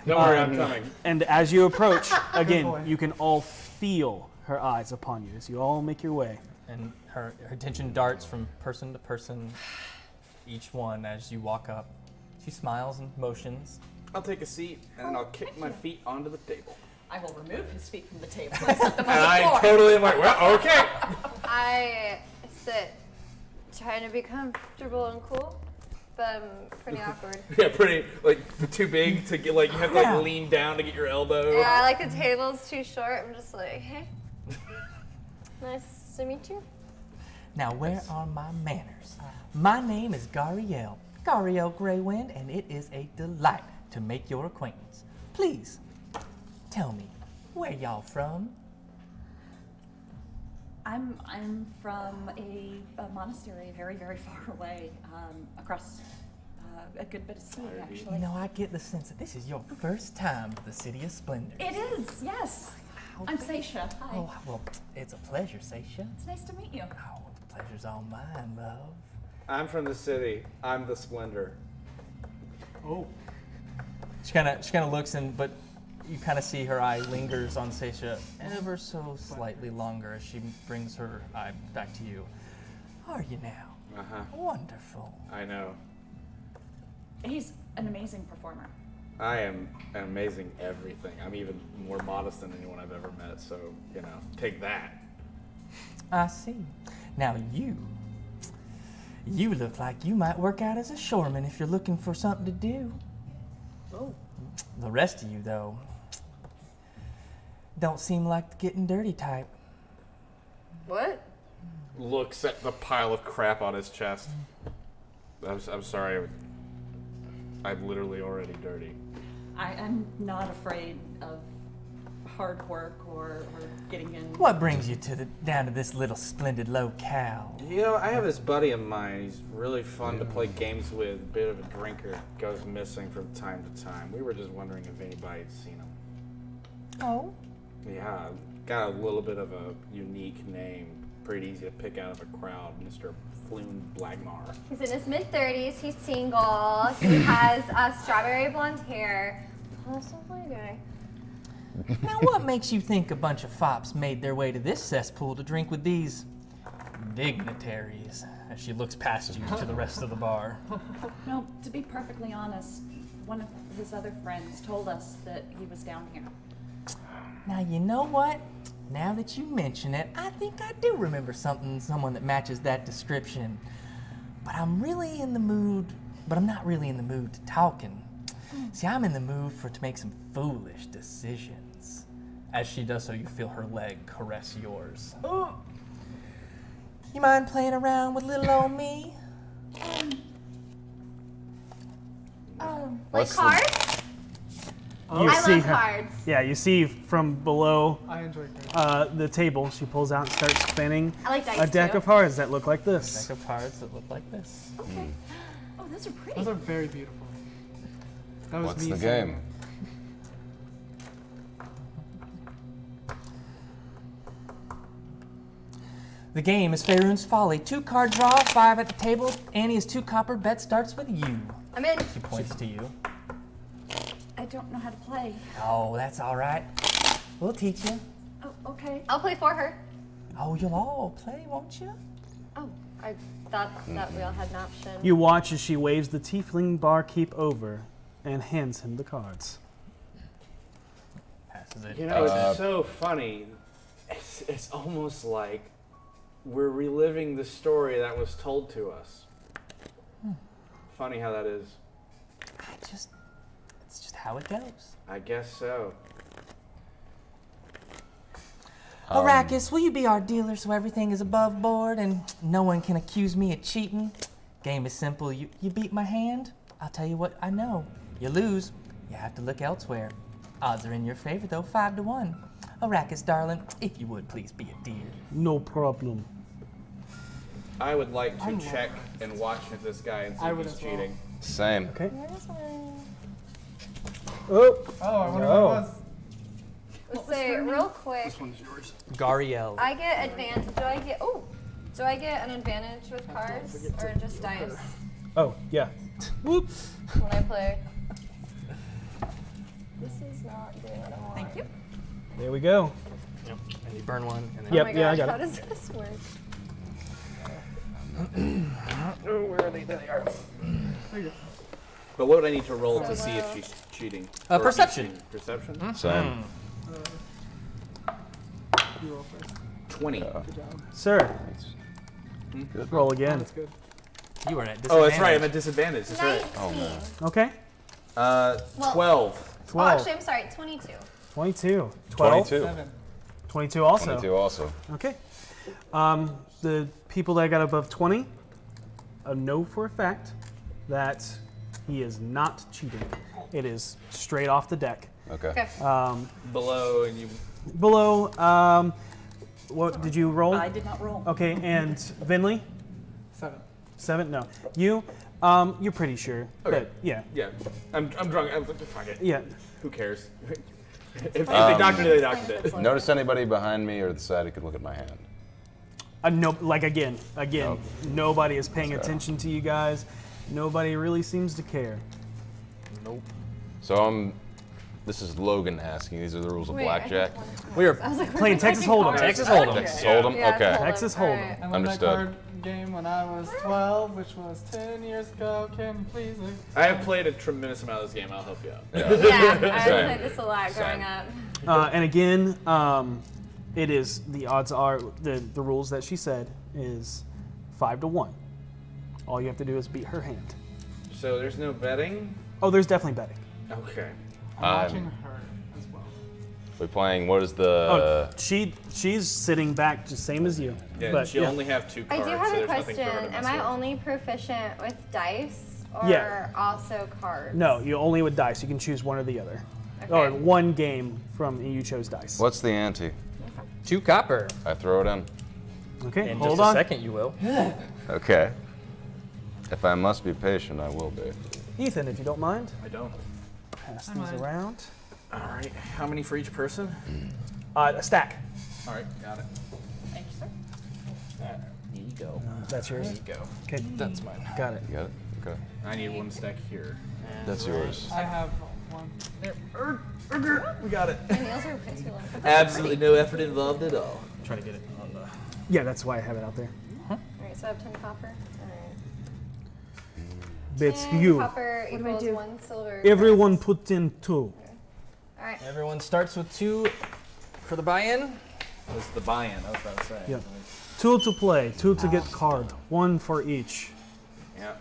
Don't worry, I'm coming. And as you approach, again, boy. you can all feel her eyes upon you as you all make your way. And her attention darts from person to person, each one as you walk up. She smiles and motions. I'll take a seat and I'll kick my feet onto the table. I will remove his feet from the table and set them on And the I floor. totally am like, well, okay. I sit, trying to be comfortable and cool, but I'm pretty awkward. Yeah, pretty, like, too big to get, like, you have to, like, lean down to get your elbow. Yeah, like the table's too short. I'm just like, hey, nice to meet you. Now, where are my manners? My name is Gariel Greywind, and it is a delight to make your acquaintance. Please, tell me, where y'all from? I'm from a monastery very, very far away, across a good bit of sea, actually. You know, I get the sense that this is your first time to the City of Splendor. It is, yes. I'm Seisha. Hi. Oh, well, it's a pleasure, Seisha. It's nice to meet you. Oh, the pleasure's all mine, love. I'm from the city. I'm the Splendor. Oh. She kind of looks in, but you kind of see her eye lingers on Seisha ever so slightly longer as she brings her eye back to you. Are you now? Uh-huh. Wonderful. I know. He's an amazing performer. I am an amazing everything. I'm even more modest than anyone I've ever met, so, you know, take that. I see. Now you look like you might work out as a shoreman if you're looking for something to do. Oh. The rest of you, though, don't seem like the getting dirty type. What? Looks at the pile of crap on his chest. I'm sorry. I'm literally already dirty. I'm not afraid of hard work or getting in. What brings you down to this little splendid locale? You know, I have this buddy of mine. He's really fun to play games with. Bit of a drinker. Goes missing from time to time. We were just wondering if anybody had seen him. Oh? Yeah, got a little bit of a unique name. Pretty easy to pick out of a crowd. Mr. Floon Blagmar. He's in his mid-30s. He's single. He has strawberry blonde hair. Oh, so funny guy. Now, what makes you think a bunch of fops made their way to this cesspool to drink with these dignitaries? As she looks past you to the rest of the bar. No, to be perfectly honest, one of his other friends told us that he was down here. Now, you know what? Now that you mention it, I think I do remember someone that matches that description. But I'm really in the mood, but I'm not really in the mood to talking. See, I'm in the mood to make some foolish decisions. As she does so, you feel her leg caress yours. Oh. You mind playing around with little old me? Like cards? You I see love her. cards. Yeah, you see from below I enjoy cards. the table, she pulls out and starts spinning I like dice a deck too. of cards that look like this. Deck of cards that look like this. Okay. Oh, those are pretty. Those are very beautiful. That was What's me the saying game? The game is Faerun's Folly. 2 card draw, 5 at the table. Annie is 2 copper. Bet starts with you. I'm in. She points to you. I don't know how to play. Oh, that's all right. We'll teach you. Oh, okay. I'll play for her. Oh, you'll all play, won't you? Oh, I thought that we all had an option. You watch as she waves the tiefling barkeep over and hands him the cards. Passes it. You know, it's so funny. It's almost like we're reliving the story that was told to us. Funny how that is. It's just how it goes. I guess so. Arrakis, will you be our dealer so everything is above board and no one can accuse me of cheating? Game is simple. You beat my hand, I'll tell you what I know. You lose, you have to look elsewhere. Odds are in your favor though, 5-1. Arrakis, darling, if you would please be a dear. No problem. I would like to check and watch with this guy and see I if would he's as well. cheating. Same. Okay. Oh, I wonder what it was. Let's say real quick. This one's yours. Gariel. I get advantage. Do I get an advantage with cards or just dice Oh, yeah. Whoop. when I play? This is not doing what I want. Thank you. There we go. Yep. And you burn one. And then Yep, Oh my yeah, I gosh, got how it. does this work? where are they? There they are. There you But what would I need to roll to see if she's cheating? Or if he's Perception. cheating? Perception? Mhm. Same. You roll first. 20. Good job. Sir. Good. Roll again. That's good. You are at disadvantage. Oh, that's right. I'm at disadvantage. That's right. Oh, man. Okay. Well, 12. 12. Oh, actually, I'm sorry, 22. 22. 12. 22. 7. 22 also. 22 also. Okay. The people that got above 20 know for a fact that he is not cheating. It is straight off the deck. Okay. Below and you. Below, what did you roll? I did not roll. Okay, and Vinley? 7. 7? No. You? You're pretty sure. Okay. But yeah. Yeah. I'm drunk. Fuck it. Yeah. Who cares? if they doctored it, they doctored it. Notice anybody behind me or the side who could look at my hand? No, like again, Nope. nobody is paying Let's go. attention to you guys. Nobody really seems to care. Nope. So this is Logan asking. These are the rules of blackjack. We are I was like, Playing Texas Hold'em. Texas Hold'em. Texas Hold'em. Yeah, Okay. Hold'em. Texas All Hold'em. right. I won Understood. that card game when I was 12, which was 10 years ago. Can you please? I have played a tremendous amount of this game. I'll help you out. Yeah, I Same. played this a lot growing Same. up. And again, it is the odds are the rules that she said is 5 to 1. All you have to do is beat her hand. So there's no betting? Oh, there's definitely betting. Okay. I'm watching her as well. We're playing. What is the? She's sitting back just same as you. Yeah, but, she'll yeah. only have 2 I cards, do so have a there's nothing for her question. to mess Am I with. only proficient with dice or Yeah. also cards? No, you only with dice. You can choose one or the other. Or one game from you chose dice. What's the ante? 2 copper. I throw it in. Okay, In hold just on. a second, you will. Okay. If I must be patient, I will be. Ethan, if you don't mind, I don't. pass I these mind. around. All right. How many for each person? A stack. All right. Got it. Thank you, sir. There you go. That's yours. There you go. Okay, That's mine. got it. You got it? Okay. I need 1 stack here. That's yours. I have 1. We got it. My nails are way too long. Absolutely no effort involved at all. Try to get it on the. Yeah, that's why I have it out there. Alright, so I have 10 copper. It's 10 you. copper What do I equals do? 1 silver. Everyone put in 2. Alright. Everyone starts with 2 for the buy-in. This is the buy-in. I was about to say. Yeah. 2 to play, 2 to get card, 1 for each. Yeah.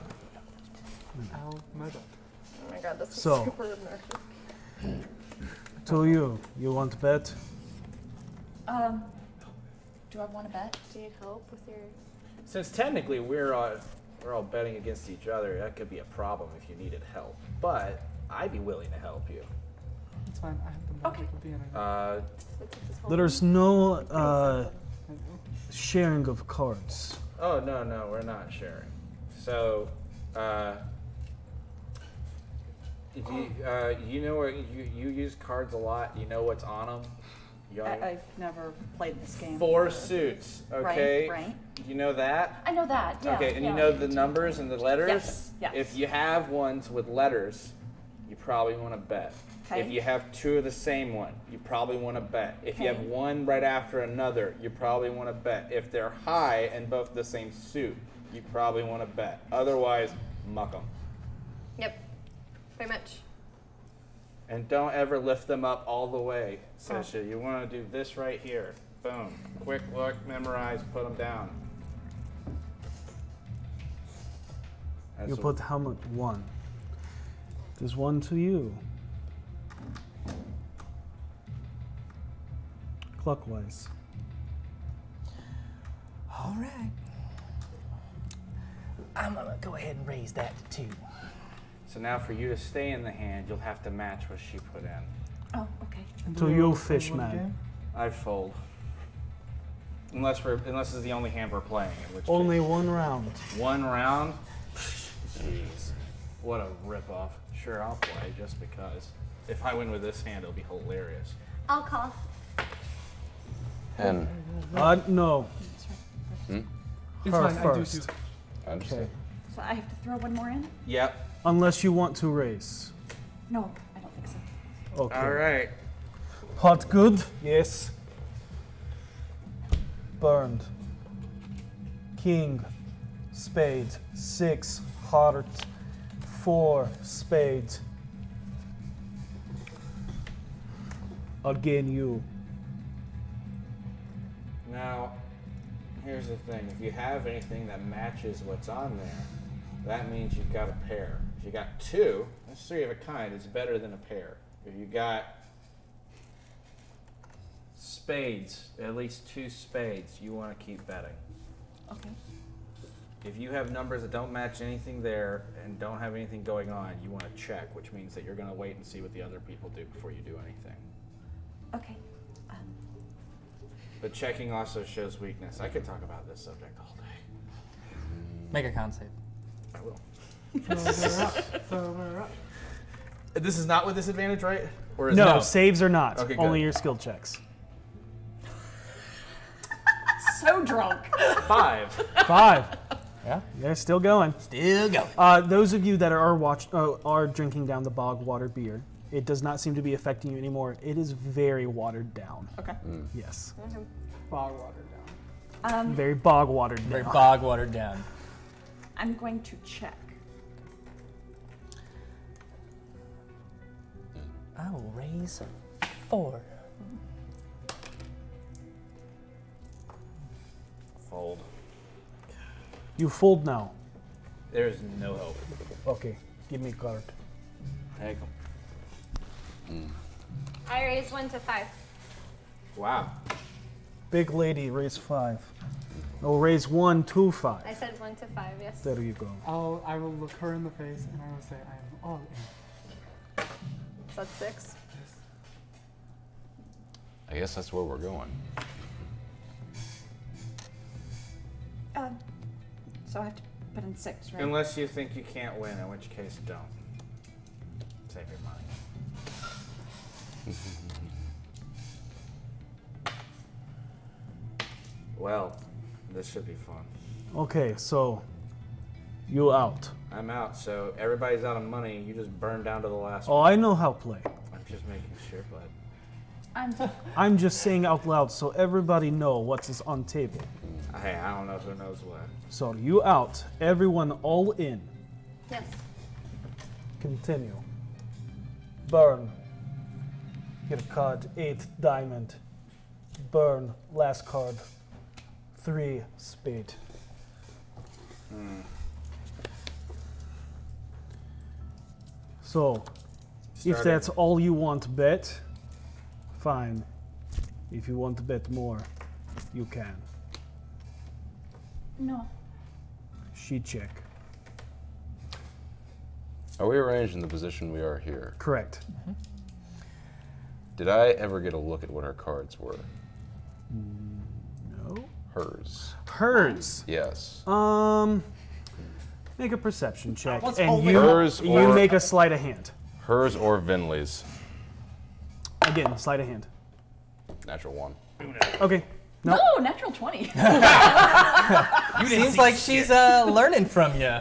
Ow, my butt. Oh my god, this is So. super immersive. To you. You want to bet? Do I want to bet? Do you need help with your... Since technically we're all betting against each other, that could be a problem if you needed help. But I'd be willing to help you. It's fine. I have the magic of the internet. There's no sharing of cards. Oh no, we're not sharing. So, you know what you use cards a lot. You know what's on them. I've never played this game. 4 suits. Okay. Right. You know that. I know that. Yeah. Okay, and yeah. you know the numbers and the letters? Yes, yes. If you have ones with letters, you probably want to bet. Okay. If you have 2 of the same one, you probably want to bet. If you Okay. have one right after another, you probably want to bet. If they're high and both the same suit, you probably want to bet. Otherwise, muck them. Yep. Pretty much. And don't ever lift them up all the way, Sasha. You want to do this right here. Boom. Quick look, memorize, put them down. That's You what- put how much? 1. There's 1 to you. Clockwise. All right. I'm gonna go ahead and raise that to 2. So now for you to stay in the hand, you'll have to match what she put in. Oh, okay. To you, Fishman. I fold. Unless this is the only hand we're playing. In which Only case. 1 round. 1 round? Jeez. What a ripoff. Sure, I'll play just because. If I win with this hand, it'll be hilarious. I'll call. And No. It's Her fine, I do first. too. I understand. So I have to throw one more in? Yep. Unless you want to raise. No, I don't think so. Okay. All right. Pot good? Yes. Burned. King. Spade. 6. Heart. 4 spades. Again, you. Now, here's the thing. If you have anything that matches what's on there, that means you've got a pair. If you got 2, that's 3 of a kind. It's better than a pair. If you got spades, at least 2 spades, you want to keep betting. Okay. If you have numbers that don't match anything there and don't have anything going on, you want to check, which means that you're going to wait and see what the other people do before you do anything. Okay. But checking also shows weakness. I could talk about this subject all day. Make a con save. I will. This is not with disadvantage, right? Or is No, it? saves are not. Okay, Only good. your skill checks. So drunk. 5. 5. Yeah, they're still going. Still going. Those of you that are drinking down the bog water beer, it does not seem to be affecting you anymore. It is very watered down. Okay. Yes. Bog watered down. Very bog watered down. Very bog watered down. I'm going to check. I will raise 4. Fold. You fold now. There's no hope. Okay, give me a card. Take them. I raised 1 to 5. Wow. Big lady, raise 5. Oh, raise 1 to 5. I said 1 to 5, yes. There you go. I will look her in the face and I will say, I am all in. So that's 6. I guess that's where we're going. So I have to put in 6, right? Unless you think you can't win, in which case don't. Save your money. Well, this should be fun. Okay, so you out. I'm out, so everybody's out of money. You just burn down to the last Oh, one. I know how to play. I'm just making sure, bud. I'm just saying out loud so everybody know what is on table. Hey, I don't know who knows what. So you out, everyone all in. Yes. Continue. Burn. Get a card, 8 diamond. Burn, last card, 3 spade. So, if Starting. that's all you want to bet, fine. If you want to bet more, you can. No. She check. Are we arranged in the position we are here? Correct. Did I ever get a look at what her cards were? No. Hers. Hers. Yes. Make a perception check, was and only you hers you or- make a sleight of hand. Hers or Vinley's? Again, sleight of hand. Natural 1. Okay. No. Oh, natural 20. Seems like she's learning from you.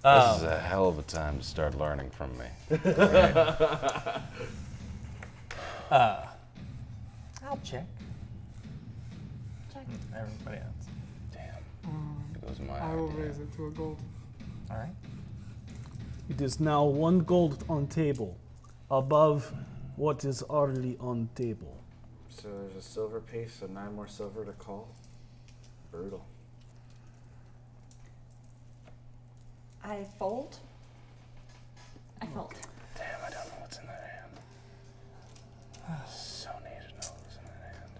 This is a hell of a time to start learning from me. I'll check. Check. Everybody else. It was my I will idea. raise it to a gold. All right. It is now 1 gold on table, above what is already on table. So there's a silver piece, so 9 more silver to call. Brutal. I fold. I fold. Damn, I don't know what's in that hand. So need to know what's in that hand.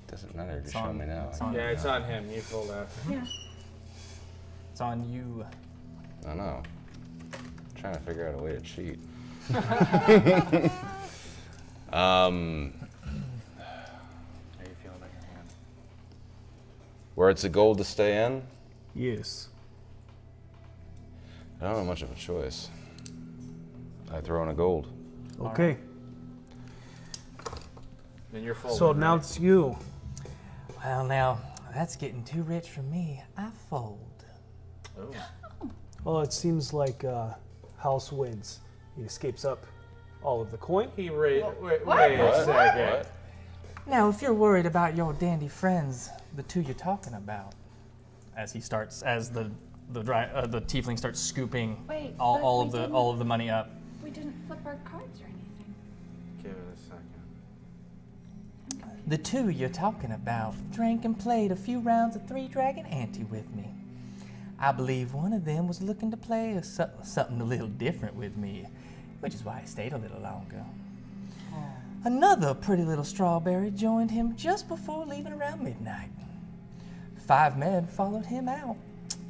Doesn't matter, just show me now. Yeah, it's on him. You fold out. Yeah. It's on you. I know. I'm trying to figure out a way to cheat. How you feel about your hand? Where it's a gold to stay in? Yes. I don't have much of a choice. I throw in a gold. Okay. Then you're folding. So now right? it's you. Well, now, that's getting too rich for me. I fold. Oh. Well, it seems like House wins. He escapes up all of the coin. He wait What? a second. Now, if you're worried about your dandy friends, the two you're talking about, as he starts, as the the tiefling starts scooping Wait, all but we of the money up. We didn't flip our cards or anything. Give it a second. The two you're talking about drank and played a few rounds of Three Dragon Ante with me. I believe one of them was looking to play something a little different with me, which is why I stayed a little longer. Another pretty little strawberry joined him just before leaving around midnight. 5 men followed him out.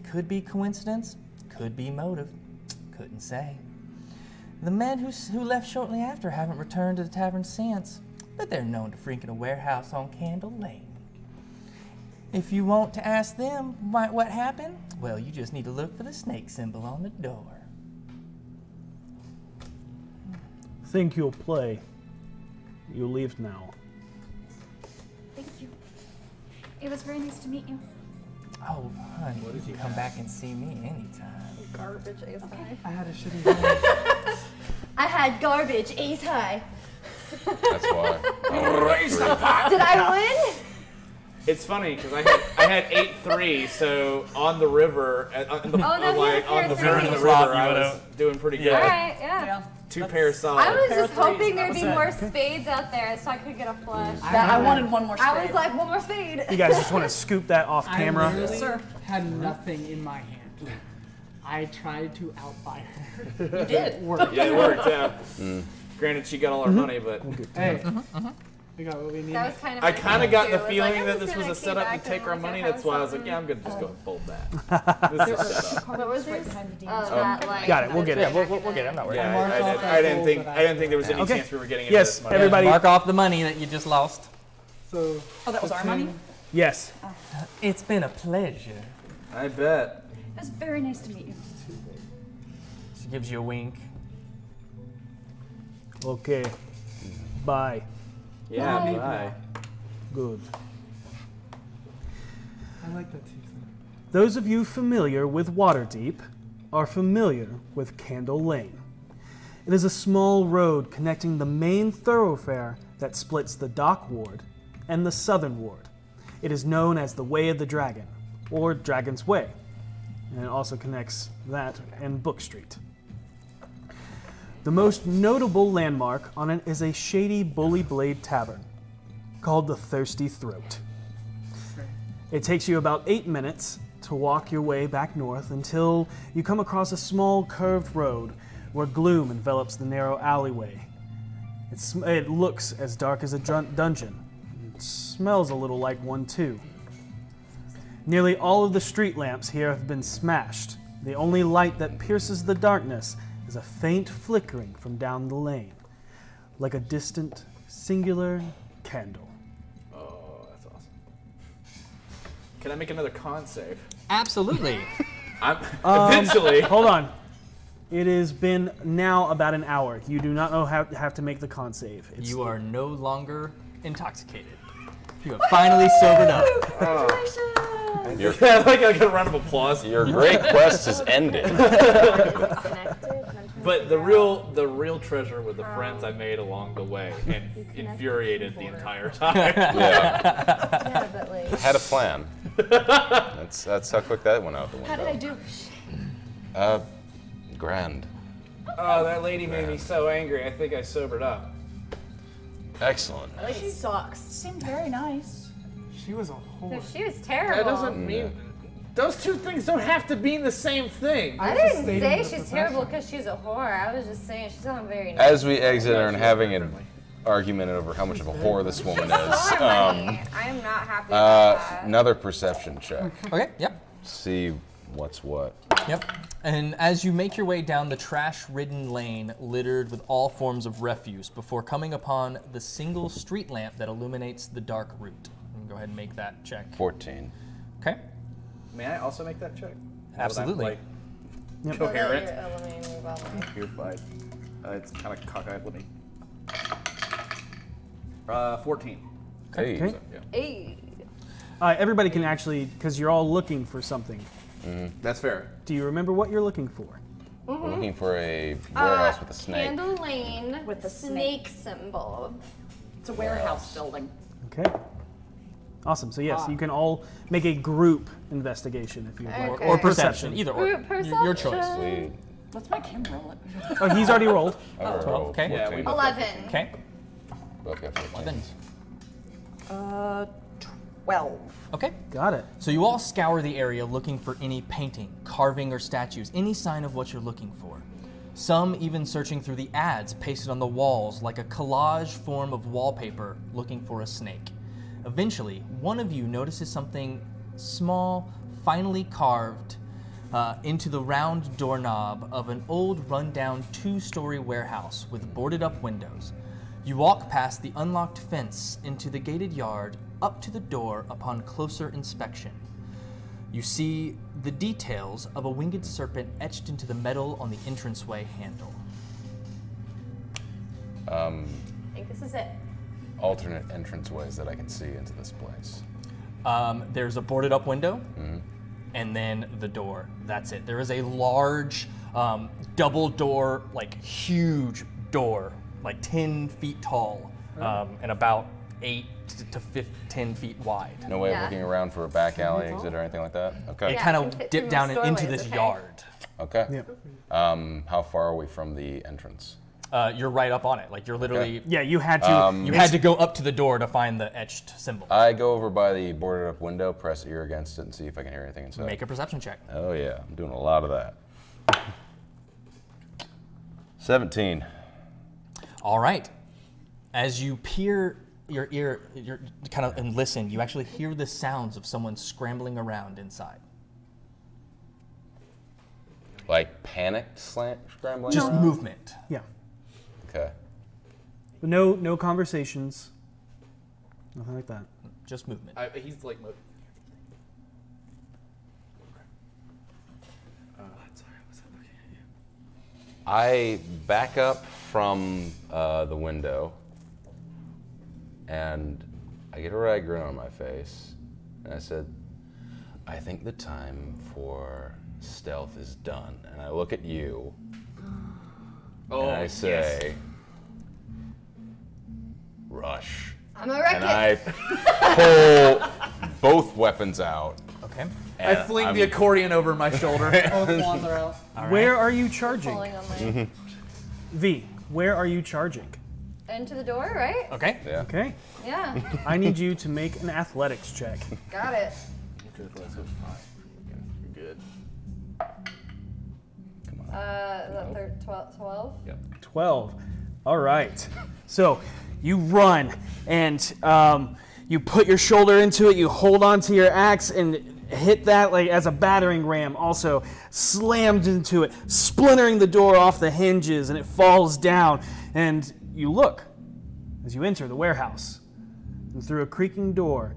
Could be coincidence, could be motive, couldn't say. The men who left shortly after haven't returned to the tavern since, but they're known to freak in a warehouse on Candle Lane. If you want to ask them what happened, well, you just need to look for the snake symbol on the door. Think you'll play. You leave now. Thank you. It was very nice to meet you. Oh, honey, you can come back and see me anytime. Garbage ace high. I had a shitty day. I had garbage ace high. That's why. Raise the pot. Did I win? It's funny because I had 8-3, so on the river, on the river, I was doing pretty good. All right, yeah. 2 pairs solid. I was just hoping there'd be more spades out there so I could get a flush. I wanted one more spade. I was like, one more spade. You guys just want to scoop that off camera? I literally had nothing in my hand. I tried to outbuy her. You did. It worked. Yeah, it worked out. Granted, she got all our money, but hey, we got what we need. That was kind of I kind of got the too. feeling I'm that just this was gonna a keep setup to acting take our like money. I That's why I was have like, yeah, I'm gonna just go and fold that. This is a setup. What was this? Got it. We'll get it. Yeah, we'll get it. I'm not worried. Yeah, I didn't think there was any chance we were getting into Yes, this money. everybody. Mark off the money that you just lost. So. Oh, that was our money? Yes. It's been a pleasure. I bet. It was very nice to meet you. She gives you a wink. Okay. Bye. Yeah, bye. Good. I like that too. Those of you familiar with Waterdeep are familiar with Candle Lane. It is a small road connecting the main thoroughfare that splits the Dock Ward and the Southern Ward. It is known as the Way of the Dragon, or Dragon's Way, and it also connects that and Book Street. The most notable landmark on it is a shady Bully Blade Tavern called the Thirsty Throat. It takes you about 8 minutes to walk your way back north until you come across a small curved road where gloom envelops the narrow alleyway. It looks as dark as a dungeon. It smells a little like one too. Nearly all of the street lamps here have been smashed. The only light that pierces the darkness is a faint flickering from down the lane, like a distant, singular candle. Oh, that's awesome. Can I make another con save? Absolutely. Eventually. Hold on. It has been now about an hour. You do not know how have to make the con save. You are no longer intoxicated. You have finally sobered up. Yeah, like a round of applause. Your great quest has ended. But the real treasure were the friends I made along the way, and infuriated the entire time. Yeah, but like had a plan. That's how quick that went out the window. How did I do? Grand. Oh, that lady made me so angry. I think I sobered up. Excellent. She sucks. Seemed very nice. She was a whore. No, she was terrible. That doesn't mean those two things don't have to mean the same thing. I didn't say she's terrible because she's a whore. I was just saying she's not very nice. As we exit and having an argument over how much of a whore this woman is, I am not happy about that. another perception check. Okay, yep. See what's what. Yep. And as you make your way down the trash-ridden lane littered with all forms of refuse before coming upon the single street lamp that illuminates the dark route. Go ahead and make that check. 14. Okay. May I also make that check? Absolutely. Like, coherent. You're You're fine. It's kind of cockeyed. Let me. 14. Okay. Hey. Yeah. Hey. Everybody can actually, because you're all looking for something. That's fair. Do you remember what you're looking for? We're looking for a warehouse with a snake. Candle Lane With the snake symbol. It's a warehouse building. Okay. Awesome. So yes, you can all make a group investigation if you want. Or perception, either or. Group Your choice. perception. Let's make him roll it. Oh, he's already rolled. I already rolled. Okay. Yeah, we 11. Okay. Both got 14. 11. 12. Okay. Got it. So you all scour the area looking for any painting, carving, or statues, any sign of what you're looking for. Some even searching through the ads pasted on the walls like a collage form of wallpaper looking for a snake. Eventually, one of you notices something small, finely carved into the round doorknob of an old rundown 2-story warehouse with boarded up windows. You walk past the unlocked fence into the gated yard up to the door upon closer inspection. You see the details of a winged serpent etched into the metal on the entranceway handle. I think this is it. Alternate entranceways that I can see into this place. There's a boarded up window, and then the door. That's it. There is a large double door, like huge door, like 10 feet tall, and about 8 to 10 feet wide. No way of looking around for a back alley exit or anything like that? Okay. It kind of dipped down into this yard. Okay. How far are we from the entrance? You're right up on it. Like you're literally. Yeah, you had to. You had to go up to the door to find the etched symbol. I go over by the boarded up window, press ear against it, and see if I can hear anything inside. Make a perception check. Oh yeah, I'm doing a lot of that. 17. All right. As you peer your ear, kind of and listen, you actually hear the sounds of someone scrambling around inside. Like panicked scrambling? Just movement. Yeah. Okay. But no conversations. Nothing like that. Just movement. He's like. I back up from the window, and I get a wry grin on my face, and I said, I think the time for stealth is done. And I look at you, and I say, rush. I'm gonna wreck and I pull both weapons out. Okay. I fling the accordion over my shoulder. Both wands are out. Where are you charging? Pulling on my V, where are you charging? into the door, right? Okay. Yeah. Okay. Yeah. I need you to make an athletics check. Got it. Good, that's a 5. You're good. Is that 12? Yep. 12. All right. So you run and you put your shoulder into it. You hold onto your axe and hit that like as a battering ram. Also slammed into it, splintering the door off the hinges, and it falls down. And you look as you enter the warehouse. And through a creaking door,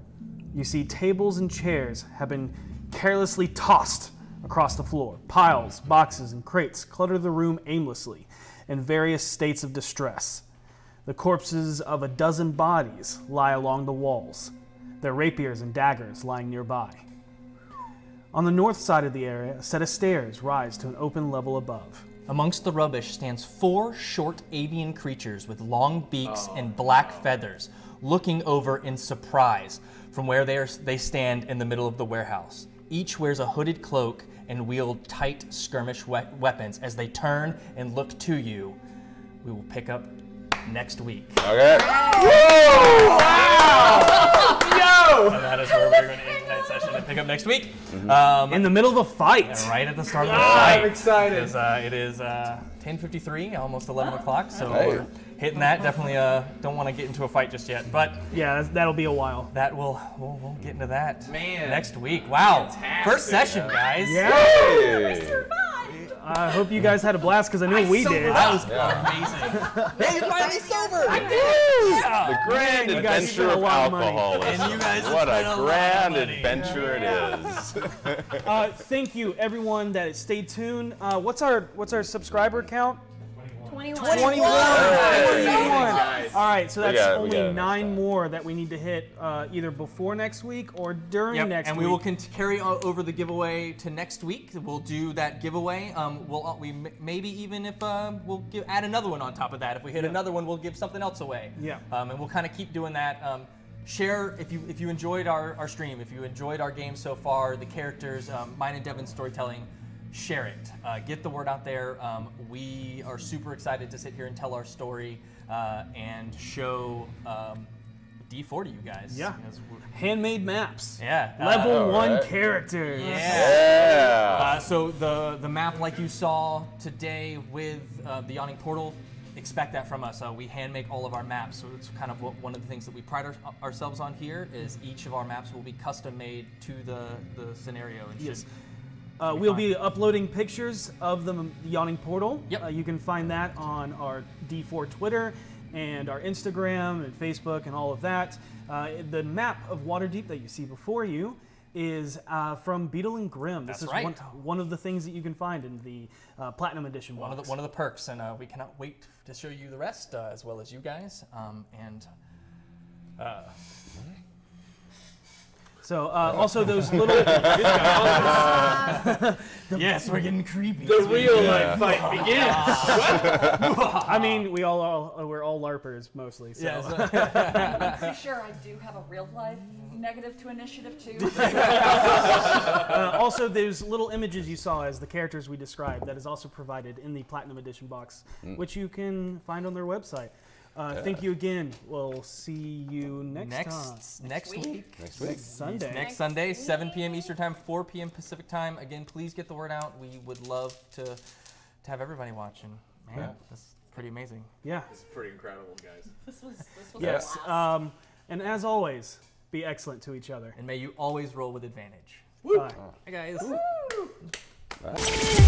you see tables and chairs have been carelessly tossed across the floor. Piles, boxes, and crates clutter the room aimlessly in various states of distress. The corpses of a dozen bodies lie along the walls, their rapiers and daggers lying nearby. On the north side of the area, a set of stairs rise to an open level above. Amongst the rubbish stands 4 short avian creatures with long beaks and black feathers, looking over in surprise from where they stand in the middle of the warehouse. Each wears a hooded cloak and wield tight skirmish weapons. As they turn and look to you, we will pick up next week. Okay. Whoa! Wow! Yo! And that is where we're going to end tonight's session and pick up next week. In the middle of a fight. Right at the start of the fight. I'm excited. It is 10:53, almost 11 o'clock, so Hey. we're hitting that. Definitely don't want to get into a fight just yet, but Yeah, that'll be a while. that we'll get into that Man. next week. Wow. Fantastic. First session, guys. Yeah. Hey. I hope you guys had a blast because I know we did. That was amazing. Hey, you're finally sober. I did. Yeah. The grand you guys adventure spent a of lot of money. alcoholism. And you guys What spent a a lot of grand money. adventure it is. Thank you, everyone that stayed tuned. What's our subscriber count? 21. 21. Guys. All right, so We that's got it only next 9 time. more that we need to hit either before next week or during Yep, next and week. we will carry over the giveaway to next week. We'll do that giveaway. Maybe even if we'll add another one on top of that. If we hit another one, we'll give something else away. Yeah. And we'll kind of keep doing that. share if you enjoyed our stream, if you enjoyed our game so far, the characters, mine and Devin's storytelling. Share it. Get the word out there. We are super excited to sit here and tell our story and show D4 to you guys. Yeah. Handmade maps. Yeah. Level 1 characters. Yeah. So the map like you saw today with the Yawning Portal, expect that from us. We hand make all of our maps. So it's kind of one of the things that we pride ourselves on here is each of our maps will be custom made to the scenario. It's just we'll be uploading pictures of the Yawning Portal. Yep. You can find that on our D4 Twitter and our Instagram and Facebook and all of that. The map of Waterdeep that you see before you is from Beetle and Grimm. This is right. one of the things that you can find in the Platinum Edition box. One of the perks, and we cannot wait to show you the rest as well as you guys. So also those little. Yes, we're getting creepy. The real life fight begins. I mean, we're all LARPers mostly. So. I'm pretty sure I do have a real life negative to initiative too. Also, there's little images you saw as the characters we described that is also provided in the Platinum Edition box, which you can find on their website. Thank you again. We'll see you next week. Next Sunday. Next Sunday, 7 p.m. Eastern Time, 4 p.m. Pacific Time. Again, please get the word out. We would love to have everybody watching. Man, that's pretty amazing. Yeah. This is pretty incredible, guys. This was yes. And as always, be excellent to each other. And may you always roll with advantage. Bye. Hey guys. Bye.